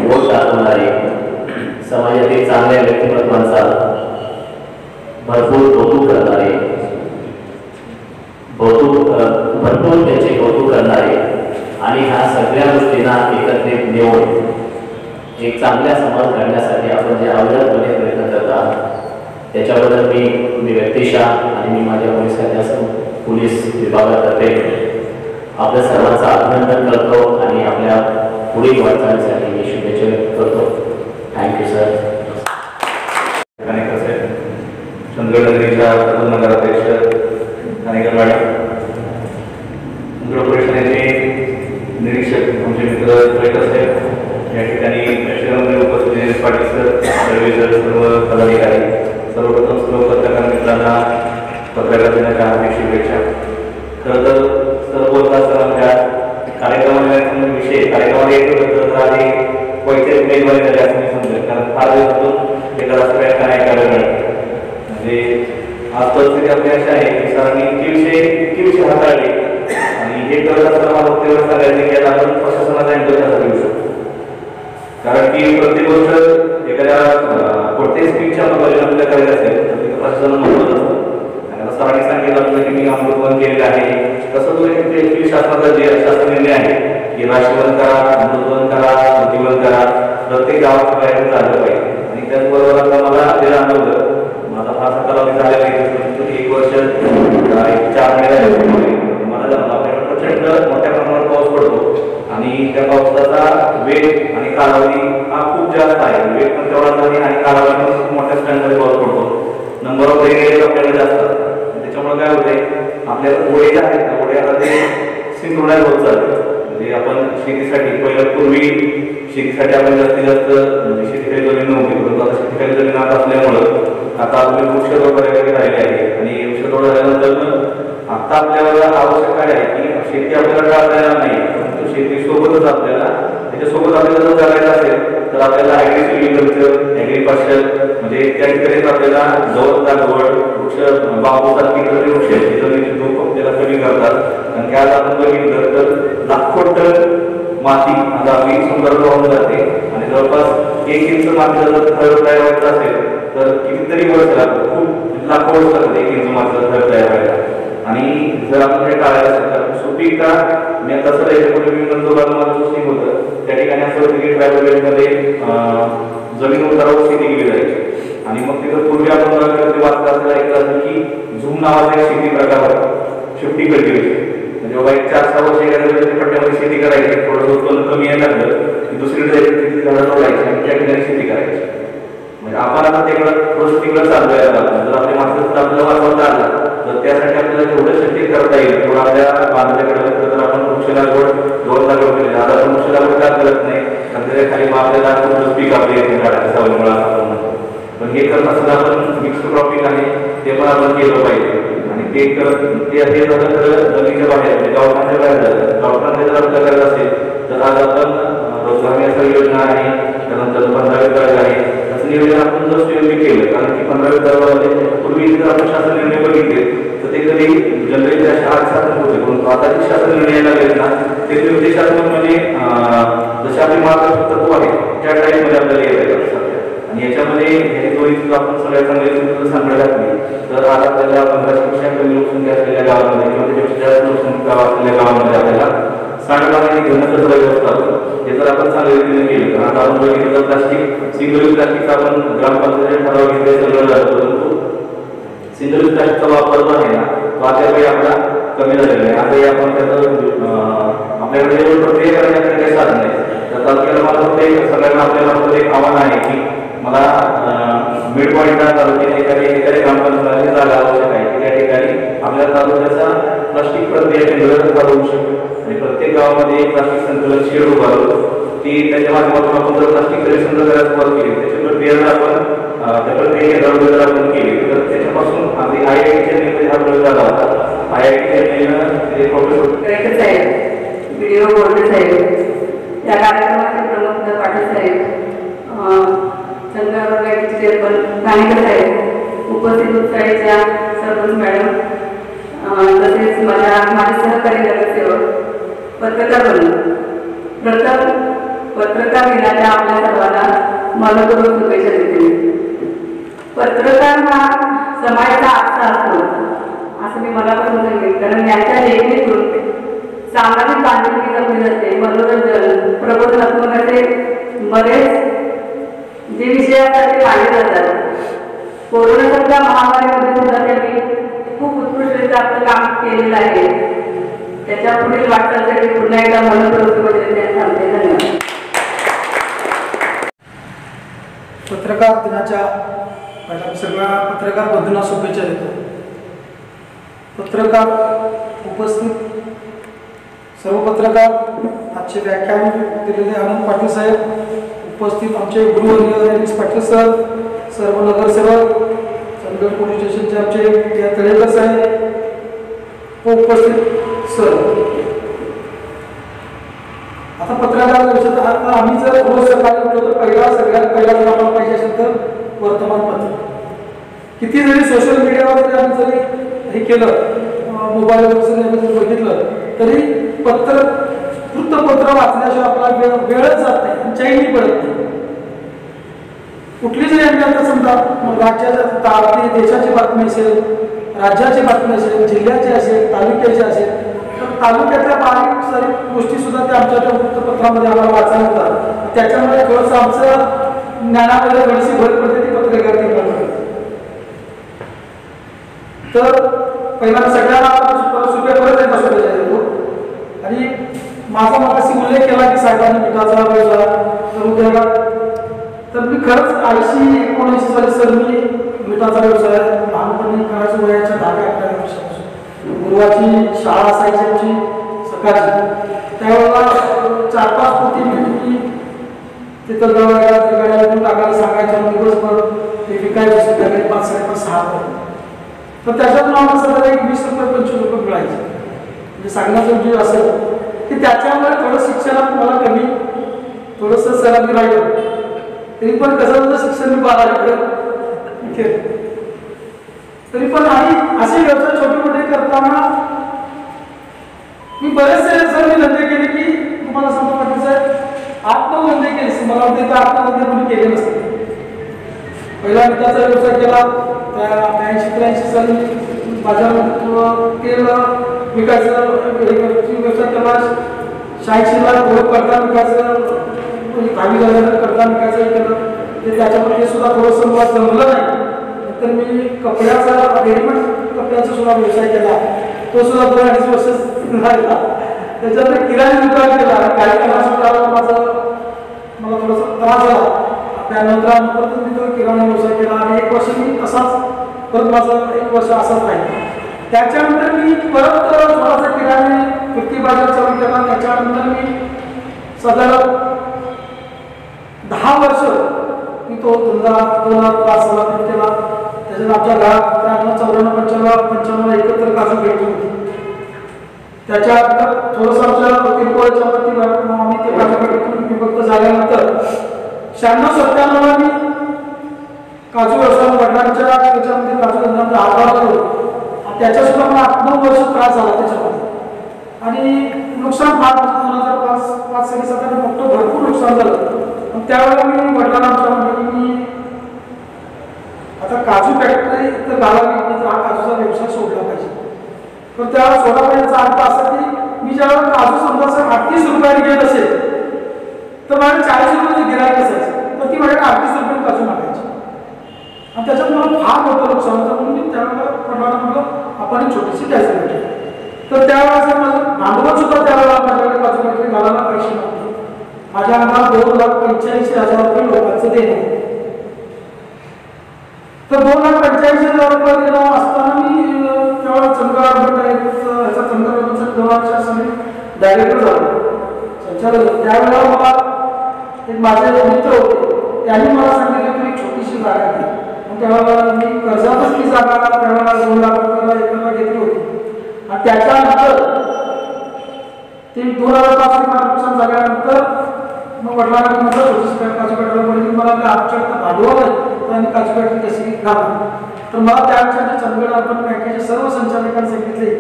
बोट दाखवणारे समाजातील चांगल्या व्यक्तिमत्वांचा भरपूर कौतुक करणारे भरपूर त्याचे कौतुक करणारे आणि ह्या सगळ्या गोष्टींना एकत्रित नेऊन एक चांगल्या समाज घडण्यासाठी आपण जे अविरतपणे प्रयत्न करत आहात त्याच्याबद्दल मी व्यक्तिशः आणि मी माझ्या पोलीस विभागातर्फे आपल्या सर्वांचं अभिनंदन करतो आणि आपल्या पुढील वाटचालीसाठी मी शुभेच्छा व्यक्त करतो. Thank you sir. चंद्रनगरीच्या प्रथम नगराध्यक्ष कानिका मॅडम, चंद्र परिषदेचे निरीक्षक आमचे मित्र सुरेखा साहेब, या ठिकाणी प्रेक्षकांमध्ये उपस्थित पाटील सर, सर्व पदाधिकारी, सर्वप्रथम सर्व पत्रकार मित्रांना पत्रकार दिनाच्या हार्दिक शुभेच्छा. खरं तर सर्व बोलता असताना कार्यक्रमाला एक तर आधी पैसे मेजवानी झाले असं मी समजेल. कारण फार दिवसातून एका राष्ट्रीय नाही करायला म्हणजे आज परिस्थिती आपली अशी आहे की सरांनी इतके विषय हाताळले आणि हे करत असताना मला तेवढं सांगायचं की आपण प्रशासनाचा इंटरेस्ट कसा घेऊ शकतो. कारण की प्रत्येक गोष्ट एखाद्या कोणत्याही स्पीचच्या आपल्याला करायचं असेल तर तिथं प्रशासनाला महत्त्वाचं असतं. आणि सरांनी सांगितलं आपलं की मी अमृतवन केलेलं आहे. तसं तो एक शासनाचा जे शासन निर्णय आहे की राशीवन करा, अमृतवन करा, स्मृतिवन करा, प्रत्येक गावाच्या बाहेर झालं पाहिजे. आणि त्याचबरोबर आता मला ते जाणवलं माझा फारसा कालावधी झालेला आहे, 1 वर्ष 4 महिने मला जाणवलं आपल्याकडे प्रचंड मोठ्या प्रमाणात पाऊस पडतो आणि त्या पावसाचा वेग आणि कालावधी हा खूप जास्त आहे. वेग पण तेवढाच आहे आणि कालावधी पण खूप मोठ्या स्टँडमध्ये पाऊस पडतो. नंबर ऑफ रेन आपल्याकडे जास्त असतात. त्याच्यामुळे काय होतंय आपल्याला ओढे जे आहेत त्या ओढ्याला ते सिंक्रोनाइज होत चालतं. म्हणजे आपण शेतीसाठी पूर्वी शेतीसाठी आपण जास्तीत जास्त म्हणजे शेतीखाली जमीन नव्हती, परंतु आता शेतीखाली जमीन आता असल्यामुळं आता आपले वृक्षतोड बऱ्यापैकी राहिले आहे. आणि वृक्षतोड झाल्यानंतर आता आपल्याला आवश्यक आहे की शेती आपल्याला टाळता येणार नाही, परंतु शेतीसोबतच आपल्याला त्याच्यासोबत आपल्याला जर करायचं असेल तर आपल्याला ॲग्रिकल्चर ॲग्रिकल्चर म्हणजे त्या ठिकाणीच आपल्याला गवत लागवड वृक्ष बांबूसारखी इतर वृक्ष जमिनीची धूप आपल्याला कमी करतात. कारण की आज आपण बघितलं तर लाखो टन माती आता आपली समुद्रात वाहून जाते आणि जवळपास 1 इंच मातीचा जर थर तयार व्हायचा असेल तर कितीतरी वर्ष लागतात. खूप लाखो वर्ष लागते एक इंजुमाचं घर तयार व्हायला. आणि जर आपण हे टाळायला असेल तर सुपीकता मी आता सर याच्यापूर्वी नंदुरबार माझं पोस्टिंग होतं त्या ठिकाणी असं होतं की ट्रायबल बेल्टमध्ये जमीन उतारावर शेती केली जायची. आणि मग तिथं पूर्वी आपण ते वाचलं असेल ऐकलं असेल की झूम नावाचा एक शेती प्रकार होता, शिफ्टिंग कल्टिव्हेशन. म्हणजे बाबा एक 4-6 वर्ष एखाद्या पट्ट्यामध्ये शेती करायची, थोडंसं उत्पन्न कमी यायला लागलं की दुसरीकडे जायची झाडं तोडायची आणि त्या ठिकाणी शेती करायची. म्हणजे आपण आता तिकडं थोडंसं तिकडं चाललोय. जर आपल्या माणसाचं आपल्याला वाचवता आलं तर त्यासाठी आपल्याला जेवढं शक्य करता येईल तेवढं आपल्या बांधल्याकडे तर आपण वृक्ष लागवड 2 लागवड केली. आता आपण वृक्ष लागवड का करत नाही, कारण त्याच्या खाली मग आपल्याला कुठलं पीक आपल्या येते झाडाच्या सावलीमुळे आपण म्हणतो. पण हे करत असताना आपण मिक्स क्रॉपिंग आहे ते पण आपण केलं पाहिजे. आणि ते करत ते झालं तर जमिनीच्या बाहेर म्हणजे गावठाणाच्या बाहेर झालं. गावठाणाचे जर आपलं करायचं असेल तर आज आपण रोजगार हमी योजना आहे, त्यानंतर 15वे तळग आहे, असं नियोजन आपण जर योग्य केलं. कारण की 15वे तळगामध्ये पूर्वी जर आपण शासन निर्णय बघितले तर ते कधी जनरेट अशा 8 शासन होते, परंतु आता जे शासन निर्णय लागलेत ना ते निर्देशात्मक म्हणजे जसे आपले मार्गदर्शक तत्व आहे त्या टाईपमध्ये आपल्याला येत आहे. आणि याच्यामध्ये हे दोन्ही आपण सगळ्या चांगले सांगण्यात घातली तर आता आपल्याला 1500पेक्षा कमी लोकसंख्या असलेल्या गावामध्ये किंवा त्याच्यापेक्षा जास्त लोकसंख्या असलेल्या गावामध्ये आपल्याला सांडपाण्याची घनकचरा व्यवस्था हे जर आपण चांगल्या रीतीने केलं तर आता आपण बघितलं तर प्लास्टिक सिंगल यूज प्लास्टिकचा आपण ग्रामपंचायत ठराव घेतले सगळं झालं, परंतु सिंगल यूज प्लास्टिकचा वापर जो आहे ना तो आता काही आपला कमी झालेला आहे. आताही आपण त्याचं आपल्याकडे जेवढं प्रक्रिया करण्याकडे काही साधन नाही. तर तालुक्याला मला फक्त एक सगळ्यांना आपल्याला एक आव्हान आहे की मला मिड पॉईंटला तालुक्यात एखादी ग्रामपंचायतीची जागा आवश्यक आहे की त्या ठिकाणी आपल्या तालुक्याचा प्लास्टिक प्रक्रिया केंद्र चालू होऊ शकतो. आणि प्रत्येक गावामध्ये प्लास्टिक संकलन शेड उभारलं की त्याच्या माध्यमातून आपण जर प्लास्टिक कलेक्शन जर करायला सुरुवात केली त्याची प्रक्रिया जर आपण त्या प्रक्रिया केंद्रावर जर आपण केली तर त्याच्यापासून आपली IIT चेन्नईमध्ये हा प्रयोग झाला होता. IIT चेन्नईनं ते प्रोफेसर साहेब, व्हिडिओ बोर्डे साहेब, या कार्यक्रमाचे प्रमुख पाटील साहेब, चंद्रगावचे चेअरमन कानेकर साहेब, उपस्थित उत्साहीच्या सरपंच मॅडम, तसेच माझे सहकारी नगरसेवक, पत्रकार बंधू, प्रथम पत्रकार दिनाच्या आपल्या सर्वांना मनपूर्वक शुभेच्छा देते. पत्रकार हा समाजाचा आरसा असतो असं मी मनापासून सांगेन, कारण याच्या लेखणीतून सामाजिक बांधिलकी जपली जाते, मनोरंजन, प्रबोधनात्मक असे बरेच जे विषय असतात ते मांडले जातात. कोरोनासारख्या महामारीमध्ये सुद्धा त्यांनी खूप उत्कृष्टरित्या आपलं काम केलेलं आहे. त्याच्या पुढील वाटचालीसाठी पुन्हा एकदा मनपूर्वक सांगते. धन्यवाद. पत्रकार दिनाच्या पहिल्या सगळ्या पत्रकार बंधूंना शुभेच्छा देतो. पत्रकार उपस्थित सर्व पत्रकार, आजचे व्याख्यान दिलेले आनंद पाटील साहेब, उपस्थित आमचे गुरुवर्य पाटील सर, सर्व नगरसेवक, चंदगड पोलीस स्टेशनचे आमचे तळेकर साहेब, उपस्थित सर. आता पत्रकार विषयात आता आम्ही जर रोज सकाळी उठलो तर सगळ्यात पहिला जर आम्हाला पाहिजे असेल तर वर्तमानपत्र. किती जरी सोशल मीडियावर आम्ही जरी हे केलं, मोबाईलवर बघितलं तरी वृत्तपत्र वाचण्याशिवाय आपला वेळच जात नाही आणि चैनी पडत नाही. कुठली जरी आम्ही आता समजा राज्याच्या देशाची बातमी असेल, राज्याची बातमी असेल, जिल्ह्याची असेल, तालुक्याची असेल, तर तालुक्यातल्या बारीक सारीक गोष्टी सुद्धा त्या आमच्या त्या वृत्तपत्रामध्ये आम्हाला वाचायला होतात. त्याच्यामुळे थोडंसं आमचं ज्ञानामध्ये थोडीशी भर पडते ती पत्रकारिता. तर पहिल्यांदा सगळ्यांना परत एकदा शुभेच्छा देतो. आणि माझा मगाशी उल्लेख केला की साहेबांनी मिठाचा व्यवसाय सुरू केला, तर मी खरंच 80-79 साली सर मी मिठाचा व्यवसाय लहानपणी करायचो. वयाच्या 10-11 वर्षापासून गुरुवाची शाळा असायची आमची सकाळची, त्यावेळेला 4-5 पोती मी तिथं गाड्या टाकायला सांगायचं, दिवसभर ते विकायचं, संध्याकाळी 5-6 पर्यंत. तर त्याच्यातून आम्हाला सध्या एक 20 रुपये 25 रुपये मिळायचे. म्हणजे सांगण्याचं जे असेल की त्याच्यामुळे थोडं शिक्षणात मला कमी थोडंसं सरांनी राहिलं, तरी पण कसं शिक्षण मी 12वी केलं. तरी पण आणि असे व्यवसाय छोटे मोठे करताना मी बरेचसे सर मी धंदे केले की तुम्हाला सांगतो पाटील साहेब 8-9 धंदे केले. मला वाटतं 8-9 धंदे कोणी केले नसते. पहिला मिठाचा व्यवसाय केला. त्या 82-83 साली बाजार तेल विकायचं व्यवसाय केला. 86ला ओळख करता विकायचं 10,000 करता विकायचं केलं. ते त्याच्यामध्ये सुद्धा थोडंसं मला जमलं नाही. तर मी कपड्याचा रेडीमेड कपड्याचा सुद्धा व्यवसाय केला. तो सुद्धा 2-2.5 वर्ष झाला. त्याच्यानंतर किराणा दुकान केला. काही काळासुद्धा मला थोडासा त्रास झाला. त्यानंतर परत मी तो किराणा व्यवसाय केला आणि 1 वर्ष मी तसाच परत माझं 1 वर्ष असाच राहिला. त्याच्यानंतर मी परत थोडासा किराणा विक्री बाजार चालू केला. त्याच्यानंतर मी साधारण 10 वर्ष मी तो धंदा 2005 सालात केला. त्याच्यात आमच्या घरात 94-95 एकत्र काजू भेटली होती. त्याच्यानंतर थोडंसं आमच्या किरकोळच्या वरती आम्ही ते काजू भेटून विभक्त झाल्यानंतर 96-97ला मी काजू व्यवसाय वडिलांच्या त्याच्यामध्ये काजू धंद्यामध्ये आधार करून त्याच्यासुद्धा मला 8-9 वर्ष त्रास झाला त्याच्यामध्ये. आणि नुकसान फार 2005 साली सध्या मोठं भरपूर नुकसान झालं. त्यावेळेला मी वडिलांना आमच्या म्हणजे मी आता काजू फॅक्टरी तर घालावी तर हा काजूचा व्यवसाय सोडला पाहिजे. पण त्यावेळेला सोडा पाहिजेचा अर्थ असा की मी ज्यावेळेला काजू समजा 38 रुपयाने घेत असेल तर माझ्या 40 रुपयाचे गिराईक असायचं. तर ती माझ्याकडे 38 रुपये काजू मागायची आणि त्याच्यात मला फार मोठं नुकसान होतं. म्हणून मी त्यावेळेला प्रमाणात म्हटलं आपण एक छोटीशी गॅस फॅक्टरी. तर त्यावेळेस माझं भांडवल सुद्धा त्यावेळेला माझ्याकडे काजू फॅक्टरी घालायला पैसे नव्हते. माझ्या अंगात 2,85,000 रुपये लोकांचं देणं. तर 2,85,000 रुपये देणं असताना मी त्यावेळेला ह्याचा चंद्रकांतच्या समिती डायरेक्टर झालो, संचालक. त्यावेळेला मला एक माझे मित्र होते, त्यांनी मला सांगितलं की एक छोटीशी जागा घे. त्यावेळेला मी कर्जातच ती जागा त्यावेळेला 2 लाख रुपयाला एकरला घेतली होती. आणि त्याच्यानंतर ते 2005 नुकसान झाल्यानंतर मग वडिलांना म्हटलं छोटीशी काजू फॅक्टरी म्हणजे मला आमच्याकडे भांडवल आहे आणि काजू फॅक्टरी कशी घाला. तर मला त्याच्या चंदगड अर्बन बँकेच्या सर्व संचालकांनी सांगितले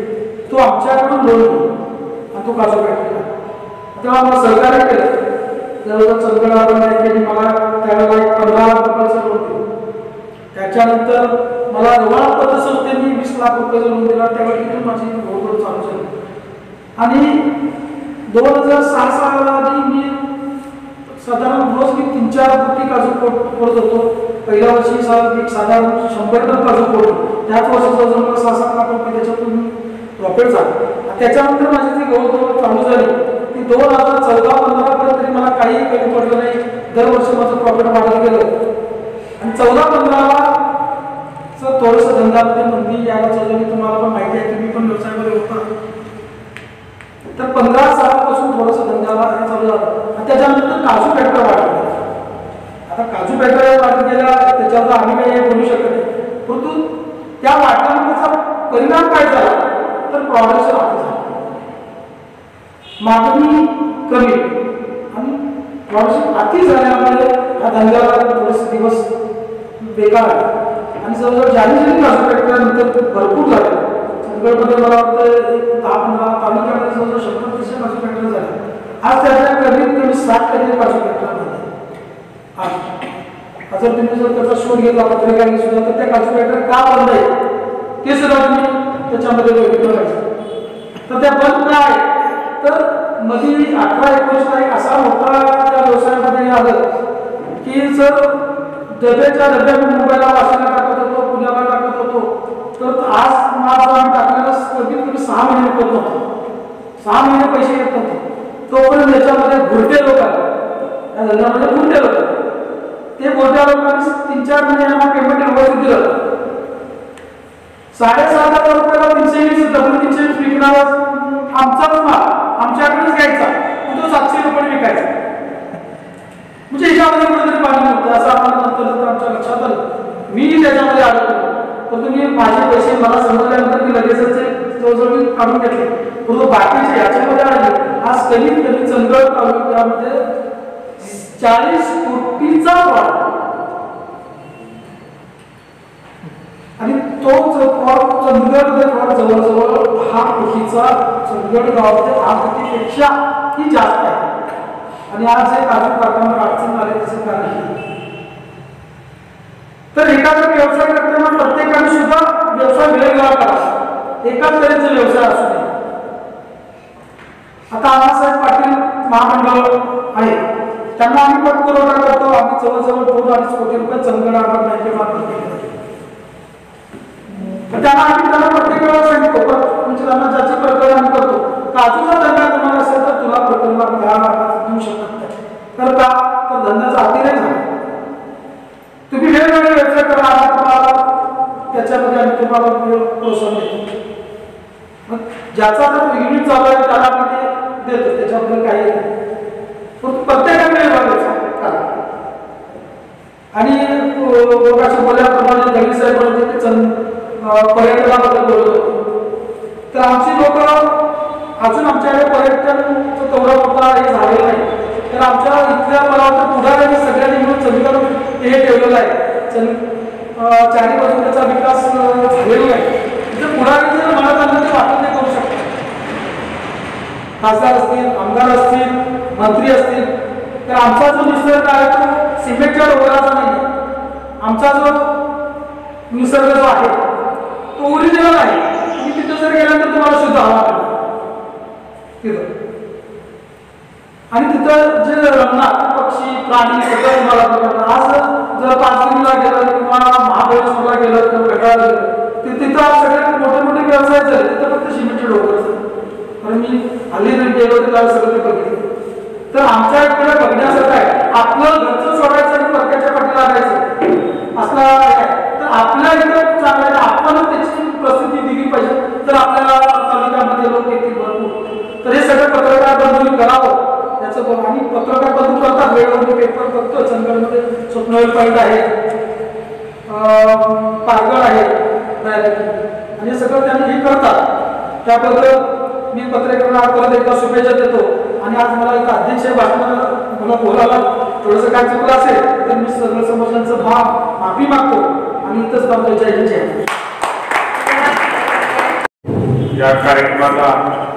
तो आमच्याकडून लोन घेऊ आणि तो काजू फॅक्टरीला. तेव्हा मला सहकार्य केलं. जवळजवळ चंदगड अर्बन बँकेने मला त्यावेळेला 15 लाख रुपयाचं लोन दिलं. त्याच्यानंतर मला रवाना पतसंस्थेने 20 लाख रुपयाचं लोन दिला. त्यावेळी तिथून माझी घोडदौड चालू झाली. आणि 2006 साली मी साधारण रोज मी 3-4 पोटी काजू फोडत होतो. पहिल्या वर्षी साधारण 100 टन काजू फोडतो. त्याच वर्षी जवळजवळ 6-7 लाख रुपये त्याच्यातून प्रॉफिट झालं. त्याच्यानंतर माझी जी घोडदौड चालू झाली ती 2014-15 पर्यंत तरी मला काही कमी पडलं नाही. दरवर्षी माझं प्रॉफिट वाढत गेलं. आणि 14-15ला थोडंसं धंद्यामध्ये मंदी यायला चालली. तुम्हाला पण माहिती आहे, तुम्ही पण व्यवसायामध्ये होता. तर 15 सालापासून थोडंसं धंद्याला चालू झालं. आणि त्याच्यानंतर काजू फॅक्टरी वाढली. आता काजू फॅक्टरी वाढत गेल्या त्याच्यावर आम्ही काही बोलू शकत नाही. परंतु त्या वाढल्यानंतरचा परिणाम काय झाला तर प्रोडक्शन आता झालं. मागणी कमी आणि प्रोडक्शन अति झाल्यामुळे या धंद्याला थोडेसे दिवस बेकार आहे. आणि जवळजवळ ज्यांनी काजू फॅक्टरीनंतर भरपूर झाले. चंदगडमध्ये मला वाटतं 10-15 तालुक्यामध्ये जवळजवळ 100-150 काजू फॅक्टरी झाल्या. आज त्याच्या कमीत 60 काजू फॅक्टरीमध्ये जर तुम्ही जर त्याचा शोध घेतला पत्रकारांनी सुद्धा तर त्या काजू फॅक्टरी का बंद आहे ते सुद्धा तुम्ही त्याच्यामध्ये बघितलं पाहिजे. तर त्या बंद काय तर मध्ये 18-19 एक असा मोठा त्या व्यवसायामध्ये आलं की जर डब्यात मुंबईला वाशिमला टाकत होतो, पुण्याला टाकत होतो. तर आज माल आम्ही टाकलेला कमीत कमी 6 महिने होत नव्हतो. 6 महिने पैसे येत नव्हते. तोपर्यंत त्याच्यामध्ये घोरटे लोक आहेत. या धंद्यामध्ये घोरटे लोक आहेत. ते घोरट्या लोकांनी 3-4 महिन्यांना पेमेंट व्यवस्थित दिलं. 7,500 रुपयाला 320 विकणारा आमचाच माल आमच्याकडेच घ्यायचा. तो 700 रुपये विकायचा. म्हणजे याच्यामध्ये कुठेतरी पाणी नव्हतं असं आम्हाला नंतर आमच्या लक्षात आलं. मी त्याच्यामध्ये आलो तर तुम्ही माझे पैसे मला समजल्यानंतर मी लगेचच जवळजवळ मी काढून घेतले. परंतु बाकीचे याच्यामध्ये आले आज कमीत कमी चंदगड तालुक्यामध्ये 40 कोटीचा वाढ. आणि तो चंदगडमध्ये जवळजवळ 10 कोटीचा चंदगड गावामध्ये 10 कोटीपेक्षा ही जास्त आहे. आणि आज जे काजू कारखान्यावर अडचण आले त्याचं कारण तर एखादा व्यवसाय करताना प्रत्येकाने सुद्धा व्यवसाय वेगवेगळा करा, एकाच तऱ्हेचा व्यवसाय असू नये. आता अण्णासाहेब पाटील महामंडळ आहे, त्यांना आम्ही पतपुरवठा करतो. आम्ही जवळजवळ 2-2.5 कोटी रुपये चंदगड अर्बन बँकेमार्फत दिले. त्यांना आम्ही त्यांना प्रत्येक वेळेला सांगतो, म्हणजे त्यांना ज्याची प्रकरण आम्ही करतो, काजूचा धंदा करणार असेल तर तुला प्रकरण देऊ शकत नाही. तर का तर धंद्याचा अतिरेक झाला. तुम्ही वेगवेगळे व्यवसाय करा, आम्ही तुम्हाला त्याच्यामध्ये आम्ही तुम्हाला प्रोत्साहन देतो. मग ज्याचा जर युनिट चालू आहे त्याला आम्ही ते देतो, त्याच्याबद्दल काही नाही. प्रत्येकाने व्यवसाय करा. आणि लोकांच्या बोलल्याप्रमाणे दगडी साहेब म्हणते पर्यटनाबद्दल बोलत होते, तर आमची लोक अजून आमच्याकडे पर्यटनचं तेवढा मोठा हे झालेलं नाही. तर आमच्या इथल्या मला वाटतं पुढाऱ्यांनी सगळ्यांनी मिळून चंदगड हे ठेवलेलं आहे. चारी बाजून त्याचा विकास झालेला आहे. तिथे पुढारी जर म्हणत आलं ते वाटत ते करू शकतात. खासदार असतील, आमदार असतील, मंत्री असतील. तर आमचा जो निसर्ग आहे तो सिमेंटच्या डोंगराचा नाही. आमचा जो निसर्ग जो आहे तो ओरिजिनल आहे. तुम्ही तिथं जर गेल्यानंतर तुम्हाला शुद्ध हवा तिथं, आणि तिथं जे रंगणार पक्षी प्राणी सगळं तुम्हाला बघणार. आज जर पाचगणीला गेलं किंवा महाबळेश्वरला गेलं किंवा भेटायला गेलं तिथं सगळे मोठे मोठे व्यवसाय झाले. तिथं फक्त सिमेंटचे डोंगर असतात. कारण मी हल्ली गेलो तर त्याला सगळं ते बघितलं. तर आमच्या इकडे बघण्यासारखं आहे. आपलं घरचं सोडायचं आणि परक्याच्या पाठी लागायचं असला आहे. तर आपल्या इकडे चांगलं आपण त्याची प्रसिद्धी दिली पाहिजे, तर आपल्याला तालुक्यामध्ये लोक येतील भरपूर. तर हे सगळं पत्रकार बंधूंनी करावं त्याचं. आणि पत्रकार बंधू करतात, वेळोवेळी पेपर बघतो. चंदगडमध्ये स्वप्नवेल पॉईंट आहे, पारगड आहे, आणि हे सगळं त्यांनी हे करतात. त्याबद्दल मी पत्रकारांना परत एकदा शुभेच्छा देतो. आणि आज मला एक अध्यक्ष भाषणाला मला बोलायला थोडंसं काय चुकलं असेल तर मी सगळं समस्यांचं माफी मागतो आणि इथंच थांबतो. जय हिंद, जय. या कार्यक्रमाचा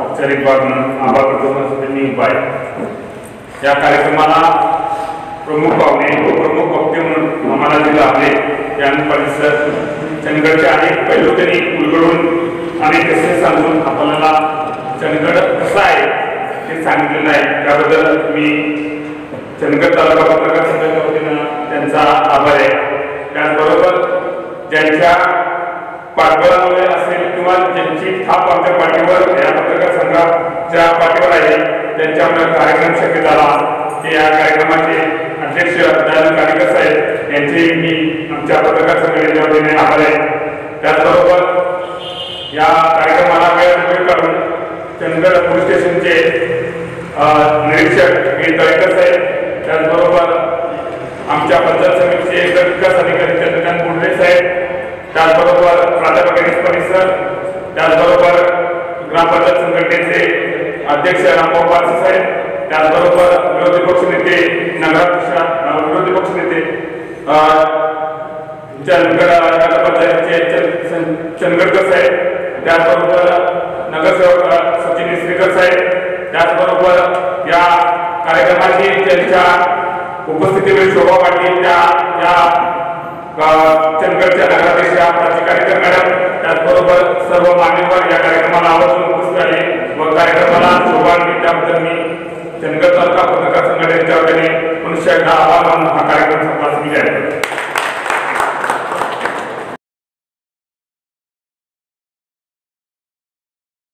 औपचारिक भाग म्हणून आभार प्रदर्शन मी उपाय. या कार्यक्रमाला प्रमुख पाहुणे व प्रमुख वक्ते म्हणून आम्हाला जे लाभले त्यानंतर परिसर चंदगडचे अनेक पैलू त्यांनी उलगडून आणि कसे सांगून आपल्याला चंदगड कसं आहे ते सांगितलेलं आहे. त्याबद्दल मी चंदगड तालुका पत्रकार संघाच्या वतीनं त्यांचा आभार आहे. त्याचबरोबर ज्यांच्या पाठबळामुळे असेल किंवा ज्यांची थाप आमच्या पाठीवर या पत्रकार संघाच्या पाठीवर आहे त्यांच्यामुळे कार्यक्रम शक्य झाला. ते या कार्यक्रमाचे अध्यक्ष दयानंद कानेकर साहेब यांचे मी आमच्या पत्रकार संघटनेच्या वतीने आभार आहे. त्याचबरोबर या कार्यक्रमाला वेळ काढून चंदगड पोलीस स्टेशनचे निरीक्षक मी तळेकर साहेब, त्याचबरोबर आमच्या पंचायत समितीचे विकास अधिकारी चंद्रकांत बोंडे साहेब, त्याचबरोबर प्राध्यापक परिसर, त्याचबरोबर ग्रामपंचायत संघटनेचे अध्यक्ष रामभाऊ पारसे साहेब, त्याचबरोबर विरोधी पक्ष नेते विरोधी पक्ष नेते चंदगड नगरपंचायतचे चंदगडकर साहेब, त्याचबरोबर नगरसेवक सचिन इसरेकर साहेब, त्याचबरोबर या कार्यक्रमाची त्यांच्या उपस्थितीमध्ये शोभा पाटील, त्या चंदगडच्या नगराध्यक्षा प्राची कानेकर मॅडम, त्याचबरोबर सर्व मान्यवर या कार्यक्रमाला आवर्जून उपस्थित आले व कार्यक्रमाला शोभा दिली. त्याबद्दल मी चंदगड तालुका पत्रकार संघटनेच्या वतीने पुनश्च एकदा आभार मानून हा कार्यक्रम संपला.